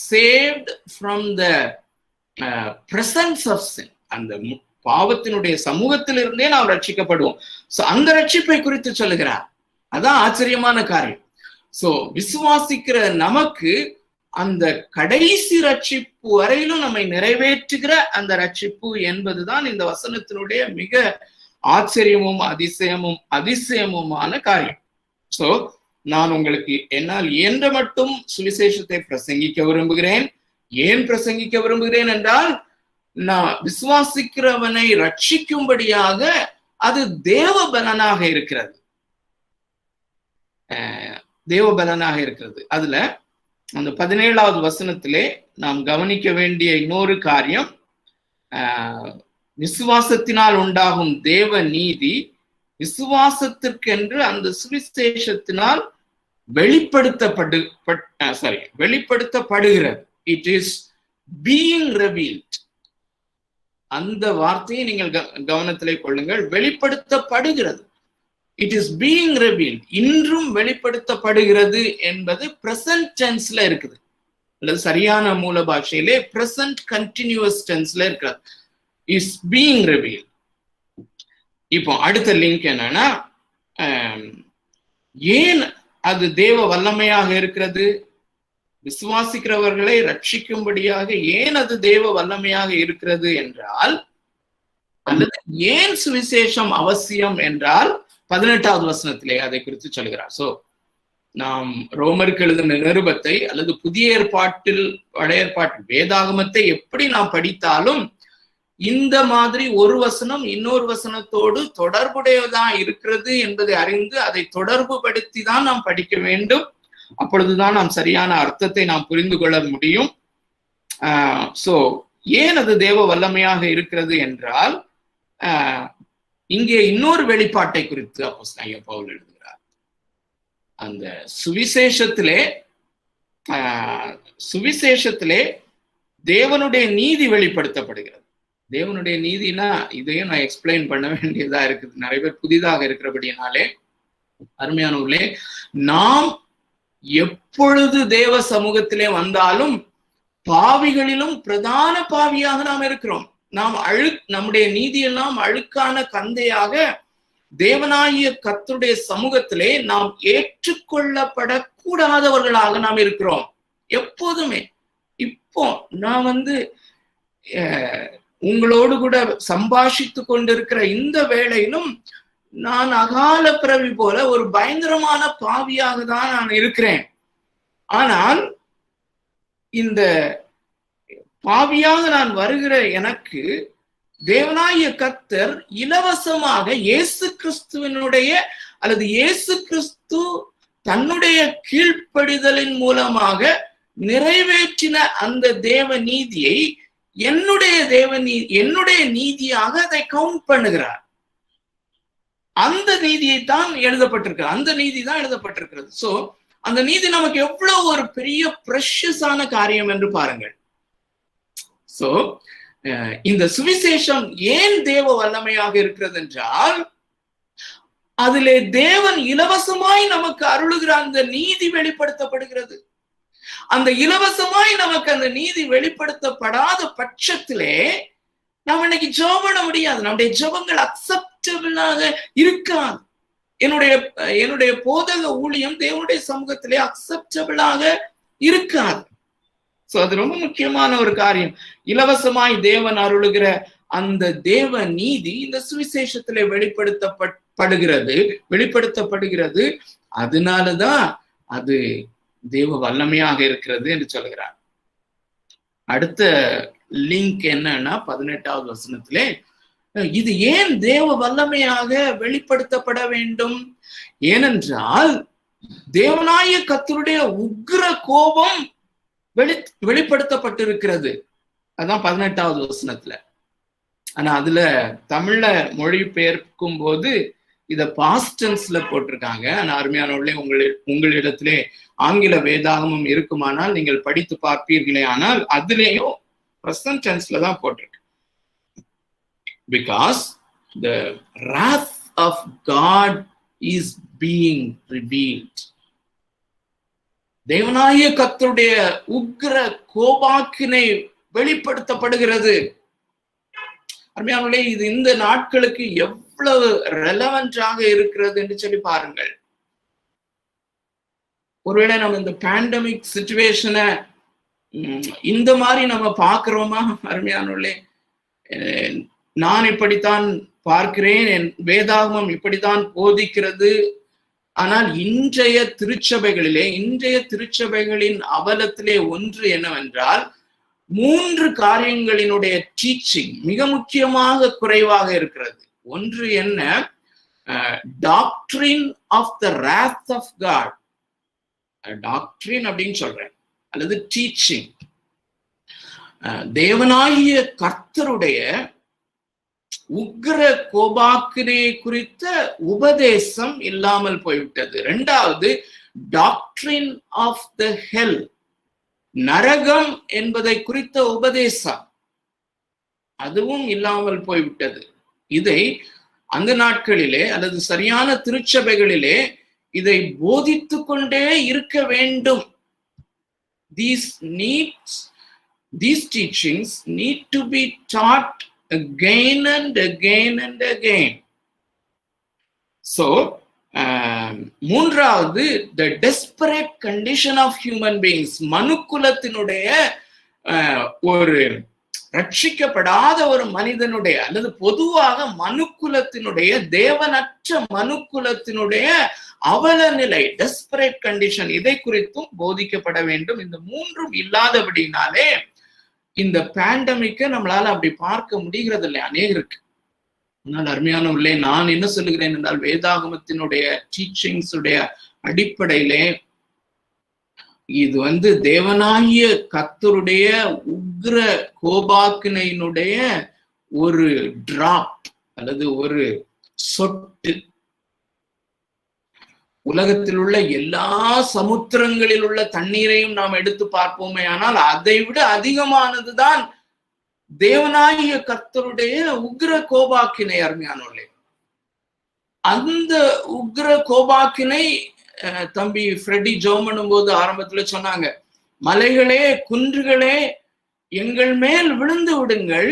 saved from the presence of sin. அந்த பாவத்தினுடைய சமூகத்திலிருந்தே நாம் ரட்சிக்கப்படுவோம். சோ அந்த ரட்சிப்பை குறித்து சொல்லுகிறார். அதான் ஆச்சரியமான காரியம். சோ விசுவாசிக்கிற நமக்கு அந்த கடைசி ரட்சிப்பு வரையிலும் நம்மை நிறைவேற்றுகிற அந்த ரட்சிப்பு என்பதுதான் இந்த வசனத்தினுடைய மிக ஆச்சரியமும் அதிசயமுமான காரியம். சோ நான் உங்களுக்கு என்னால் இயன்ற மட்டும் சுவிசேஷத்தை பிரசங்கிக்க விரும்புகிறேன். ஏன் பிரசங்கிக்க விரும்புகிறேன் என்றால், நான் விசுவாசிக்கிறவனை ரட்சிக்கும்படியாக அது தேவபலனாக இருக்கிறது. அதுல அந்த 17வது வசனத்திலே நாம் கவனிக்க வேண்டிய இன்னொரு காரியம், விசுவாசத்தினால் உண்டாகும் தேவ நீதி விசுவாசத்திற்கென்று அந்த சுவிசேஷத்தினால் வெளிப்படுத்தப்படுகிறது. It is being revealed. அந்த வார்த்தையை நீங்கள் கவனத்திலே கொள்ளுங்கள். வெளிப்படுத்தப்படுகிறது. It is being revealed. இன்றும் வெளிப்படுத்தப்படுகிறது என்பது பிரசன்ட் டென்ஸ்ல இருக்குது, அல்லது சரியான மூல பாஷையிலே பிரசன்ட் கண்டினியூஸ் டென்ஸ்ல இருக்கிறது. Is being revealed. இப்போ அடுத்த லிங்க் என்னன்னா, ஏன் அது தேவ வல்லமையாக இருக்கிறது? விசுவாசிக்கிறவர்களை ரட்சிக்கும்படியாக ஏன் அது தேவ வல்லமையாக இருக்கிறது என்றால், அல்லது ஏன் சுவிசேஷம் அவசியம் என்றால் 18வது வசனத்திலே அதை குறித்து சொல்கிறார். சோ நாம் ரோமருக்கு எழுதின நிருபத்தை அல்லது புதிய ஏற்பாட்டில் பழைய ஏற்பாட்டில் வேதாகமத்தை எப்படி நாம் படித்தாலும் இந்த மாதிரி ஒரு வசனம் இன்னொரு வசனத்தோடு தொடர்புடையதான் இருக்கிறது என்பதை அறிந்து அதை தொடர்பு படுத்தி தான் நாம் படிக்க வேண்டும். அப்பொழுதுதான் நாம் சரியான அர்த்தத்தை நாம் புரிந்து கொள்ள முடியும். சோ ஏன் அது தேவ வல்லமையாக இருக்கிறது என்றால், இங்கே இன்னொரு வெளிப்பாட்டை குறித்து அப்போஸ்தலனாகிய பவுல் எழுதுகிறார். அந்த சுவிசேஷத்திலே தேவனுடைய நீதி வெளிப்படுத்தப்படுகிறது. தேவனுடைய நீதினா இதையும் நான் எக்ஸ்பிளைன் பண்ண வேண்டியதா இருக்குது, நிறைய பேர் புதிதாக இருக்கிறபடினாலே. அருமையானவர்களே, நாம் எப்பொழுது தேவ சமூகத்திலே வந்தாலும் பாவிகளிலும் பிரதான பாவியாக நாம் இருக்கிறோம். நாம் நம்முடைய நீதியெல்லாம் அழுக்கான கந்தையாக தேவனாகிய கர்த்தருடைய சமூகத்திலே நாம் ஏற்றுக்கொள்ளப்படக்கூடாதவர்களாக நாம் இருக்கிறோம் எப்போதுமே. இப்போ நான் உங்களோடு கூட சம்பாஷித்து கொண்டிருக்கிற இந்த வேளையிலும் நான் அகால பிறவி போல ஒரு பயங்கரமான பாவியாக தான் நான் இருக்கிறேன். ஆனால் இந்த பாவியாக நான் வருகிற எனக்கு தேவனாகிய கர்த்தர் இலவசமாக இயேசு கிறிஸ்துவனுடைய அல்லது இயேசு கிறிஸ்து தன்னுடைய கீழ்ப்படிதலின் மூலமாக நிறைவேற்றின அந்த தேவ நீதியை என்னுடைய நீதியாக அதை கவுண்ட் பண்ணுகிறார். அந்த நீதியை தான் எழுதப்பட்டிருக்கிறது, அந்த நீதி தான் எழுதப்பட்டிருக்கிறது. சோ அந்த நீதி நமக்கு எவ்வளவு ஒரு பெரிய பிரஷியஸான காரியம் என்று பாருங்கள். சோ இந்த சுவிசேஷம் ஏன் தேவ வல்லமையாக இருக்கிறது என்றால், அதிலே தேவன் இலவசமாய் நமக்கு அருளுகிற அந்த நீதி வெளிப்படுத்தப்படுகிறது. அந்த இலவசமாய் நமக்கு அந்த நீதி வெளிப்படுத்தப்படாத பட்சத்திலே நாம் இன்னைக்கு ஜெபம் பண்ண முடியாது. நம்முடைய ஜெபங்கள் அக்செப்டபிளாக இருக்காது. என்னுடைய போதக ஊழியம் தேவனுடைய சமூகத்திலே அக்செப்டபிளாக இருக்காது. சோ அது ரொம்ப முக்கியமான ஒரு காரியம். இலவசமாய் தேவன் அருளுகிற அந்த தேவ நீதி இந்த சுவிசேஷத்திலே வெளிப்படுத்தப்படுகிறது. அதனாலதான் அது தேவ வல்லமையாக இருக்கிறது என்று சொல்கிறார். அடுத்த லிங்க் என்னன்னா 18வது வசனத்திலே, இது ஏன் தேவ வல்லமையாக வெளிப்படுத்தப்பட வேண்டும்? ஏனென்றால் தேவனாய கர்த்தருடைய உக்கிர கோபம் வெளிப்படுத்தப்பட்டிருக்கிறது. அதான் 18வது வசனத்துல. ஆனா அதுல தமிழ்ல மொழிபெயர்க்கும் போது இத பாஸ்ட் டென்ஸ்ல போட்டிருக்காங்க. ஆனா அருமையானவர்களே, உங்களிடத்திலே ஆங்கில வேதாகமம் இருக்குமானால் நீங்கள் படித்து பார்ப்பீர்களே, ஆனால் அதுலேயும் பிரசன்ட் டென்ஸ்ல தான் போட்டிருக்கு. Because the wrath of God is being revealed. தேவனாகிய கர்த்தருடைய உக்கிர கோபாக்கினை வெளிப்படுத்தப்படுகிறது. அருமையானவர்களே, இது இந்த நாட்களுக்கு எவ்வளவு ரெலவென்டாக இருக்கிறது என்று சொல்லி பாருங்கள். ஒருவேளை நம்ம இந்த பேண்டமிக் சிச்சுவேஷனை இந்த மாதிரி நம்ம பார்க்கிறோமா? அருமையானவர்களே, நான் இப்படித்தான் பார்க்கிறேன், என் வேதாகமம் இப்படித்தான் போதிக்கிறது. ஆனால் இன்றைய திருச்சபைகளின் அவலத்திலே ஒன்று என்னவென்றால், 3 காரியங்களினுடைய டீச்சிங் மிக முக்கியமாக குறைவாக இருக்கிறது. ஒன்று என்ன? Doctrine of the wrath of God. Doctrine அப்படின்னு சொல்றேன், அல்லது டீச்சிங். தேவனாகிய கர்த்தருடைய உக்கிர கோபாக்கினை குறித்த உபதேசம் இல்லாமல் போய்விட்டது. 2வது, டாக்ட்ரின் ஆஃப் த ஹெல், நரகம் என்பதை குறித்த உபதேசம், அதுவும் இல்லாமல் போய்விட்டது. இதை அந்த நாட்களிலே அல்லது சரியான திருச்சபைகளிலே இதை போதித்து கொண்டே இருக்க வேண்டும். These teachings need to be taught again and again and again. So, 3வது, the desperate condition of human beings, மனுக்குலத்தினுடைய ஒரு ரட்சிக்கப்படாத ஒரு மனிதனுடைய அல்லது பொதுவாக மனுக்குலத்தினுடைய, தேவனற்ற மனுக்குலத்தினுடைய அவல நிலை, டெஸ்பரேட் கண்டிஷன், இதை குறித்தும் போதிக்கப்பட வேண்டும். இந்த 3ம் இல்லாதபடினாலே இந்த பேண்டமிக்கை நம்மளால அப்படி பார்க்க முடிகிறது இல்லை அநேகருக்கு. ஆனால் அருமையானவர்களே, நான் என்ன சொல்லுகிறேன் என்றால், வேதாகமத்தினுடைய டீச்சிங்ஸ் உடைய அடிப்படையிலே இது தேவனாகிய கர்த்தருடைய உக்கிர கோபாக்கினையினுடைய ஒரு டிராப் அல்லது ஒரு சொட்டு. உலகத்தில் உள்ள எல்லா சமுத்திரங்களில் உள்ள தண்ணீரையும் நாம் எடுத்து பார்ப்போமே, ஆனால் அதை விட அதிகமானதுதான் தேவனாகிய கர்த்தருடைய உக்கிர கோபாக்கினை. அருமையானவர்களே, அந்த உக்கிர கோபாக்கினை தம்பி ஃப்ரெடி ஜோம் பண்ணும் போது ஆரம்பத்துல சொன்னாங்க, மலைகளே குன்றுகளே எங்கள் மேல் விழுந்து விடுங்கள்.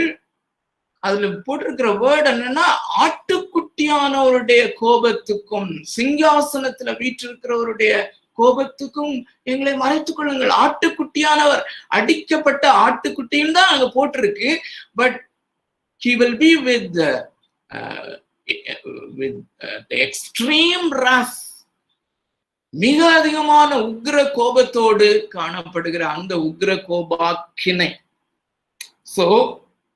அதுல போட்டிருக்கிற வேர்டு என்னன்னா, ஆட்டுக்குட்டியானவருடைய கோபத்துக்கும் சிங்காசனத்துல வீற்றிருக்கிறவருடைய கோபத்துக்கும் எங்களை மறைத்துக் கொள்ளுங்கள். ஆட்டுக்குட்டியானவர், அடிக்கப்பட்ட ஆட்டுக்குட்டின்னு தான் அங்க போட்டிருக்கு. But he will be with the extreme wrath, மிக அதிகமான உக்கிர கோபத்தோடு காணப்படுகிற அந்த உக்கிர கோபாக்கினை. சோ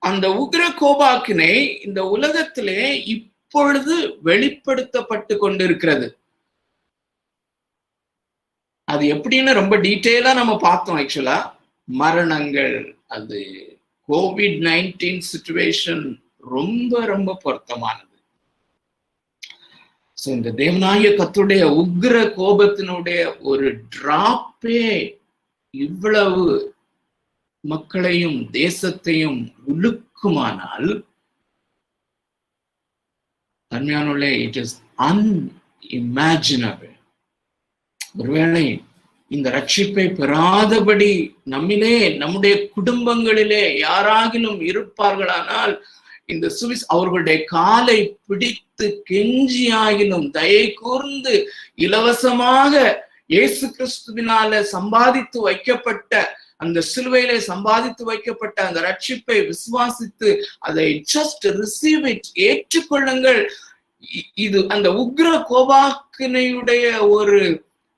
அந்த உக்கிர கோபாக்கினை இந்த உலகத்திலே இப்பொழுது வெளிப்படுத்தப்பட்டு கொண்டிருக்கிறது. அது எப்படின்னு ரொம்ப டீட்டெயிலா நம்ம பார்த்தோம். ஆக்சுவலா மரணங்கள், அது COVID-19 சிச்சுவேஷன் ரொம்ப ரொம்ப பொருத்தமானது. இந்த தேவனாகிய கர்த்தருடைய உக்கிர கோபத்தினுடைய ஒரு டிராப்பே இவ்வளவு மக்களையும் தேசத்தையும் உலுக்குமானால், தன்மையானுள்ளே இட் இஸ் அன்இமேஜினபிள். ஒருவேளை இந்த ரட்சிப்பை பெறாதபடி நம்மிலே, நம்முடைய குடும்பங்களிலே யாராகிலும் இருப்பார்களானால், இந்த அவர்களுடைய காலை பிடித்து கெஞ்சியாகிலும் தயை கூர்ந்து இலவசமாக இயேசு கிறிஸ்துவினால சம்பாதித்து வைக்கப்பட்ட அந்த சிலுவையிலே சம்பாதித்து வைக்கப்பட்ட அந்த ரட்சிப்பை விசுவாசித்து அதை ஜஸ்ட் ரிசீவ் இட், ஏற்றுக்கொள்ளுங்கள். இது அந்த உக்ர கோபாக்கினையுடைய ஒரு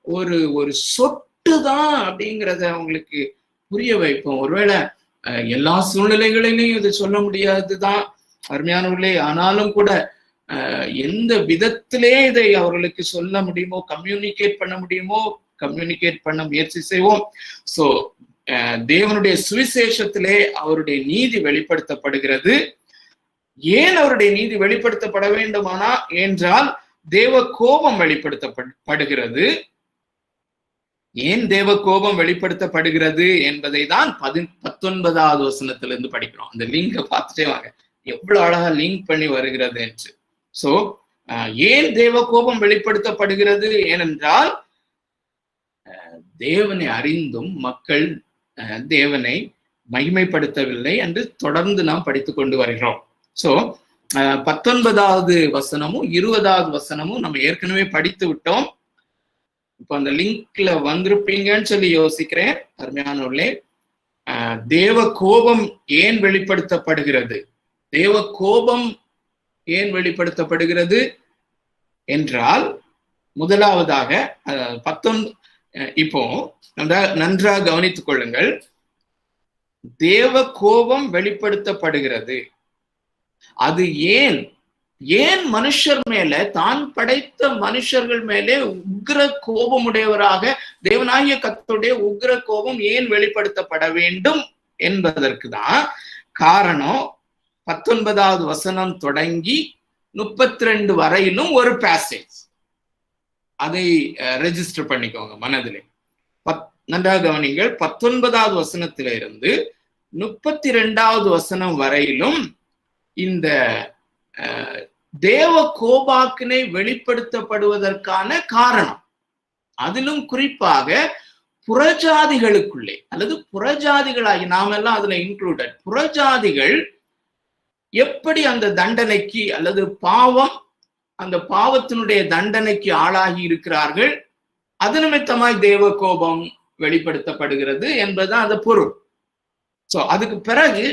ஒரு ஒரு சொட்டு தான் அப்படிங்கிறத அவங்களுக்கு புரிய வைப்போம். ஒருவேளை எல்லா சூழ்நிலைகளிலையும் இது சொல்ல முடியாதுதான் அருமையானவர்களே. ஆனாலும் கூட எந்த விதத்திலே இதை அவர்களுக்கு சொல்ல முடியுமோ, கம்யூனிகேட் பண்ண முடியுமோ, கம்யூனிகேட் பண்ண முயற்சி செய்வோம். சோ தேவனுடைய சுவிசேஷத்திலே அவருடைய நீதி வெளிப்படுத்தப்படுகிறது. ஏன் அவருடைய நீதி வெளிப்படுத்தப்பட வேண்டுமானா என்றால் தேவ கோபம் வெளிப்படுத்தப்படுகிறது. ஏன் தேவ கோபம் வெளிப்படுத்தப்படுகிறது என்பதை தான் 19வது வசனத்திலிருந்து படிக்கிறோம். அந்த லிங்கை பார்த்துட்டே வாங்க, எவ்வளவு அழகா லிங்க் பண்ணி வருகிறது என்று. சோ ஏன் தேவ கோபம் வெளிப்படுத்தப்படுகிறது? ஏனென்றால் தேவனை அறிந்தும் மக்கள் தேவனை மகிமைப்படுத்தவில்லை என்று தொடர்ந்து நாம் படித்துக் கொண்டு வருகிறோம். சோ 19வது வசனமும் 20வது வசனமும் நம்ம ஏற்கனவே படித்து விட்டோம். இப்ப அந்த லிங்க்ல வந்திருப்பீங்கன்னு சொல்லி யோசிக்கிறேன். அருமையானவர்களே, தேவ கோபம் ஏன் வெளிப்படுத்தப்படுகிறது? தேவ கோபம் ஏன் வெளிப்படுத்தப்படுகிறது என்றால், முதலாவதாக இப்போ நன்றாக கவனித்துக் கொள்ளுங்கள். தேவ கோபம் வெளிப்படுத்தப்படுகிறது. அது ஏன் மனுஷர் மேல, தான் படைத்த மனுஷர்கள் மேலே உக்ர கோபமுடையவராக தேவனாகிய கர்த்தருடைய உக்ர கோபம் ஏன் வெளிப்படுத்தப்பட வேண்டும் என்பதற்கு தான் காரணம். 19வது வசனம் தொடங்கி 32 வரையிலும் ஒரு பேசேஜ், அதை ரெஜிஸ்டர் பண்ணிக்கோங்க மனதிலே. நன்றாக கவனிங்கள். 19வது வசனத்திலிருந்து 32வது வசனம் வரையிலும் இந்த தேவ கோபாக்கினை வெளிப்படுத்தப்படுவதற்கான காரணம், அதிலும் குறிப்பாக புறஜாதிகளுக்குள்ளே அல்லது புறஜாதிகளாகி நாம் எல்லாம் அதுல இன்க்ளூடட், புறஜாதிகள் எப்படி அந்த தண்டனைக்கு அல்லது அந்த பாவத்தினுடைய தண்டனைக்கு ஆளாகி இருக்கிறார்கள், அது நிமித்தமாய் தேவ கோபம் வெளிப்படுத்தப்படுகிறது என்பதுதான் அந்த பொருள். சோ அதுக்கு பிறகு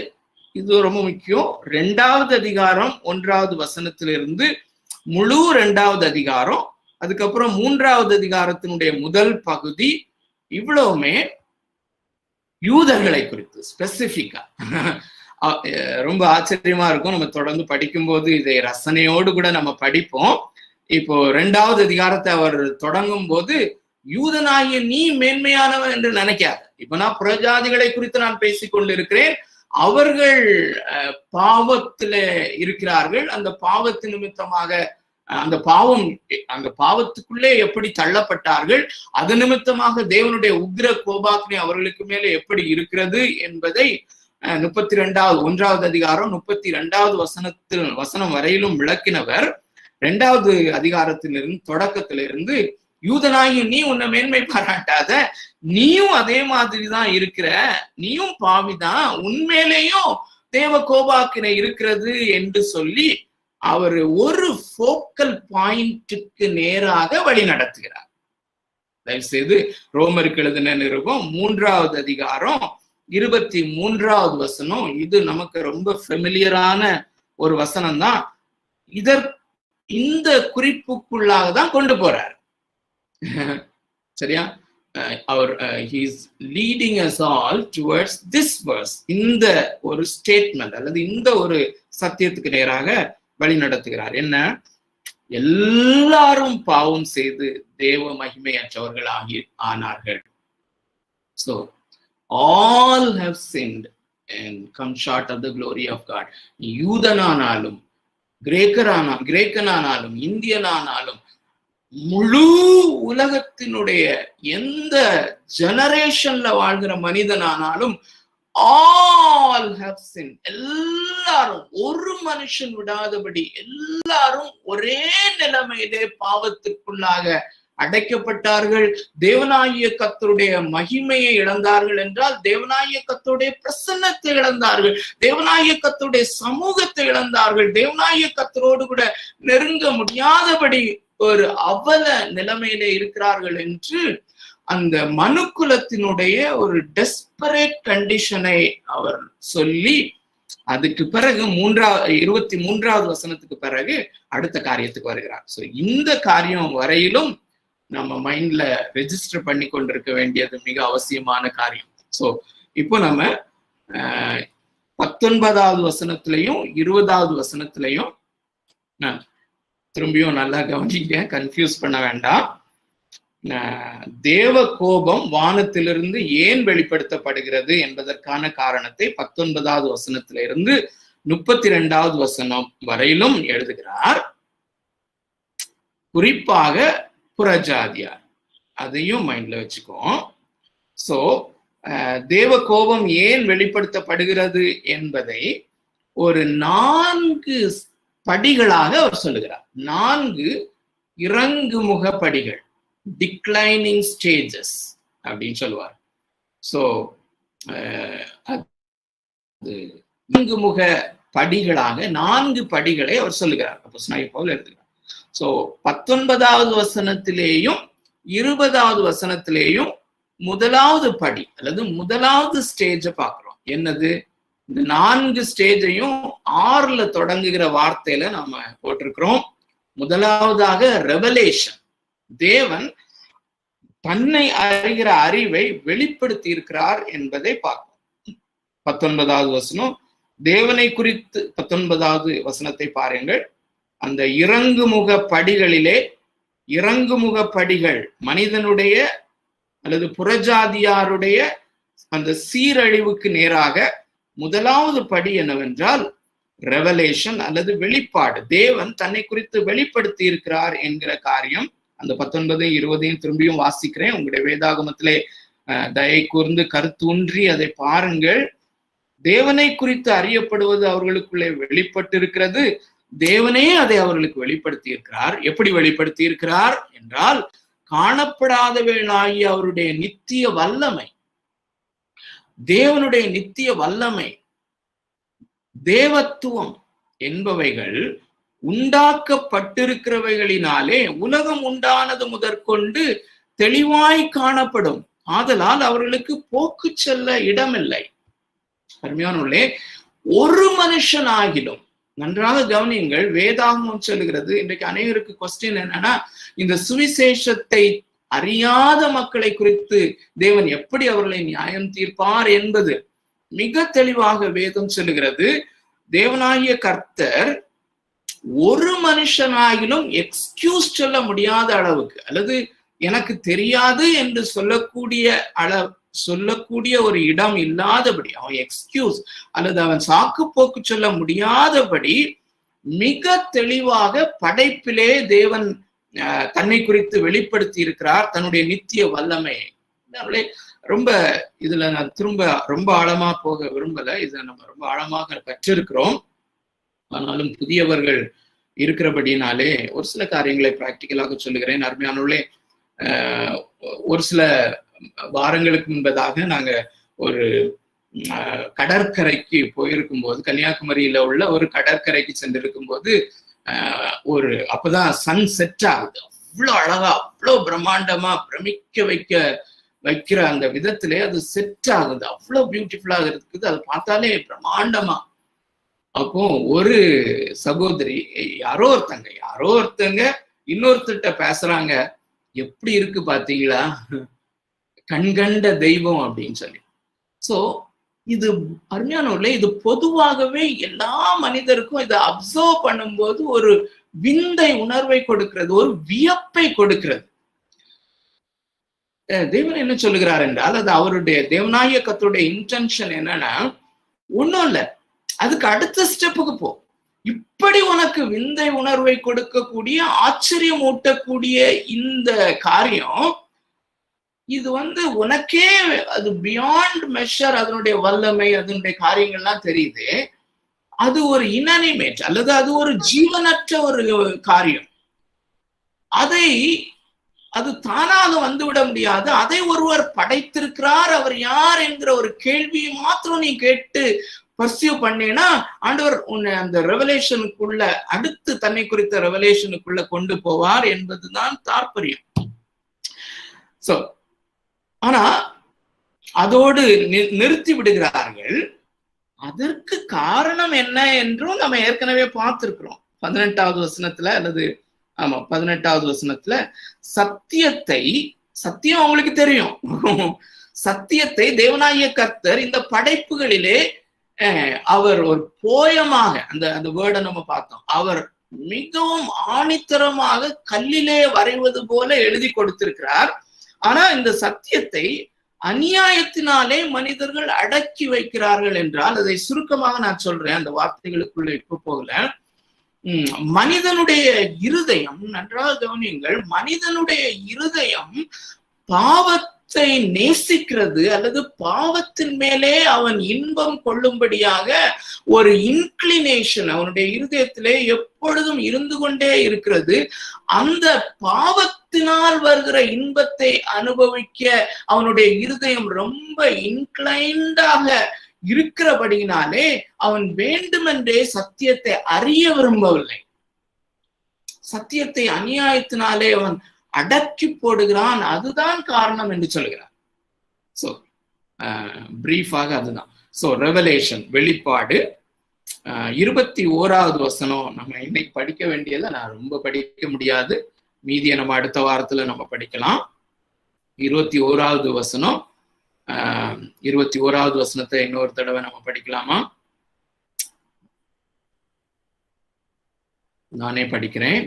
இது ரொம்ப முக்கியம். 2வது அதிகாரம் 1வது வசனத்திலிருந்து முழு 2வது அதிகாரம், அதுக்கப்புறம் 3வது அதிகாரத்தினுடைய முதல் பகுதி, இவ்வளவுமே யூதர்களை குறித்து ஸ்பெசிபிக்கா. ரொம்ப ஆச்சரியமா இருக்கும். நம்ம தொடர்ந்து படிக்கும்போது இதை ரசனையோடு கூட நம்ம படிப்போம். இப்போ 2வது அதிகாரத்தை அவர் தொடங்கும் போது, யூதனாகிய நீ மேன்மையானவன் என்று நினைக்காத. இப்ப நான் புறஜாதிகளை குறித்து நான் பேசிக் கொண்டிருக்கிறேன். அவர்கள் பாவத்துல இருக்கிறார்கள். அந்த பாவத்து நிமித்தமாக அந்த பாவத்துக்குள்ளே எப்படி தள்ளப்பட்டார்கள், அது நிமித்தமாக தேவனுடைய உக்ர கோபாக்கினை அவர்களுக்கு மேலே எப்படி இருக்கிறது என்பதை 1வது அதிகாரம் 32வது வசனம் வரையிலும் விளக்கினவர். 2வது அதிகாரத்திலிருந்து தொடக்கத்திலிருந்து, யூதனாகி நீ உன்னை மேன்மை பாராட்டாத, நீயும் அதே மாதிரிதான் இருக்கிற, நீயும் பாவிதான், உண்மையிலேயும் தேவ கோபாக்கினை இருக்கிறது என்று சொல்லி அவர் ஒரு ஃபோக்கல் பாயிண்ட்டுக்கு நேராக வழி நடத்துகிறார். தயவு செய்து ரோமருக்கு எழுதின நிருபம் 3வது அதிகாரம் 23வது வசனம், இது நமக்கு ரொம்ப ஃபெமிலியரான ஒரு வசனம் தான். இந்த குறிப்புக்குள்ளாக தான் கொண்டு போறார். சரியா? அவர் he is leading us all towards this verse. இந்த ஒரு ஸ்டேட்மெண்ட் அல்லது இந்த ஒரு சத்தியத்துக்கு நேராக வழி நடத்துகிறார். என்ன? எல்லாரும் பாவம் செய்து தேவ மகிமையற்றவர்கள் ஆனார்கள். So all have sinned and come short of the glory of God. யூதனானாலும் கிரேக்கனானாலும் இந்தியனானாலும் முழு உலகத்தினுடைய எந்த ஜெனரேஷன்ல வாழ்கிற மனிதனானாலும் all have sinned. எல்லாரும், ஒரு மனுஷன் விடாதபடி எல்லாரும் ஒரே நிலைமையிலே பாவத்திற்குள்ளாக அடைக்கப்பட்டார்கள். தேவனாகிய கர்த்தருடைய மகிமையை இழந்தார்கள் என்றால் தேவனாகிய கர்த்தருடைய பிரசன்னத்தை இழந்தார்கள், தேவனாகிய கர்த்தருடைய சமூகத்தை இழந்தார்கள், தேவனாகிய கர்த்தரோடு கூட நெருங்க முடியாதபடி ஒரு அவல நிலைமையிலே இருக்கிறார்கள் என்று அந்த மனுக்குலத்தினுடைய ஒரு டெஸ்பரேட் கண்டிஷனை அவர் சொல்லி அதுக்கு பிறகு 23வது வசனத்துக்கு பிறகு அடுத்த காரியத்துக்கு வருகிறார். ஸோ இந்த காரியம் வரையிலும் நம்ம மைண்ட்ல ரெஜிஸ்டர் பண்ணி கொண்டிருக்க வேண்டியது மிக அவசியமான காரியம். ஸோ இப்போ நம்ம 19வது வசனத்திலையும் 20வது வசனத்திலையும் திரும்பியும் நல்லா கவனிங்க, கன்ஃபியூஸ் பண்ண வேண்டாம். தேவ கோபம் வானத்திலிருந்து ஏன் வெளிப்படுத்தப்படுகிறது என்பதற்கான காரணத்தை 19வது வசனத்திலிருந்து 32வது வசனம் வரையிலும் எழுதுகிறார். குறிப்பாக புறஜாதியார், அதையும் மைண்ட்ல வச்சுக்கோம். சோ தேவ கோபம் ஏன் வெளிப்படுத்தப்படுகிறது என்பதை ஒரு 4 படிகளாக அவர் சொல்லுகிறார். 4 இறங்குமுக படிகள், டிக்ளைனிங் ஸ்டேஜஸ் அப்படின்னு சொல்லுவார். ஸோ இறங்குமுக படிகளாக 4 படிகளை அவர் சொல்லுகிறார். அப்போஸ்தலனாகிய பவுல் எழுதுகிறார். ஸோ 19வது வசனத்திலேயும் 20வது வசனத்திலேயும் முதலாவது படி அல்லது முதலாவது ஸ்டேஜை பார்க்கிறோம். என்னது? இந்த 4 ஸ்டேஜையும் 6ல தொடங்குகிற வார்த்தையில நாம போட்டிருக்கிறோம். முதலாவதாக ரெவலேஷன், தேவன் தன்னை அறிகிற அறிவை வெளிப்படுத்தி இருக்கிறார் என்பதை பார்க்கிறோம். 19வது வசனம் தேவனை குறித்து, 19வது வசனத்தை பாருங்கள். அந்த இறங்குமுக படிகளிலே, இறங்குமுக படிகள் மனிதனுடைய அல்லது புறஜாதியாருடைய அந்த சீரழிவுக்கு நேராக முதலாவது படி என்னவென்றால் ரெவலேஷன் அல்லது வெளிப்பாடு. தேவன் தன்னை குறித்து வெளிப்படுத்தி இருக்கிறார் என்கிற காரியம். அந்த 19, 20 திரும்பியும் வாசிக்கிறேன். உங்களுடைய வேதாகமத்திலே தயை கூர்ந்து கருத்தூன்றி அதை பாருங்கள். தேவனை குறித்து அறியப்படுவது அவர்களுக்குள்ளே வெளிப்பட்டு இருக்கிறது. தேவனே அதை அவர்களுக்கு வெளிப்படுத்தி இருக்கிறார். எப்படி வெளிப்படுத்தி இருக்கிறார் என்றால், காணப்படாதவர்களாகிய அவருடைய நித்திய வல்லமை, தேவனுடைய நித்திய வல்லமை, தேவத்துவம் என்பவைகள் உண்டாக்கப்பட்டிருக்கிறவைகளினாலே உலகம் உண்டானது முதற்கொண்டு தெளிவாய் காணப்படும். ஆதலால் அவர்களுக்கு போக்கு செல்ல இடமில்லை. அருமையானவர்களே, ஒரு மனுஷனாகிலும், நன்றாக கவனியுங்கள், வேதாகமம் சொல்லுகிறது. இன்றைக்கு அனைவருக்கு கொஸ்டின் என்னன்னா, இந்த சுவிசேஷத்தை அறியாத மக்களை குறித்து தேவன் எப்படி அவர்களை நியாயம் தீர்ப்பார் என்பது மிக தெளிவாக வேதம் சொல்லுகிறது. தேவனாகிய கர்த்தர் ஒரு மனுஷனாகிலும் எக்ஸ்கியூஸ் சொல்ல முடியாத அளவுக்கு, அல்லது எனக்கு தெரியாது என்று சொல்லக்கூடிய ஒரு இடம் இல்லாதபடி, அவன் எக்ஸ்கியூஸ் அல்லது அவன் சாக்கு போக்கு சொல்ல முடியாதபடி மிக தெளிவாக படைப்பிலே தேவன் தன்னை குறித்து வெளிப்படுத்தி இருக்கிறார், தன்னுடைய நித்திய வல்லமை. ரொம்ப இதுல நான் ரொம்ப ஆழமா போக விரும்பல. இதை நம்ம ரொம்ப ஆழமாக கற்றிருக்கிறோம். ஆனாலும் புதியவர்கள் இருக்கிறபடினாலே ஒரு சில காரியங்களை பிராக்டிக்கலாக சொல்லுகிறேன். அருமையானவர்களே, ஒரு சில வாரங்களுக்கு முன்பதாக நாங்க ஒரு கடற்கரைக்கு போயிருக்கும் போது, கன்னியாகுமரியில உள்ள ஒரு கடற்கரைக்கு சென்றிருக்கும் போது அப்பதான் சன் செட் ஆகுது. அவ்வளோ அழகா, அவ்வளோ பிரம்மாண்டமா, பிரமிக்க வைக்கிற அந்த விதத்திலே அது செட் ஆகுது. அவ்வளோ பியூட்டிஃபுல்லாக இருக்குது. அதை பார்த்தாலே பிரம்மாண்டமா. அப்போ ஒரு சகோதரி, யாரோ ஒருத்தங்க இன்னொருத்தர்கிட்ட பேசுறாங்க, எப்படி இருக்கு பாத்தீங்களா, கண்கண்ட தெய்வம் அப்படின்னு சொல்லி. சோ இது அருமையானவர்களே, இது பொதுவாகவே எல்லா மனிதருக்கும் இதை அப்சர்வ் பண்ணும்போது ஒரு விந்தை உணர்வை கொடுக்கிறது, ஒரு வியப்பை கொடுக்கிறது. தேவன் என்ன சொல்லுகிறார் என்றால், அது அவருடைய தேவனாகிய கர்த்தருடைய இன்டென்ஷன் என்னன்னா, ஒன்றும் இல்லை, அதுக்கு அடுத்த ஸ்டெப்புக்கு போ. இப்படி உனக்கு விந்தை உணர்வை கொடுக்கக்கூடிய, ஆச்சரியம் ஊட்டக்கூடிய இந்த காரியம், இது உனக்கே அது பியாண்ட் மெஷர், அதனுடைய வல்லமை, அதனுடைய காரியங்கள்லாம் தெரியுது. அது ஒரு இன்அனிமேட் அல்லது அது ஒரு ஜீவனற்ற ஒரு காரியம். அது தானாக வந்துவிட முடியாது. அதை ஒருவர் படைத்திருக்கிறார், அவர் யார் என்கிற ஒரு கேள்வியை மாத்திரம் நீ கேட்டு பர்சியூ பண்ணேன்னா ஆண்டவர் உன்னை அந்த ரெவலேஷனுக்குள்ள, அடுத்து தன்னை குறித்த ரெவலேஷனுக்குள்ள கொண்டு போவார் என்பதுதான் தாற்பயம். சோ ஆனா அதோடு நிறுத்தி விடுகிறார்கள். அதற்கு காரணம் என்ன என்றும் நம்ம ஏற்கனவே பார்த்திருக்கிறோம். 18வது வசனத்துல, அல்லது 18வது வசனத்துல சத்தியம் அவங்களுக்கு தெரியும். சத்தியத்தை தேவனாகிய கர்த்தர் இந்த படைப்புகளிலே அவர் ஒரு போயமாக, அந்த வேர்டை நம்ம பார்த்தோம், அவர் மிகவும் ஆணித்தரமாக கல்லிலே வரைவது போல எழுதி கொடுத்திருக்கிறார். ஆனா இந்த சத்தியத்தை அநியாயத்தினாலே மனிதர்கள் அடக்கி வைக்கிறார்கள் என்றால், அதை சுருக்கமாக நான் சொல்றேன், அந்த வார்த்தைகளுக்குள்ள இப்ப போகல. மனிதனுடைய இருதயம், நன்றாக கவனியுங்கள், மனிதனுடைய இருதயம் பாவத்தை நேசிக்கிறது அல்லது பாவத்தின் மேலே அவன் இன்பம் கொள்ளும்படியாக ஒரு இன்க்ளினேஷன் அவனுடைய இருதயத்திலே எப்பொழுதும் இருந்து கொண்டே இருக்கிறது. அந்த பாவத்தினால் வருகிற இன்பத்தை அனுபவிக்க அவனுடைய இருதயம் ரொம்ப இன்க்ளைண்டாக இருக்கிறபடியினாலே அவன் வேண்டுமென்றே சத்தியத்தை அறிய விரும்பவில்லை. சத்தியத்தை அநியாயத்தினாலே அவன் அடக்கி போடுகிறான். அதுதான் காரணம் என்று சொல்கிறார். சோ பிரீஃபாக அதுதான். சோ ரெவலேஷன், வெளிப்பாடு 21வது வசனம் நம்ம இன்னைக்கு படிக்க வேண்டியதை நான் ரொம்ப படிக்க முடியாது, மீதியை நம்ம அடுத்த வாரத்துல நம்ம படிக்கலாம். 21வது வசனம், 21வது வசனத்தை இன்னொரு தடவை நம்ம படிக்கலாமா? நானே படிக்கிறேன்.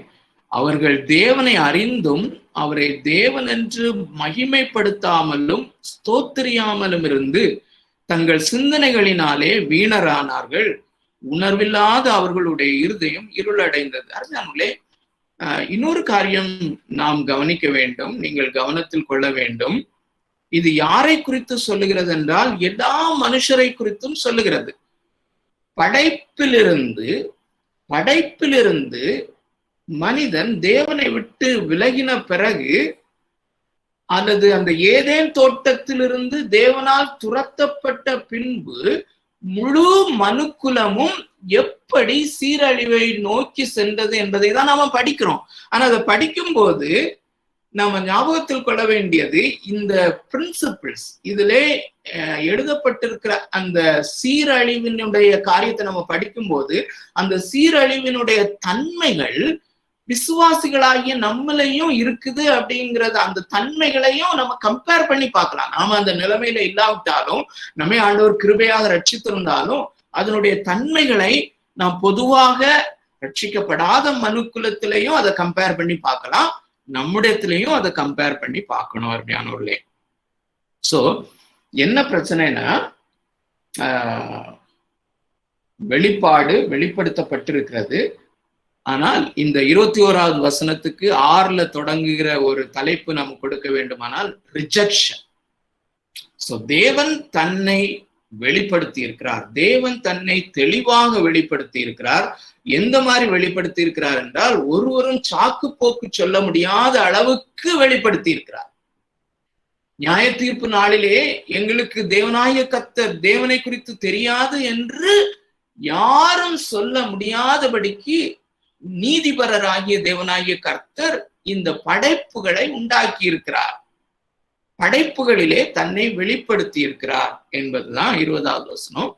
அவர்கள் தேவனை அறிந்தும் அவரை தேவன் என்று மகிமைப்படுத்தாமலும் ஸ்தோத்திரியாமலும் இருந்து தங்கள் சிந்தனைகளினாலே வீணரானார்கள். உணர்வில்லாத அவர்களுடைய இருதயம் இருளடைந்தது. அருமையானவர்களே, இன்னொரு காரியம் நாம் கவனிக்க வேண்டும், நீங்கள் கவனத்தில் கொள்ள வேண்டும். இது யாரை குறித்து சொல்லுகிறது என்றால், எல்லா மனுஷரை குறித்தும் சொல்லுகிறது. படைப்பிலிருந்து மனிதன் தேவனை விட்டு விலகின பிறகு, அல்லது அந்த ஏதேன் தோட்டத்திலிருந்து தேவனால் துரத்தப்பட்ட பின்பு முழு மனுக்குலமும் எப்படி சீரழிவை நோக்கி சென்றது என்பதை தான் நாம படிக்கிறோம். ஆனா அதை படிக்கும் போது நாம ஞாபகத்தில் கொள்ள வேண்டியது, இந்த பிரின்சிபிள்ஸ் இதிலே எழுதப்பட்டிருக்கிற அந்த சீரழிவினுடைய காரியத்தை நம்ம படிக்கும் போது, அந்த சீரழிவினுடைய தன்மைகள் விசுவாசிகளாகிய நம்மளையும் இருக்குது அப்படிங்கிறது, அந்த தன்மைகளையும் நம்ம கம்பேர் பண்ணி பார்க்கலாம். நாம அந்த நிலைமையில இல்லாவிட்டாலும், நம்மை ஆண்டவர் கிருபையாக ரட்சித்திருந்தாலும், அதனுடைய தன்மைகளை நாம் பொதுவாக ரட்சிக்கப்படாத மனுக்குலத்திலையும் அதை கம்பேர் பண்ணி பார்க்கலாம், நம்முடையத்திலையும் அதை கம்பேர் பண்ணி பார்க்கணும். அப்படியானவர்களே, சோ என்ன பிரச்சனைனா, வெளிப்பாடு வெளிப்படுத்தப்பட்டிருக்கிறது. ஆனால் இந்த 21வது வசனத்துக்கு 6ல தொடங்குகிற ஒரு தலைப்பு நம்ம கொடுக்க வேண்டுமானால் ரிஜெக்ஷன். சோ தேவன் தன்னை வெளிப்படுத்தி இருக்கிறார், தேவன் தன்னை தெளிவாக வெளிப்படுத்தி இருக்கிறார். எந்த மாதிரி வெளிப்படுத்தி இருக்கிறார் என்றால், ஒருவரும் சாக்கு போக்கு சொல்ல முடியாத அளவுக்கு வெளிப்படுத்தி இருக்கிறார். நியாய தீர்ப்பு நாளிலே எங்களுக்கு தேவனாகிய கர்த்தர் தேவனை குறித்து தெரியாது என்று யாரும் சொல்ல முடியாதபடிக்கு நீதிபரராகிய தேவனாகிய கர்த்தர் இந்த படைப்புகளை உண்டாக்கி இருக்கிறார், படைப்புகளிலே தன்னை வெளிப்படுத்தி இருக்கிறார் என்பதுதான் 20வது வசனம்.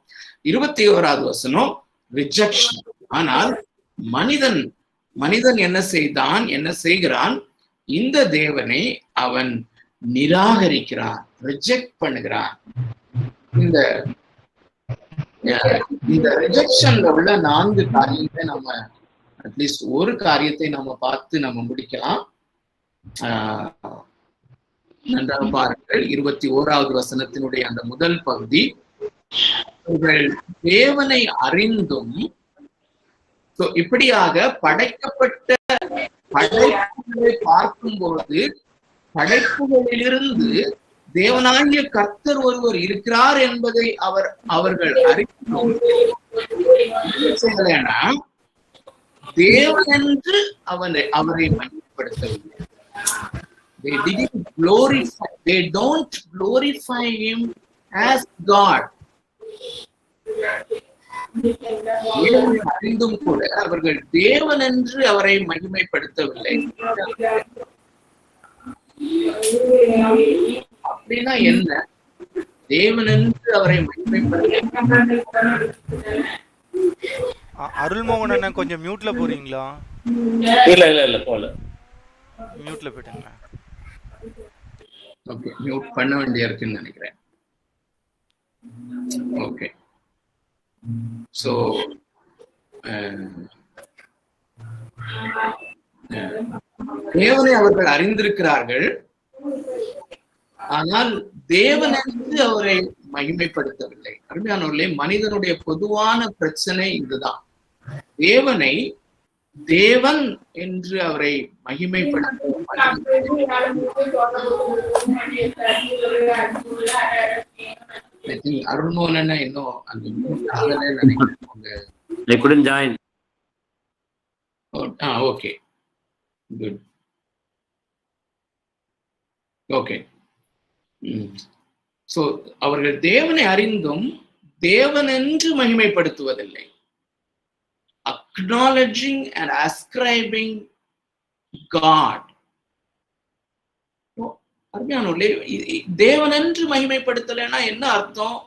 21வது வசனம் ரிஜெக்ஷன். ஆனால் மனிதன் என்ன செய்கிறான்? இந்த தேவனை அவன் நிராகரிக்கிறான், ரிஜெக்ட் பண்ணுகிறான். இந்த ரிஜெக்ஷன்ல உள்ள 4 காரியத்தை நம்ம அட்லீஸ்ட் ஒரு காரியத்தை நம்ம பார்த்து நம்ம முடிக்கலாம். நன்றாக பாருங்கள், 21வது வசனத்தினுடைய அந்த முதல் பகுதி, அவர்கள் தேவனை அறிந்தும். இப்படியாக படைக்கப்பட்ட படைப்புகளை பார்க்கும்போது, படைப்புகளிலிருந்து தேவனாகிய கர்த்தர் ஒருவர் இருக்கிறார் என்பதை அவர்கள் அறிந்தும் தேவன் என்று அவரை மகிமைப்படுத்தவில்லை. They didn't glorify, they don't glorify him as God. அறிந்தும் கூட அவர்கள் தேவன் என்று அவரை மகிமைப்படுத்தவில்லை. அப்படின்னா என்ன? தேவன் என்று அவரை மகிமைப்படுத்த அருள்மோகன் அண்ணன் கொஞ்சம் மியூட்ல போறீங்களா? இல்ல போல. மியூட்ல போயிட்டுங்களா? ஓகே, மியூட் பண்ண வேண்டிய இருக்குன்னு நினைக்கிறேன். ஓகே, சோ தேவனை அவர்கள் அறிந்திருக்கிறார்கள், ஆனால் தேவன் என்று அவரை மகிமைப்படுத்தவில்லை. அருமையானவர்களே, மனிதனுடைய பொதுவான பிரச்சனை இதுதான். தேவனை தேவன் என்று அவரை மகிமைப்படுத்த அருள்மோகன் இன்னும் அந்த நினைக்கிறேன். Okay, good. ஓகே, சோ அவர்கள் தேவனை அறிந்தும் தேவன் என்று மகிமைப்படுத்துவதில்லை. acknowledging and ascribing God. அருமையானவர்களே, தேவன் என்று மகிமைப்படுத்தலைன்னா என்ன அர்த்தம்?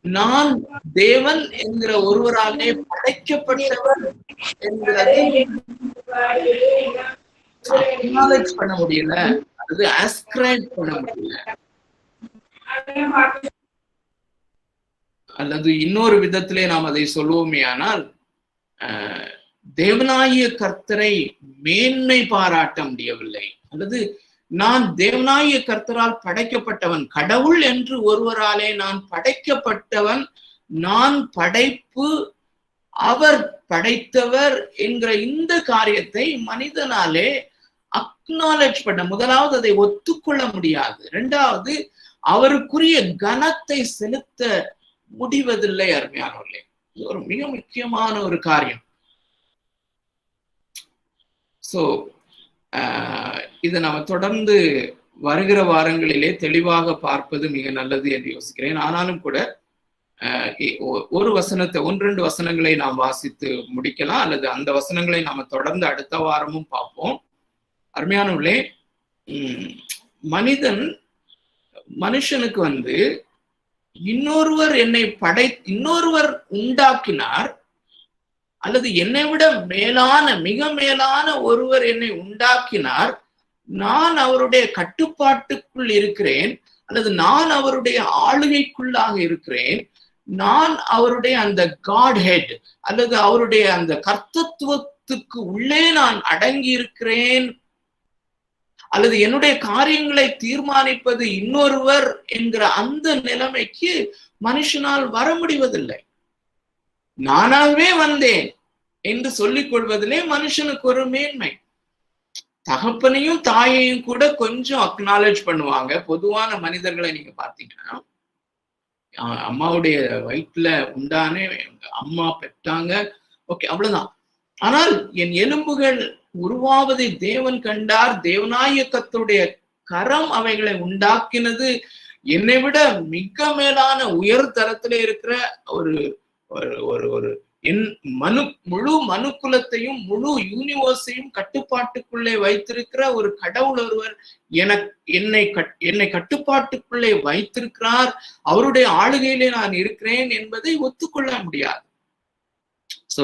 நான் தேவன் என்கிற ஒருவராலே படைக்கப்பட்டவர் என்கிறதை acknowledge பண்ண முடியல, அது ascribe பண்ண முடியல. அல்லது இன்னொரு விதத்திலே நாம் அதை சொல்லுவோமே ஆனால், தேவனாகிய கர்த்தரை மேன்மை பாராட்ட முடியவில்லை. அல்லது நான் தேவனாகிய கர்த்தரால் படைக்கப்பட்டவன், கடவுள் என்று ஒருவராலே நான் படைக்கப்பட்டவன், நான் படைப்பு, அவர் படைத்தவர் என்கிற இந்த காரியத்தை மனிதனாலே அக்னாலேஜ் பண்ண, முதலாவது அதை ஒத்துக்கொள்ள முடியாது, இரண்டாவது அவருக்குரிய கனத்தை செலுத்த முடிவதில்லை. அருமையானவர்களே, இது ஒரு மிக முக்கியமான ஒரு காரியம். சோ இதை நம்ம தொடர்ந்து வருகிற வாரங்களிலே தெளிவாக பார்ப்பது மிக நல்லது என்று யோசிக்கிறேன். ஆனாலும் கூட ஒரு வசனத்தை, 1-2 வசனங்களை நாம் வாசித்து முடிக்கலாம், அல்லது அந்த வசனங்களை நாம தொடர்ந்து அடுத்த வாரமும் பார்ப்போம். அருமையானவர்களே, மனுஷனுக்கு இன்னொருவர் உண்டாக்கினார், அல்லது என்னை விட மிக மேலான ஒருவர் என்னை உண்டாக்கினார், நான் அவருடைய கட்டுப்பாட்டுக்குள் இருக்கிறேன், அல்லது நான் அவருடைய ஆளுகைக்குள்ளாக இருக்கிறேன், நான் அவருடைய அந்த காட் ஹெட் அல்லது அவருடைய அந்த கர்த்தத்துவத்துக்கு உள்ளே நான் அடங்கி இருக்கிறேன், அல்லது என்னுடைய காரியங்களை தீர்மானிப்பது இன்னொருவர் என்கிற அந்த நிலைமைக்கு மனுஷனால் வர முடிவதில்லை. நானாகவே வந்தேன் என்று சொல்லிக் கொள்வதிலே மனுஷனுக்கு ஒரு மேன்மை. தகப்பனையும் தாயையும் கூட கொஞ்சம் அக்னாலேஜ் பண்ணுவாங்க. பொதுவான மனிதர்களை நீங்க பாத்தீங்கன்னா, அம்மாவுடைய வயிற்றுல உண்டானே அம்மா பெற்றாங்க, ஓகே, அவ்வளவுதான். ஆனால் என் எலும்புகள் உருவாவதை தேவன் கண்டார், தேவனாகிய கர்த்தருடைய கரம் அவைகளை உண்டாக்கினது, என்னை விட மிக மேலான உயர் தரத்திலே இருக்கிற ஒரு முழு மனுக்குலத்தையும் முழு யூனிவர்ஸையும் கட்டுப்பாட்டுக்குள்ளே வைத்திருக்கிற ஒரு கடவுள் ஒருவர் என்னை கட்டுப்பாட்டுக்குள்ளே வைத்திருக்கிறார், அவருடைய ஆளுகையிலே நான் இருக்கிறேன் என்பதை ஒத்துக்கொள்ள முடியாது. சோ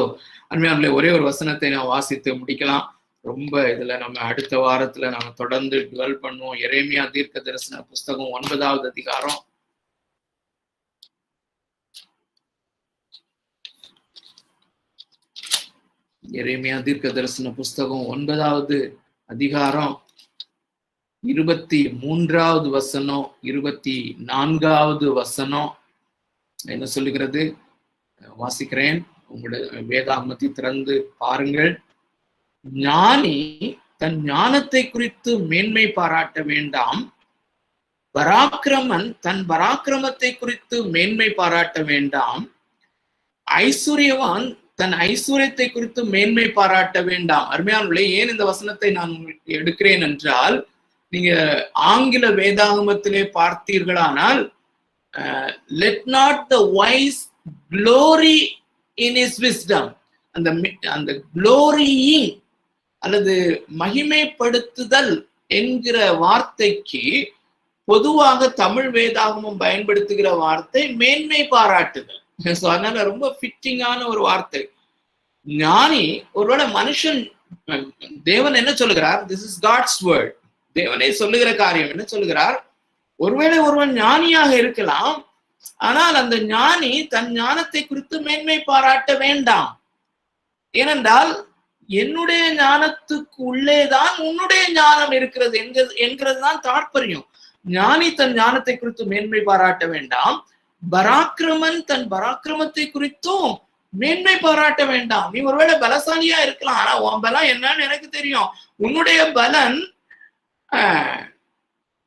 அருமையானவர்களே, ஒரே ஒரு வசனத்தை நான் வாசித்து முடிக்கலாம். ரொம்ப இதுல நம்ம அடுத்த வாரத்துல நம்ம தொடர்ந்து டுவெல் பண்ணுவோம். எரேமியா தீர்க்க தரிசன புஸ்தகம் 9வது அதிகாரம். எரேமியா தீர்க்க தரிசன புஸ்தகம் 9வது அதிகாரம் 23வது வசனம் 24வது வசனம் என்ன சொல்லுகிறது? வாசிக்கிறேன், உங்களுடைய வேதாகமத்தை திறந்து பாருங்கள். ஞானி தன் ஞானத்தை குறித்து மேன்மை பாராட்ட வேண்டாம், பராக்கிரமன் தன் பராக்கிரமத்தை குறித்து மேன்மை பாராட்ட வேண்டாம், ஐஸ்வர்யவான் தன் ஐஸ்வர்யத்தை குறித்து மேன்மை பாராட்ட வேண்டாம். அருமையானவர்களே, ஏன் இந்த வசனத்தை நான் எடுக்கிறேன் என்றால், நீங்க ஆங்கில வேதாகமத்திலே பார்த்தீர்களானால், let not the wise glory in his wisdom, அந்த glorying அல்லது மகிமைப்படுத்துதல் என்கிற வார்த்தைக்கு பொதுவாக தமிழ் வேதாகமம் பயன்படுத்துகிற வார்த்தை மேன்மை பாராட்டுதல். So, அதனால ரொம்ப ஃபிட்டிங்கான ஒரு வார்த்தை. ஞானி ஒருவேளை மனுஷன், தேவன் என்ன சொல்லுகிறார்? This is God's word. தேவனே சொல்லுகிற காரியம் என்ன சொல்லுகிறார்? ஒருவேளை ஒருவன் ஞானியாக இருக்கலாம், ஆனால் அந்த ஞானி தன் ஞானத்தை குறித்து மேன்மை பாராட்ட வேண்டாம். ஏனென்றால் என்னுடைய ஞானத்துக்கு உள்ளேதான் உன்னுடைய ஞானம் இருக்கிறது என்கிறது தான் தாற்பயம். ஞானி தன் ஞானத்தை குறித்து மேன்மை பாராட்ட வேண்டாம். பராக்கிரமன் தன் பராக்கிரமத்தை குறித்தும் மேன்மை பாராட்ட வேண்டாம். நீ ஒருவேளை பலசாலியா இருக்கலாம், ஆனா உன் பலம் என்னன்னு எனக்கு தெரியும். உன்னுடைய பலன்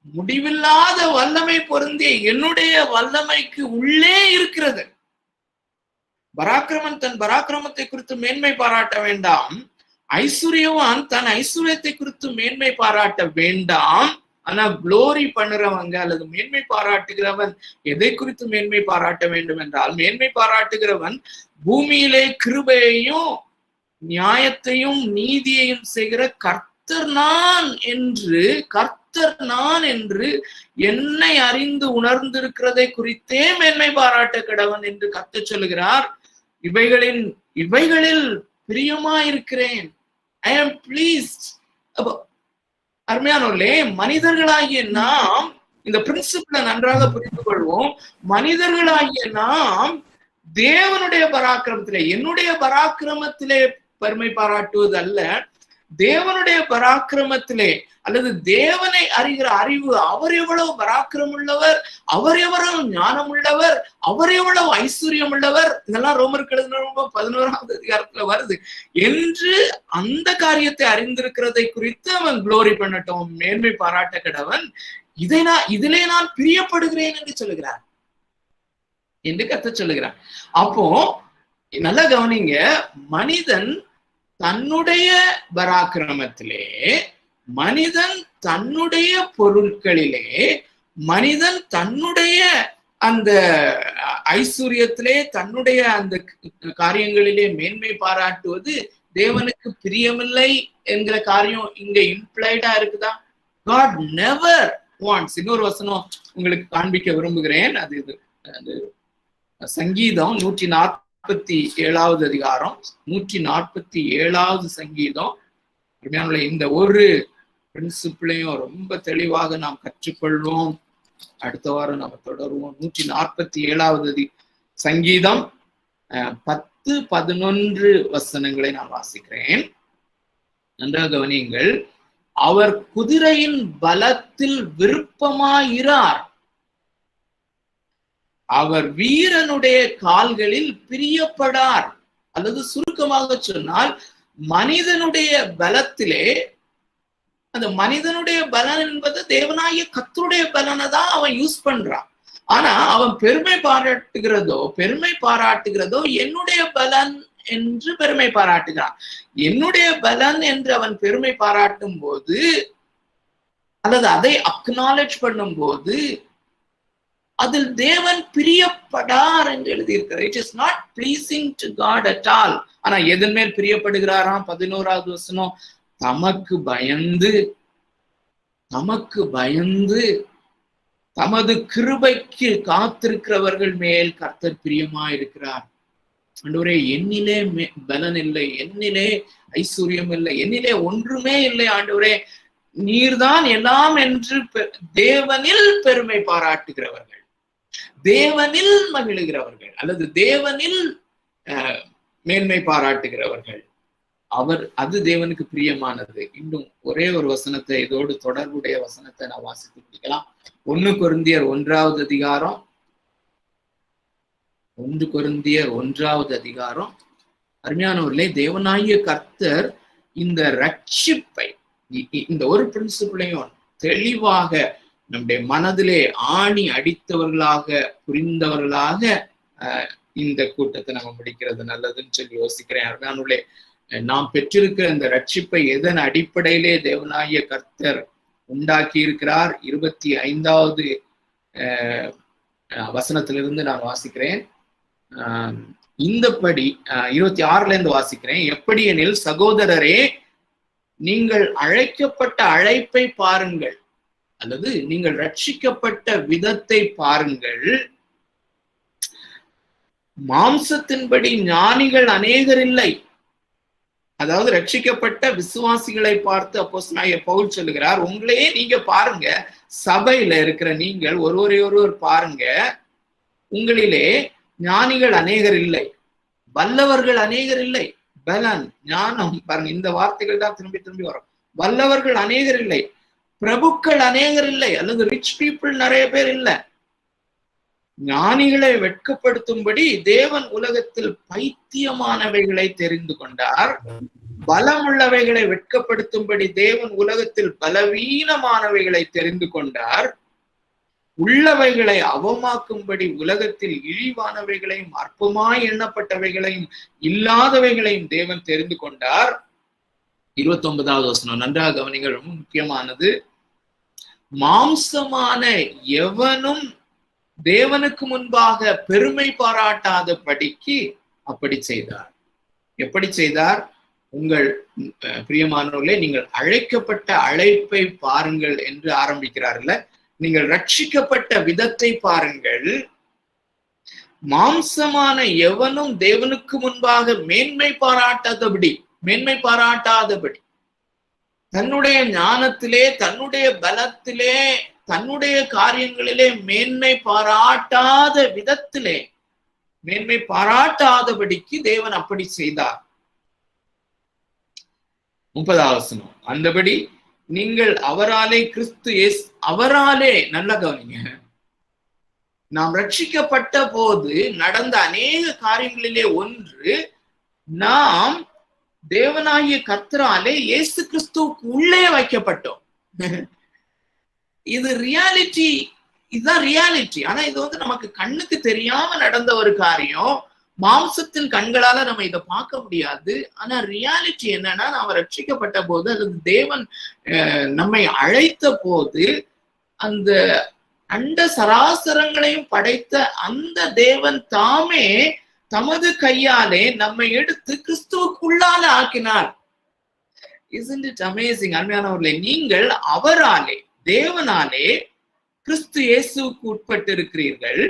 முடிவில்லாத வல்லமை பொருந்திய என்னுடைய வல்லமைக்கு உள்ளே இருக்கிறது. பராக்கிரமன் தன் பராக்கிரமத்தை குறித்து மேன்மை பாராட்ட வேண்டாம். ஐஸ்வர்யவான் தன் ஐஸ்வர்யத்தை குறித்து மேன்மை பாராட்ட வேண்டாம். ஆனா குளோரி பண்ணுறவங்க அல்லது மேன்மை பாராட்டுகிறவன் எதை குறித்து மேன்மை பாராட்ட வேண்டும் என்றால், மேன்மை பாராட்டுகிறவன் பூமியிலே கிருபையையும் நியாயத்தையும் நீதியையும் செய்கிற கர்த்தர் நான் என்று என்னை அறிந்து உணர்ந்திருக்கிறதை குறித்தே மேன்மை பாராட்ட கடவன் என்று கர்த்தர் சொல்லுகிறார். இவைகளில் பிரியமாயிருக்கிறேன். ஐ ஆம் பிளீஸ்ட். அருமையானவர்களே, மனிதர்களாகிய நாம் இந்த பிரின்சிபிளை நன்றாக புரிந்து கொள்வோம். மனிதர்களாகிய நாம் தேவனுடைய பராக்கிரமத்திலே, என்னுடைய பராக்கிரமத்திலே பெருமை பாராட்டுவது அல்ல, தேவனுடைய பராக்கிரமத்திலே அல்லது தேவனை அறிகிற அறிவு, அவர் எவ்வளவு பராக்கிரம் உள்ளவர், அவர் எவ்வளவு ஞானம் உள்ளவர், அவர் எவ்வளவு ஐஸ்வர்யம் உள்ளவர், இதெல்லாம் ரோமருக்கு எழுதின 11ஆவது அதிகாரத்துல வருது என்று அந்த காரியத்தை அறிந்திருக்கிறதை குறித்து அவன் குளோரி பண்ணட்டும், மேன்மை பாராட்ட கடவன். இதிலே நான் பிரியப்படுகிறேன் என்று சொல்லுகிறார் என்று கர்த்தர் சொல்லுகிறார். அப்போ நல்லா கவனிங்க, மனிதன் தன்னுடைய பராக்கிரமத்திலே, மனிதன் தன்னுடைய பொருட்களிலே, மனிதன் தன்னுடைய அந்த ஐஸ்வர்யத்திலே, தன்னுடைய அந்த காரியங்களிலே மேன்மை பாராட்டுவது தேவனுக்கு பிரியமில்லை என்கிற காரியம் இங்க இம்ப்ளைடா இருக்குதா? God never wants. இன்னொரு வசனம் உங்களுக்கு காண்பிக்க விரும்புகிறேன். அது சங்கீதம் 147வது அதிகாரம், 147வது சங்கீதம். இந்த ஒரு பிரின்சிபிளையும் ரொம்ப தெளிவாக நாம் கற்றுக்கொள்வோம். அடுத்த வாரம் நாம் தொடருவோம். 147வது சங்கீதம் 10-11 வசனங்களை நான் வாசிக்கிறேன். நன்றாக கவனியுங்கள். அவர் குதிரையின் பலத்தில் விருப்பமாயிரார், அவர் வீரனுடைய கால்களில் பிரியப்படார். அல்லது சுருக்கமாக சொன்னால், மனிதனுடைய பலத்திலே, அந்த மனிதனுடைய பலன் என்பது தேவனாகிய கர்த்தருடைய பலனை தான் அவன் யூஸ் பண்றான். ஆனா அவன் பெருமை பாராட்டுகிறதோ என்னுடைய பலன் என்று பெருமை பாராட்டுகிறான். என்னுடைய பலன் என்று அவன் பெருமை பாராட்டும் போது, அல்லது அதை அக்னாலேஜ் பண்ணும் போது, அதில் தேவன் பிரியப்படார் என்று எழுதியிருக்கிறார். It is not pleasing to God at all. ஆனா எதன் மேல் பிரியப்படுகிறாராம்? 11வது வசனம், தமக்கு பயந்து தமது கிருபைக்கு காத்திருக்கிறவர்கள் மேல் கர்த்தர் பிரியமா இருக்கிறார். ஆண்டவரே, என்னிலே பலன் இல்லை, என்னிலே ஐஸ்வர்யம் இல்லை, என்னிலே ஒன்றுமே இல்லை, ஆண்டவரே நீர்தான் எல்லாம் என்று தேவனில் பெருமை பாராட்டுகிறவர்கள், தேவனில் மகிழுகிறவர்கள், அல்லது தேவனில் மேன்மை பாராட்டுகிறவர்கள், அது தேவனுக்கு பிரியமானது. இன்னும் ஒரே ஒரு வசனத்தை, இதோடு தொடர்புடைய வசனத்தை நான் வாசித்து பிடிக்கலாம். 1 கொரிந்தியர் 1வது அதிகாரம், 1 கொரிந்தியர் 1வது அதிகாரம். அருமையானவர்களே, தேவனாகிய கர்த்தர் இந்த ரட்சிப்பை, இந்த ஒரு பிரின்சிபிளையும் தெளிவாக நம்முடைய மனதிலே ஆணி அடித்தவர்களாக, புரிந்தவர்களாக இந்த கூட்டத்தை நம்ம முடிக்கிறது நல்லதுன்னு சொல்லி யோசிக்கிறேன். அருமையானவர்களே, நாம் பெற்றிருக்கிற இந்த ரட்சிப்பை எதன் அடிப்படையிலே தேவனாகிய கர்த்தர் உண்டாக்கி இருக்கிறார்? 25வது வசனத்திலிருந்து நான் வாசிக்கிறேன். இந்தபடி 26ல இருந்து வாசிக்கிறேன். எப்படி எனில், சகோதரரே, நீங்கள் அழைக்கப்பட்ட அழைப்பை பாருங்கள், அல்லது நீங்கள் ரட்சிக்கப்பட்ட விதத்தை பாருங்கள். மாம்சத்தின்படி ஞானிகள் அநேகர் இல்லை. அதாவது ரட்சிக்கப்பட்ட விசுவாசிகளை பார்த்து அப்போஸ்தலனாகிய பவுல் சொல்லுகிறார், உங்களையே நீங்க பாருங்க, சபையில இருக்கிற நீங்கள் ஒருவர் பாருங்க, உங்களிலே ஞானிகள் அநேகர் இல்லை, வல்லவர்கள் அநேகர் இல்லை. பலன், ஞானம், பாருங்க இந்த வார்த்தைகள் தான் திரும்பி திரும்பி வரும். வல்லவர்கள் அநேகர் இல்லை, பிரபுக்கள் அநேகர் இல்லை, அல்லது ரிச் பீப்புள் நிறைய பேர் இல்லை. ஞானிகளை வெட்கப்படுத்தும்படி தேவன் உலகத்தில் பைத்தியமானவைகளை தெரிந்து கொண்டார். பலமுள்ளவைகளை வெட்கப்படுத்தும்படி தேவன் உலகத்தில் பலவீனமானவைகளை தெரிந்து கொண்டார். உள்ளவைகளை அவமாக்கும்படி உலகத்தில் இழிவானவைகளையும் அற்பமாய் எண்ணப்பட்டவைகளையும் இல்லாதவைகளையும் தேவன் தெரிந்து கொண்டார். 29வது வசனம் நன்றாக கவனிங்கள், ரொம்ப முக்கியமானது. மாம்சமான எவனும் தேவனுக்கு முன்பாக பெருமை பாராட்டாத படிக்கு அப்படி செய்தார். எப்படி செய்தார்? உங்கள் பிரியமானவர்களே, நீங்கள் அழைக்கப்பட்ட அழைப்பை பாருங்கள் என்று ஆரம்பிக்கிறார்ல, நீங்கள் ரட்சிக்கப்பட்ட விதத்தை பாருங்கள். மாம்சமான எவனும் தேவனுக்கு முன்பாக மேன்மை பாராட்டாதபடி தன்னுடைய ஞானத்திலே, தன்னுடைய பலத்திலே, தன்னுடைய காரியங்களிலே மேன்மை பாராட்டாத விதத்திலே மேன்மை பாராட்டாதபடிக்கு தேவன் அப்படி செய்தார். 30வது வசனம், அந்தபடி நீங்கள் அவராலே அவராலே, நல்ல கவனிங்க, நாம் ரட்சிக்கப்பட்ட போது நடந்த அநேக காரியங்களிலே ஒன்று, நாம் தேவனாகிய கர்த்தராலே இயேசு கிறிஸ்துவுக்கு உள்ளே வைக்கப்பட்டோம். இது ரியாலிட்டி, இதுதான் ரியாலிட்டி. ஆனா இது நமக்கு கண்ணுக்கு தெரியாம நடந்த ஒரு காரியம். மாம்சத்தின் கண்களால நம்ம இதை பார்க்க முடியாது. ஆனா ரியாலிட்டி என்னன்னா, நாம ரட்சிக்கப்பட்ட போது, அல்லது தேவன் நம்மை அழைத்த போது, அந்த அண்ட சராசரங்களையும் படைத்த அந்த தேவன் தாமே தமது கையாலே நம்மை எடுத்து கிறிஸ்துவுக்குள்ளால ஆக்கினார். Isn't it amazing? அருமையானவர்களே, நீங்கள் அவராலே, தேவனாலே கிறிஸ்து இயேசுவுக்கு உட்பட்டு இருக்கிறீர்கள்.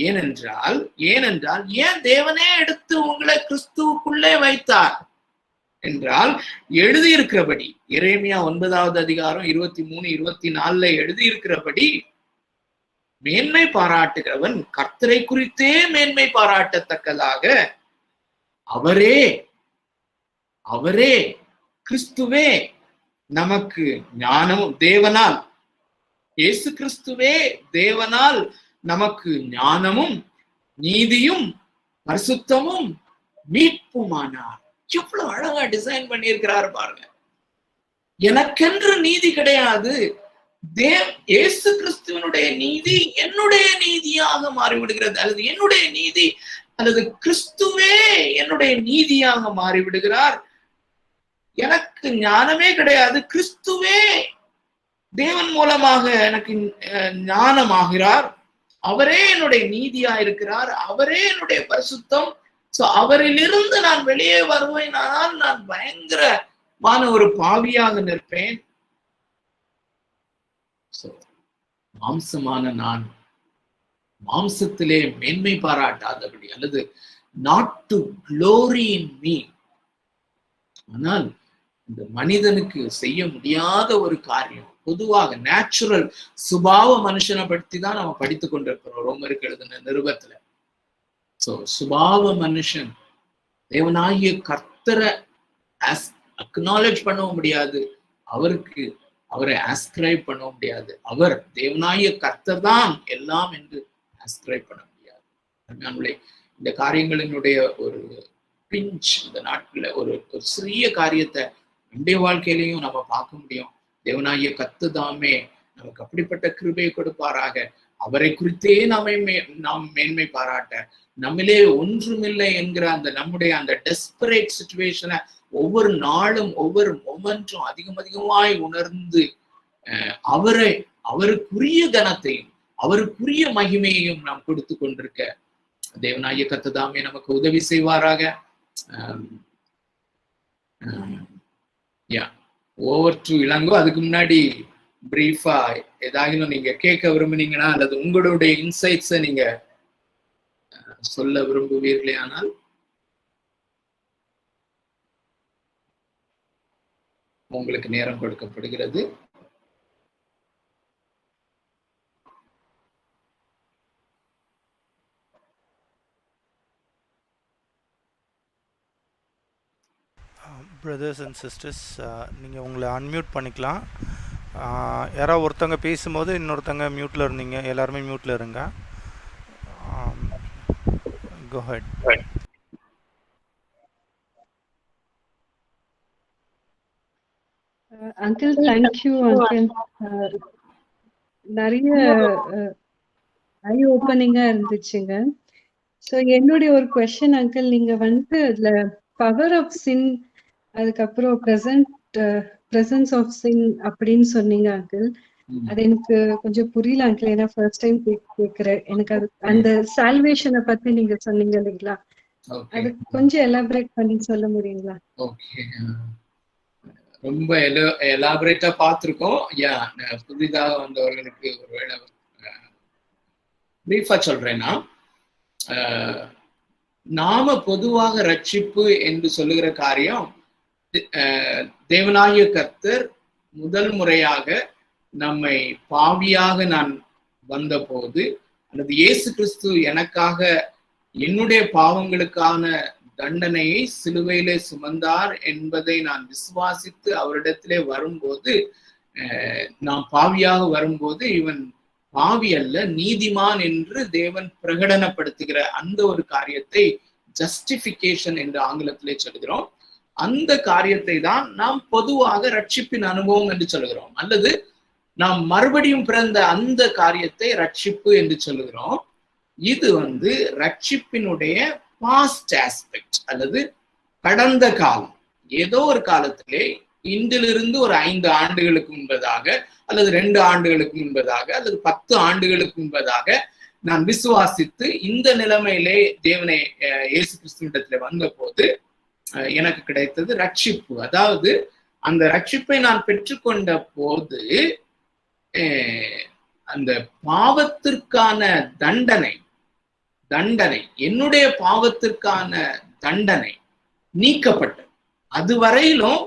ஏனென்றால் ஏன் தேவனே எடுத்து உங்களை கிறிஸ்துவுக்குள்ளே வைத்தார் என்றால், எழுதியிருக்கிறபடி, எரேமியா 9வது அதிகாரம் 23, 24 எழுதியிருக்கிறபடி, மேன்மை பாராட்டுகிறவன் கர்த்தரை குறித்தே மேன்மை பாராட்டத்தக்கதாக அவரே கிறிஸ்துவே நமக்கு ஞானமும், தேவனால், இயேசு கிறிஸ்துவே தேவனால் நமக்கு ஞானமும் நீதியும் பரிசுத்தமும் மீட்புமானார். எவ்வளவு அழகா டிசைன் பண்ணியிருக்கிறாரு பாருங்க. எனக்கென்று நீதி கிடையாது, இயேசு கிறிஸ்துவனுடைய நீதி என்னுடைய நீதியாக மாறிவிடுகிறது, அல்லது என்னுடைய நீதி, அல்லது கிறிஸ்துவே என்னுடைய நீதியாக மாறிவிடுகிறார். எனக்கு ஞானமே கிடையாது, கிறிஸ்துவே தேவன் மூலமாக எனக்கு ஞானமாகிறார். அவரே என்னுடைய நீதியா இருக்கிறார், அவரே என்னுடைய பரிசுத்தம். சோ அவரிலிருந்து நான் வெளியே வருவேனால் நான் பயங்கரமான ஒரு பாவியாக நிற்பேன். மாம்சமான நான் மாம்சத்திலே மேன்மை பாராட்டாதபடி, அல்லது not to glory in me, ஆனால் இந்த மனிதனுக்கு செய்ய முடியாத ஒரு காரியம், பொதுவாக நேச்சுரல் சுபாவ மனுஷனை பற்றி தான் நம்ம படித்துக் கொண்டிருக்கிறோம் ரோமருக்கு எழுதின நிருபத்துல. சோ சுபாவ மனுஷன் தேவனாகிய கர்த்தரை அக்னாலேஜ் பண்ணவும் முடியாது, அவரை ஆஸ்கிரைப் பண்ண முடியாது. அவர் தேவனாகிய கர்த்தர் தான் எல்லாம் என்று ஆஸ்கிரைப் பண்ண முடியாது. இந்த காரியங்களினுடைய ஒரு பிஞ்ச் இந்த நாட்கள்ல ஒரு சிறிய காரியத்தை நம்முடைய வாழ்க்கையிலையும் நம்ம பார்க்க முடியும். தேவனாகிய கர்த்தர்தாமே நமக்கு அப்படிப்பட்ட கிருபையை கொடுப்பாராக. அவரை குறித்தே நாம் மேன்மை பாராட்ட, நம்மளே ஒன்றுமில்லை என்கிற நம்முடைய அந்த டெஸ்பரேட் சிச்சுவேஷனை ஒவ்வொரு நாளும் ஒவ்வொரு மொமெண்ட்டும் அதிகமாய் உணர்ந்து அவருக்குரிய கனத்தையும் அவருக்குரிய மகிமையையும் நாம் கொடுத்து கொண்டிருக்க தேவனாகிய கர்த்தர்தாமே நமக்கு உதவி செய்வாராக. யா, ஓவர் டு இளங்கோ. அதுக்கு முன்னாடி பிரீஃபா ஏதாவது நீங்க கேட்க விரும்புனீங்கன்னா அல்லது உங்களுடைய இன்சைட்ஸை நீங்க சொல்ல விரும்புவீர்களே ஆனால் உங்களுக்கு நேரம் கொடுக்கப்படுகிறது. பிரதர்ஸ் அண்ட் சிஸ்டர்ஸ், நீங்கள் உங்களை அன்மியூட் பண்ணிக்கலாம். யாராவது ஒருத்தங்க பேசும்போது இன்னொருத்தங்க மியூட்டில் இருந்தீங்க, எல்லாருமே மியூட்டில் இருங்க. கோ ஹெட். Uncle thank you uncle. நிறைய ஐ ஓப்பனிங்கா இருந்துச்சுங்க. ஸோ என்னுடைய ஒரு கொஸ்டின் அங்கிள், நீங்க வந்து அதுல பவர் ஆஃப் சின், அதுக்கப்புறம் பிரசன்ஸ் ஆஃப் சின் அப்படின்னு சொன்னீங்க அங்கிள். அது எனக்கு கொஞ்சம் புரியல அங்கிள், ஏன்னா ஃபர்ஸ்ட் டைம் கேட்கிறேன். எனக்கு அது அந்த சால்வேஷனை பத்தி நீங்க சொன்னீங்க இல்லைங்களா, அது கொஞ்சம் எலாபரேட் பண்ணி சொல்ல முடியுங்களா? ஓகே, ரொம்ப எலாபரேட்டா பார்த்துருக்கோம். புதிதாக வந்தவர்களுக்கு ஒருவேளை பிரீஃபா சொல்றேன்னா, நாம பொதுவாக ரட்சிப்பு என்று சொல்லுகிற காரியம், தேவனாகிய கர்த்தர் முதல் முறையாக நம்மை பாவியாக நான் வந்தபோது, அல்லது இயேசு கிறிஸ்து எனக்காக என்னுடைய பாவங்களுக்கான தண்டனையை சிலுவையிலே சுமந்தார் என்பதை நான் விசுவாசித்து அவரிடத்திலே வரும்போது, நாம் பாவியாக வரும்போது இவன் பாவி அல்ல நீதிமான் என்று தேவன் பிரகடனப்படுத்துகிற அந்த ஒரு காரியத்தை ஜஸ்டிபிகேஷன் என்று ஆங்கிலத்திலே சொல்கிறோம். அந்த காரியத்தை தான் நாம் பொதுவாக ரட்சிப்பின் அனுபவம் என்று சொல்கிறோம், அல்லது நாம் மறுபடியும் பிறந்த அந்த காரியத்தை ரட்சிப்பு என்று சொல்லுகிறோம். இது வந்து ரட்சிப்பினுடைய பாஸ்ட் ஆஸ்பெக்ட், அல்லது கடந்த காலம். ஏதோ ஒரு காலத்திலே, இன்றிலிருந்து ஒரு 5 ஆண்டுகளுக்கு முன்பதாக, அல்லது 2 ஆண்டுகளுக்கு முன்பதாக, அல்லது 10 ஆண்டுகளுக்கு முன்பதாக நான் விசுவாசித்து இந்த நிலைமையிலே தேவனை இயேசு கிறிஸ்துவிடத்துல வந்த போது எனக்கு கிடைத்தது ரட்சிப்பு. அதாவது அந்த ரட்சிப்பை நான் பெற்றுக்கொண்ட போது அந்த பாவத்திற்கான தண்டனை என்னுடைய பாவத்திற்கான தண்டனை நீக்கப்பட்டது. அதுவரையிலும்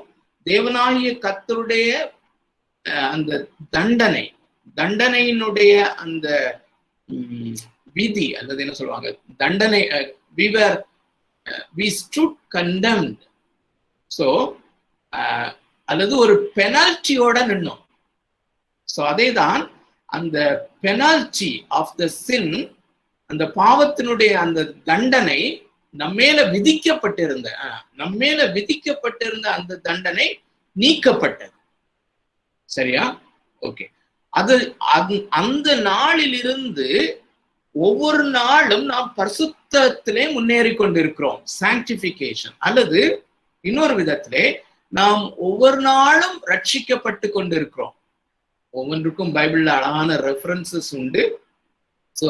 தேவனாகிய கர்த்தருடைய அந்த தண்டனையினுடைய அந்த விதி, அல்லது என்ன சொல்லுவாங்க, தண்டனை, we stood condemned. So அல்லது ஒரு பெனால்ட்டியோட நின்னோம். ஸோ அதேதான் அந்த பெனால்டி ஆஃப் த சின், அந்த பாவத்தினுடைய அந்த தண்டனை நம்மேல விதிக்கப்பட்டிருந்த அந்த தண்டனை நீக்கப்பட்டது. சரியா? ஓகே. அந்த நாளிலிருந்து ஒவ்வொரு நாளும் நாம் பரிசுத்தத்திலே முன்னேறி கொண்டிருக்கிறோம், சாங்டிபிகேஷன். அல்லது இன்னொரு விதத்திலே நாம் ஒவ்வொரு நாளும் ரட்சிக்கப்பட்டு கொண்டிருக்கிறோம். ஒவ்வொன்றுக்கும் பைபிள்ல அழகான ரெஃபரன்சஸ் உண்டு. ஸோ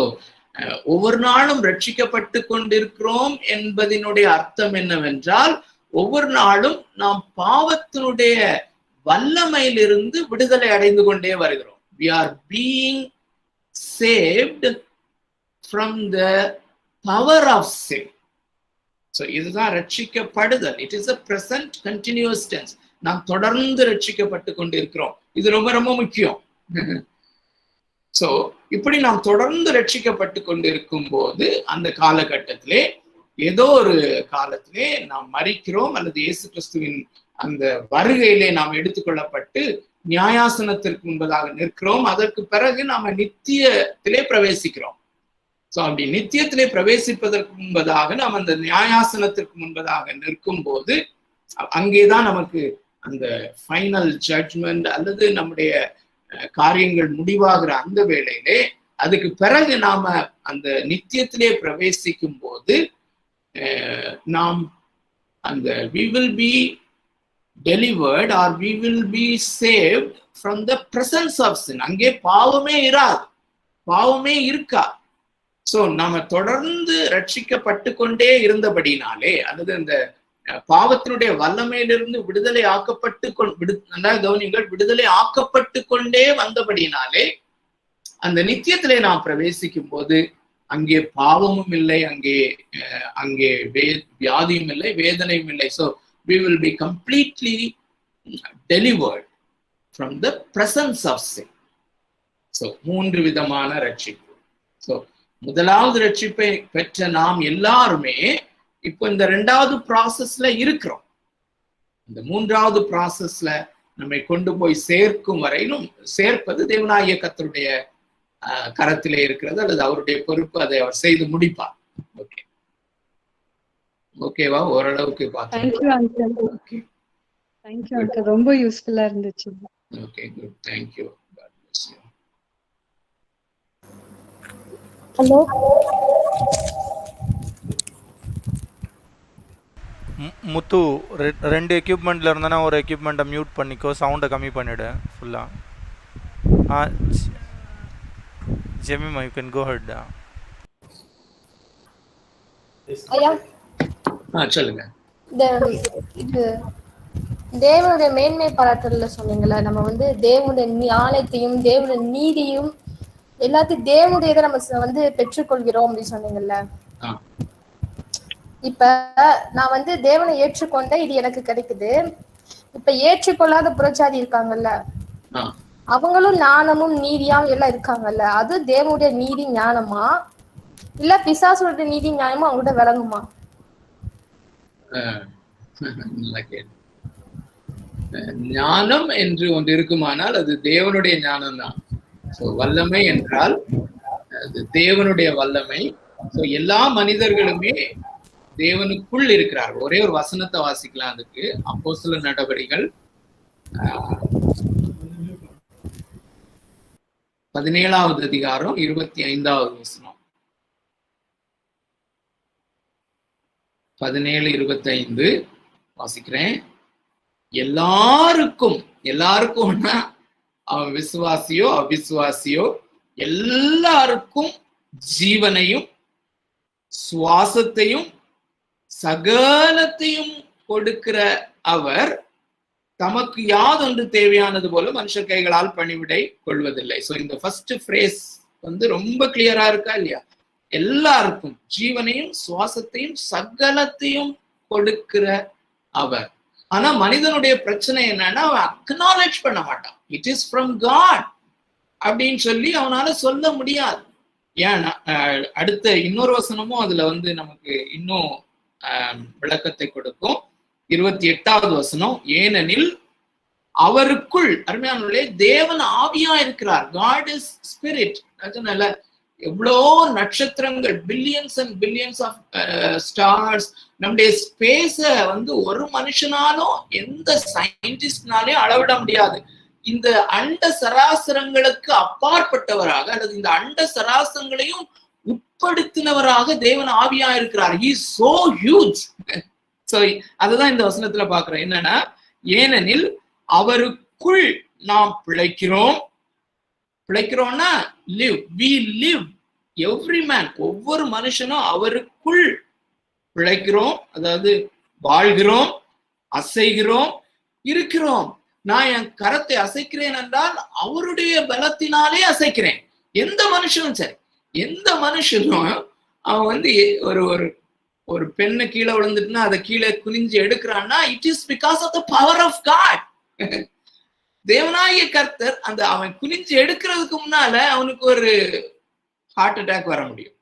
ஒவ்வொரு நாளும் ரட்சிக்கப்பட்டு கொண்டிருக்கிறோம் என்பதனுடைய அர்த்தம் என்னவென்றால், ஒவ்வொரு நாளும் நாம் பாவத்தினுடைய வல்லமையிலிருந்து விடுதலை அடைந்து கொண்டே வருகிறோம். We are being saved from the power of sin. So இதுதான் ரட்சிக்கப்படுதல். It is a present continuous tense. நாம் தொடர்ந்து ரட்சிக்கப்பட்டு கொண்டிருக்கிறோம். இது ரொம்ப ரொம்ப முக்கியம். சோ இப்படி நாம் தொடர்ந்து ரட்சிக்கப்பட்டு கொண்டிருக்கும் போது, அந்த காலகட்டத்திலே ஏதோ ஒரு காலத்திலே நாம் மரிக்கிறோம், அல்லது இயேசு கிறிஸ்துவின் அந்த வருகையிலே நாம் எடுத்துக்கொள்ளப்பட்டு நியாயாசனத்திற்கு முன்பதாக நிற்கிறோம். அதற்கு பிறகு நாம நித்தியத்திலே பிரவேசிக்கிறோம். ஸோ அப்படி நித்தியத்திலே பிரவேசிப்பதற்கு முன்பதாக நாம் அந்த நியாயாசனத்திற்கு முன்பதாக நிற்கும் போது, அங்கேதான் நமக்கு அந்த ஃபைனல் ஜட்ஜ்மெண்ட் அல்லது நம்முடைய காரியங்கள் முடிவாகிற அந்த வேளையிலே, அதுக்கு பிறகு நாம அந்த நித்தியத்திலே பிரவேசிக்கும் போது நாம் அந்த we will be delivered or we will be saved from the presence of sin. அங்கே பாவமே இருக்கா. சோ நாம தொடர்ந்து ரட்சிக்கப்பட்டு கொண்டே இருந்தபடினாலே, அல்லது அந்த பாவத்தினுடைய வல்லமையிலிருந்து விடுதலை ஆக்கப்பட்டு கவனிங்கள், விடுதலை ஆக்கப்பட்டு கொண்டே வந்தபடினாலே அந்த நித்தியத்திலே நாம் பிரவேசிக்கும் போது அங்கே பாவமும் இல்லை, அங்கே வியாதியும் இல்லை, வேதனையும் இல்லை. So we will be completely delivered from the presence of sin. So 3 விதமான ரட்சிப்பு. So முதலாவது ரட்சிப்பை பெற்ற நாம் எல்லாருமே இப்போ இந்த 2வது ப்ராசஸ்ல இருக்கிறோம். இந்த 3வது ப்ராசஸ்ல நம்மை கொண்டு போய் சேர்க்கும் வரையிலும் சேர்ப்பது தேவனாகிய கர்த்தருடைய கரத்திலே இருக்கிறது, அல்லது அவருடைய பொறுப்பு, அதை அவர் செய்து முடிப்பார். ஓகே, ஓகேவா? ஓரளவுக்கு பார்த்தேன். ஓகே, தேங்க்யூ அங்கிள், ரொம்ப யூஸ்ஃபுல்லா இருந்துச்சு. Okay, good, thank you. God bless you. Hello, Muthu, 2 எக்யூப்மெண்ட்ல இருந்தானா ஒரு எக்யூப்மெண்ட்டை மியூட் பண்ணிக்கோ, சவுண்டை கம்மி பண்ணிவிடு ஃபுல்லாக. Jemima, you can go ahead. ஐயா சொல்லுங்க. இது தேவனுடைய மேன்மை பாராட்டல சொன்னீங்கல்ல, நம்ம வந்து தேவனுடைய ஞானத்தையும் தேவனுடைய நீதியும் எல்லாத்தையும் தேவனுடைய இதை நம்ம பெற்றுக்கொள்கிறோம் அப்படின்னு சொன்னீங்கல்ல. இப்ப நான் தேவனை ஏற்றுக்கொண்ட இது எனக்கு கிடைக்குது. இப்ப ஏற்றுக்கொள்ளாத புறஜாதி இருக்காங்கல்ல, அவங்களும் ஞானமும் நீதியாவும் எல்லாம் இருக்காங்கல்ல, அது தேவனுடைய நீதி ஞானமா இல்ல பிசாசுடைய நீதி ஞானமா அவங்கள்ட்ட விளங்குமா? ஞானம் என்று ஒன்று இருக்குமானால் அது தேவனுடைய ஞானம் தான். வல்லமை என்றால் அது தேவனுடைய வல்லமை. எல்லா மனிதர்களுமே தேவனுக்குள் இருக்கிறார். ஒரே ஒரு வசனத்தை வாசிக்கலாம் அதுக்கு. அப்போஸ்தலர் நடபடிகள் 17வது அதிகாரம் 25வது வசனம். 17:25 வாசிக்கிறேன். எல்லாருக்கும்னா அவன் விசுவாசியோ அவிசுவாசியோ எல்லாருக்கும் ஜீவனையும் சுவாசத்தையும் சகலத்தையும் கொடுக்கிற அவர் தமக்கு யாதொன்று தேவையானது போல மனுஷ கைகளால் பணிவிடை கொள்வதில்லை. இந்த ஃபர்ஸ்ட் ஃப்ரேஸ் ரொம்ப கிளியரா இருக்கா இல்லையா? எல்லாருக்கும் ஜீவனையும் சுவாசத்தையும் சகலத்தையும் கொடுக்கிற அவர். ஆனா மனிதனுடைய பிரச்சனை என்னன்னா, அவன் அக்னாலேஜ் பண்ண மாட்டான். இட் இஸ் ஃப்ரம் காட் அப்படின்னு சொல்லி அவனால சொல்ல முடியாது. ஏன்னா அடுத்த இன்னொரு வசனமும் அதுல நமக்கு இன்னும் விளக்கத்தை கொடுக்கும். 28வது வசனம், ஏனெனில் அவருக்குள், அருமையானவர்களே, தேவன் ஆவியா இருக்கிறார். God is spirit. அதனால எவ்வளோ நட்சத்திரங்கள், billions and billions of stars, நம்முடைய ஸ்பேஸ ஒரு மனுஷனாலும் எந்த சயின்டிஸ்ட்னாலையும் அளவிட முடியாது. இந்த அண்ட சராசரங்களுக்கு அப்பாற்பட்டவராக, அல்லது இந்த அண்ட சராசரங்களையும் உட்படுத்தினவராக தேவன் ஆவியா இருக்கிறார். He is so huge. அதுதான் இந்த வசனத்துல பாக்குறோம். என்னன்னா, ஏனெனில் அவருக்குள் நாம் பிழைக்கிறோம்னா live, we live, every man, ஒவ்வொரு மனுஷனும் அவருக்குள் பிழைக்கிறோம், அதாவது வாழ்கிறோம், அசைகிறோம், இருக்கிறோம். நான் என் கரத்தை அசைக்கிறேன் என்றால் அவருடைய பலத்தினாலே அசைக்கிறேன். எந்த மனுஷனும் சரி, எந்த மனுஷனும் அவன் ஒரு பெண்ணை கீழே விழுந்துட்டுனா அதை கீழே குனிஞ்சு எடுக்கிறான்னா, it is because of the power of God. தேவனாகிய கர்த்தர் அவன் குனிஞ்சு எடுக்கிறதுக்கு முன்னால அவனுக்கு ஒரு ஹார்ட் அட்டாக் வர முடியும்,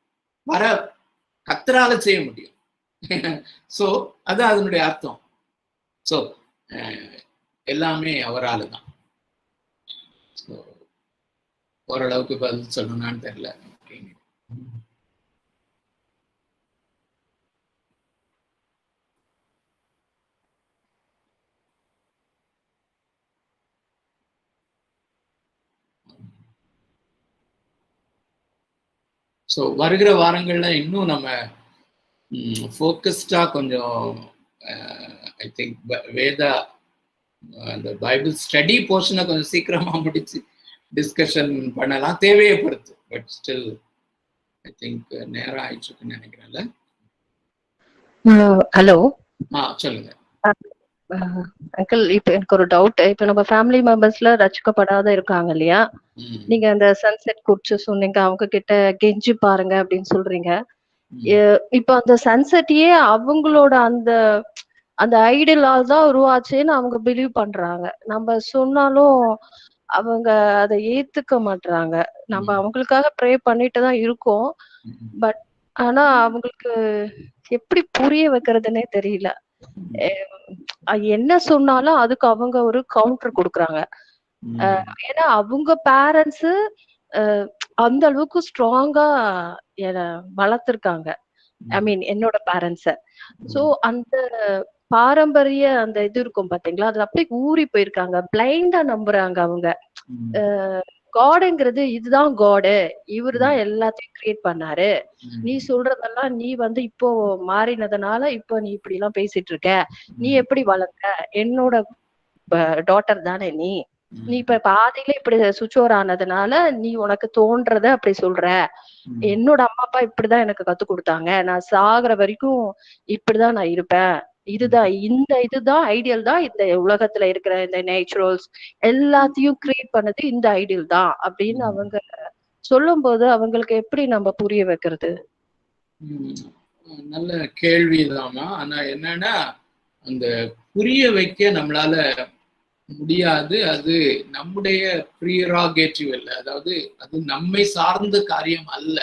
கர்த்தரால செய்ய முடியும். அது அதனுடைய அர்த்தம். எல்லாமே அவரால் தான். ஓரளவுக்கு பதில் சொல்லணும்னு தெரியல. வருகிற வாரங்கள்ல இன்னும் நம்ம ஃபோக்கஸ்டா கொஞ்சம் ஐ திங்க் அந்த பைபிள் ஸ்டடி போர்ஷனை கொஞ்சம் சீக்கிரமா முடிச்சு டிஸ்கஷன் பண்ணலாம், தேவையப்படுத்து. பட் ஸ்டில் ஐ திங்க் நேரம் ஆயிடுச்சுன்னு நினைக்கிறேன்ல. ஹலோ, சொல்லுங்க. அங்கிள், இப்ப எனக்கு ஒரு டவுட். இப்ப நம்ம ஃபேமிலி மெம்பர்ஸ்ல ரட்சிக்கப்படாத இருக்காங்க இல்லையா? நீங்க அந்த சன்செட் குறிச்சு சொன்னீங்க, அவங்க கிட்ட கெஞ்சி பாருங்க அப்படின்னு சொல்றீங்க. இப்ப அந்த சன்செட்டையே அவங்களோட அந்த அந்த ஐடியலால தான் உருவாச்சுன்னு அவங்க பிலீவ் பண்றாங்க. நம்ம சொன்னாலும் அவங்க அதை ஏத்துக்க மாட்றாங்க. நம்ம அவங்களுக்காக ப்ரே பண்ணிட்டு தான் இருக்கோம். பட் ஆனா அவங்களுக்கு எப்படி புரிய வைக்கிறதுனே தெரியல. என்ன சொன்னாலும் அதுக்கு அவங்க ஒரு கவுண்டர் கொடுக்குறாங்க. ஏன்னா அவங்க பேரண்ட்ஸ் அந்த அளவுக்கு ஸ்ட்ராங்கா வளர்த்திருக்காங்க. ஐ மீன் என்னோட பேரண்ட்ஸ. சோ அந்த பாரம்பரிய அந்த இது இருக்கும் பாத்தீங்களா, அது அப்படியே ஊறி போயிருக்காங்க. பிளைண்டா நம்புறாங்க அவங்க. காடுங்கிறது இதுதான் காடு, இவருதான் எல்லாத்தையும் கிரியேட் பண்ணாரு, நீ சொல்றதெல்லாம் நீ இப்போ மாறினதுனால இப்போ நீ இப்படி எல்லாம் பேசிட்டு இருக்க, நீ எப்படி வளர்க்க, என்னோட டாட்டர் தானே நீ இப்ப பாதியில இப்படி சுவிட்ச் ஓவர் ஆனதுனால நீ உனக்கு தோன்றத அப்படி சொல்ற. என்னோட அம்மா அப்பா இப்படிதான் எனக்கு கத்து கொடுத்தாங்க, நான் சாகுற வரைக்கும் இப்படிதான் நான் இருப்பேன், இதுதான் ஐடியல் தான், இந்த உலகத்துல இருக்கிற இந்த நேச்சுரல்ஸ் எல்லாத்தையும் கிரியேட் பண்ணது இந்த ஐடியல் தான் அப்படின்னு அவங்க சொல்லும் போது அவங்களுக்கு எப்படி நம்ம புரிய வைக்கிறது? நல்ல கேள்விதாமா. ஆனா என்னன்னா, அந்த புரிய வைக்க நம்மளால முடியாது. அது நம்முடைய ப்ரீராகேட்டிவ் இல்லை, அதாவது அது நம்மை சார்ந்த காரியம் அல்ல.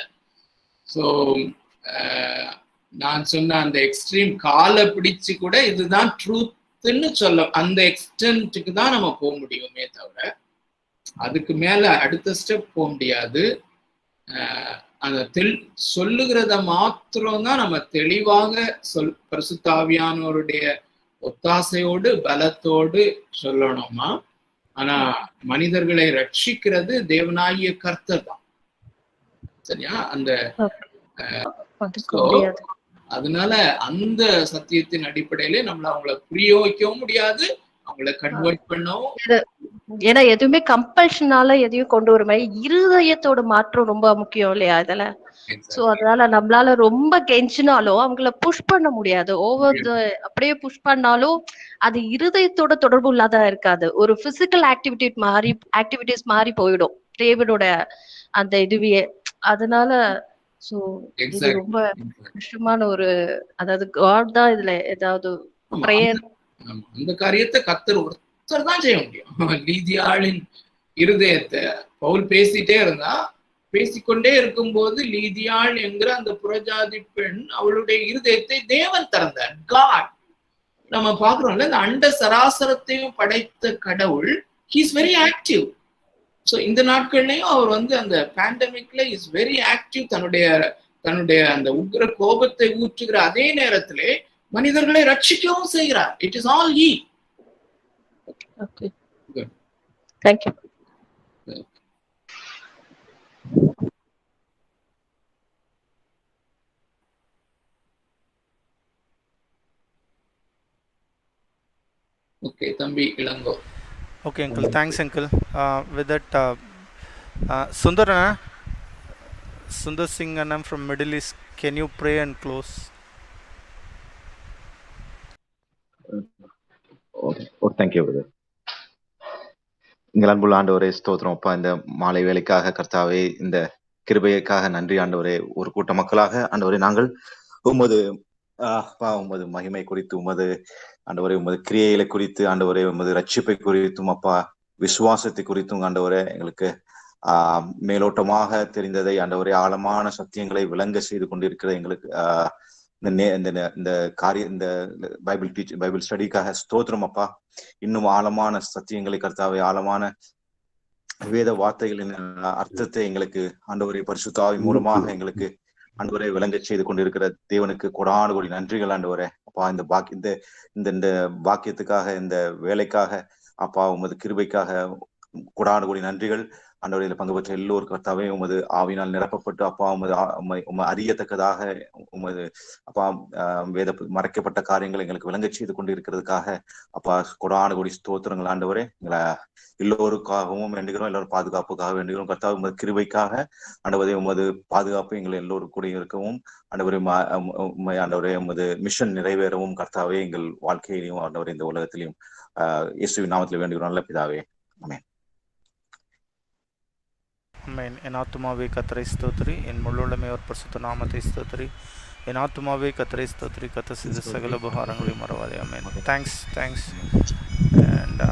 ஸோ நான் சொன்ன அந்த எக்ஸ்ட்ரீம் காலை பிடிச்சு கூட இதுதான் ட்ரூத்ன்னு சொல்ல அந்த எக்ஸ்டென்ட்டுக்கு தான் நம்ம போக முடியுமே தவிர அதுக்கு மேல அடுத்த ஸ்டெப் போக முடியாது. அந்த சொல்லுகிறத மாத்திரம்தான் நம்ம தெளிவாக பரிசுத்தாவியானவருடைய ஒத்தாசையோடு பலத்தோடு சொல்லணுமா. ஆனா மனிதர்களை ரட்சிக்கிறது தேவனாகிய கர்த்தர் தான், சரியா? அந்த அதனால அந்த சத்தியத்தின் அடிப்படையில நம்மள அவங்கள புரிய வைக்கவும் முடியாது, அவங்கள கன்வெர்ட் பண்ணவும். ஏன்னா எதுவுமே கம்பல்ஷனால எதையும் கொண்டு வர மாதிரி இருதயத்தோட மாற்றம் ரொம்ப முக்கியம் இல்லையா இதுல. சோ அதனால நம்மளால ரொம்ப கெஞ்சினாலும் அவங்கள புஷ் பண்ண முடியாது. அப்படியே புஷ் பண்ணாலும் அது இருதயத்தோட தொடர்பு இல்லாத இருக்காது, ஒரு பிசிக்கல் ஆக்டிவிட்டிஸ் மாறி போயிடும் தேவனோட அந்த இதுவே. அதனால சோ இது ரொம்ப கஷ்டமான ஒரு, அதாவது காட் தான் இதுல ஏதாவது பிரேயர். அந்த காரியத்தை கர்த்தர் ஒருத்தர் தான் செய்ய முடியும். லீதியாளின் இருதயத்தை பவுல் பேசிட்டே இருந்தா, பேசிக்கொண்டே இருக்கும்போது லீதியாள் என்கிற அந்த புறஜாதி பெண் அவளுடைய இருதயத்தை தேவன் திறந்தார், காட். நம்ம பாக்குறோம்ல, இந்த அண்ட சராசரத்தையும் படைத்த கடவுள், he is very active. So இந்த நாட்கள்லயும் அவர் அந்த பேண்டமிக்ல இஸ் வெரி ஆக்டிவ். தன்னுடைய அந்த உக்ர கோபத்தை ஊற்றுகிற அதே நேரத்திலே மனிதர்களை ரட்சிக்கவும் செய்கிறார். It is all he. Okay, thank you. Okay தம்பி Ilango. Okay, uncle. Thanks, uncle. With that, Sundar Singh and I'm from Middle East. Can you pray and close? Thank you, brother. எங்கள் அன்புள்ள ஆண்டவரே ஸ்தோத்திரம் அப்பா. இந்த மாலை வேலைக்காக கர்த்தாவே, இந்த கிருபைக்காக நன்றி ஆண்டவரே. ஒரு கூட்ட மக்களாக ஆண்டவரே நாங்கள் உமது உமது மகிமை குறித்து, உமது ஆண்டவரே உமது கிரியைகளை குறித்து ஆண்டவரே, உமது ரட்சிப்பை குறித்தும் அப்பா, விசுவாசத்தை குறித்தும் ஆண்டவரே எங்களுக்கு மேலோட்டமாக தெரிந்ததை ஆண்டவரே, ஆழமான சத்தியங்களை விளங்க செய்து கொண்டிருக்கிற எங்களுக்கு இந்த காரிய இந்த பைபிள் ஸ்டடிக்காக ஸ்தோத்திரம் அப்பா. இன்னும் ஆழமான சத்தியங்களை கர்த்தாவே, ஆழமான வேத வார்த்தைகளின் அர்த்தத்தை எங்களுக்கு ஆண்டவரே பரிசுத்தாவி மூலமாக எங்களுக்கு ஆண்டவரே விளங்க செய்து கொண்டிருக்கிற தேவனுக்கு கொடான கோடி நன்றிகள் ஆண்டவரே அப்பா. இந்த பாக்கியத்துக்காக, இந்த வேலைக்காக அப்பா, உமது கிருபைக்காக கொடான கோடி நன்றிகள். ஆண்டவரே இதில் பங்கு பெற்ற எல்லோரும் கர்த்தாவே உமது ஆவினால் நிரப்பப்பட்டு அப்பா உமது அறியத்தக்கதாக உமது அப்பா வேத மறைக்கப்பட்ட காரியங்கள் எங்களுக்கு விளங்கச் செய்து கொண்டு இருக்கிறதுக்காக அப்பா கொடான கோடி ஸ்தோத்திரங்கள் ஆண்டவரே. எங்களை எல்லோருக்காகவும் வேண்டுகிறோம், எல்லோரும் பாதுகாப்புக்காக வேண்டுகிறோம் கர்த்தாவே. உமது கிருபைக்காக ஆண்டவரே உமது பாதுகாப்பு எங்களை எல்லோரும் கூட இருக்கவும் ஆண்டவரே. ஆண்டவரே உமது மிஷன் நிறைவேறவும் கர்த்தாவே எங்கள் வாழ்க்கையிலையும் ஆண்டவரே இந்த உலகத்திலையும் இயேசுவின் நாமத்தில் வேண்டுகிறோம் நல்ல பிதாவே. ஆமென். ஆமென். என் ஆத்துமாவே கர்த்தரை ஸ்தோத்திரி, என் முழுவதுமே அவர் பரிசுத்த நாமத்தை ஸ்தோத்திரி. என் ஆத்துமாவே கர்த்தரை ஸ்தோத்திரி, கர்த்தர் செய்த சகல உபகாரங்களையும் மறவாதே. ஆமென். தேங்க்ஸ். அண்ட்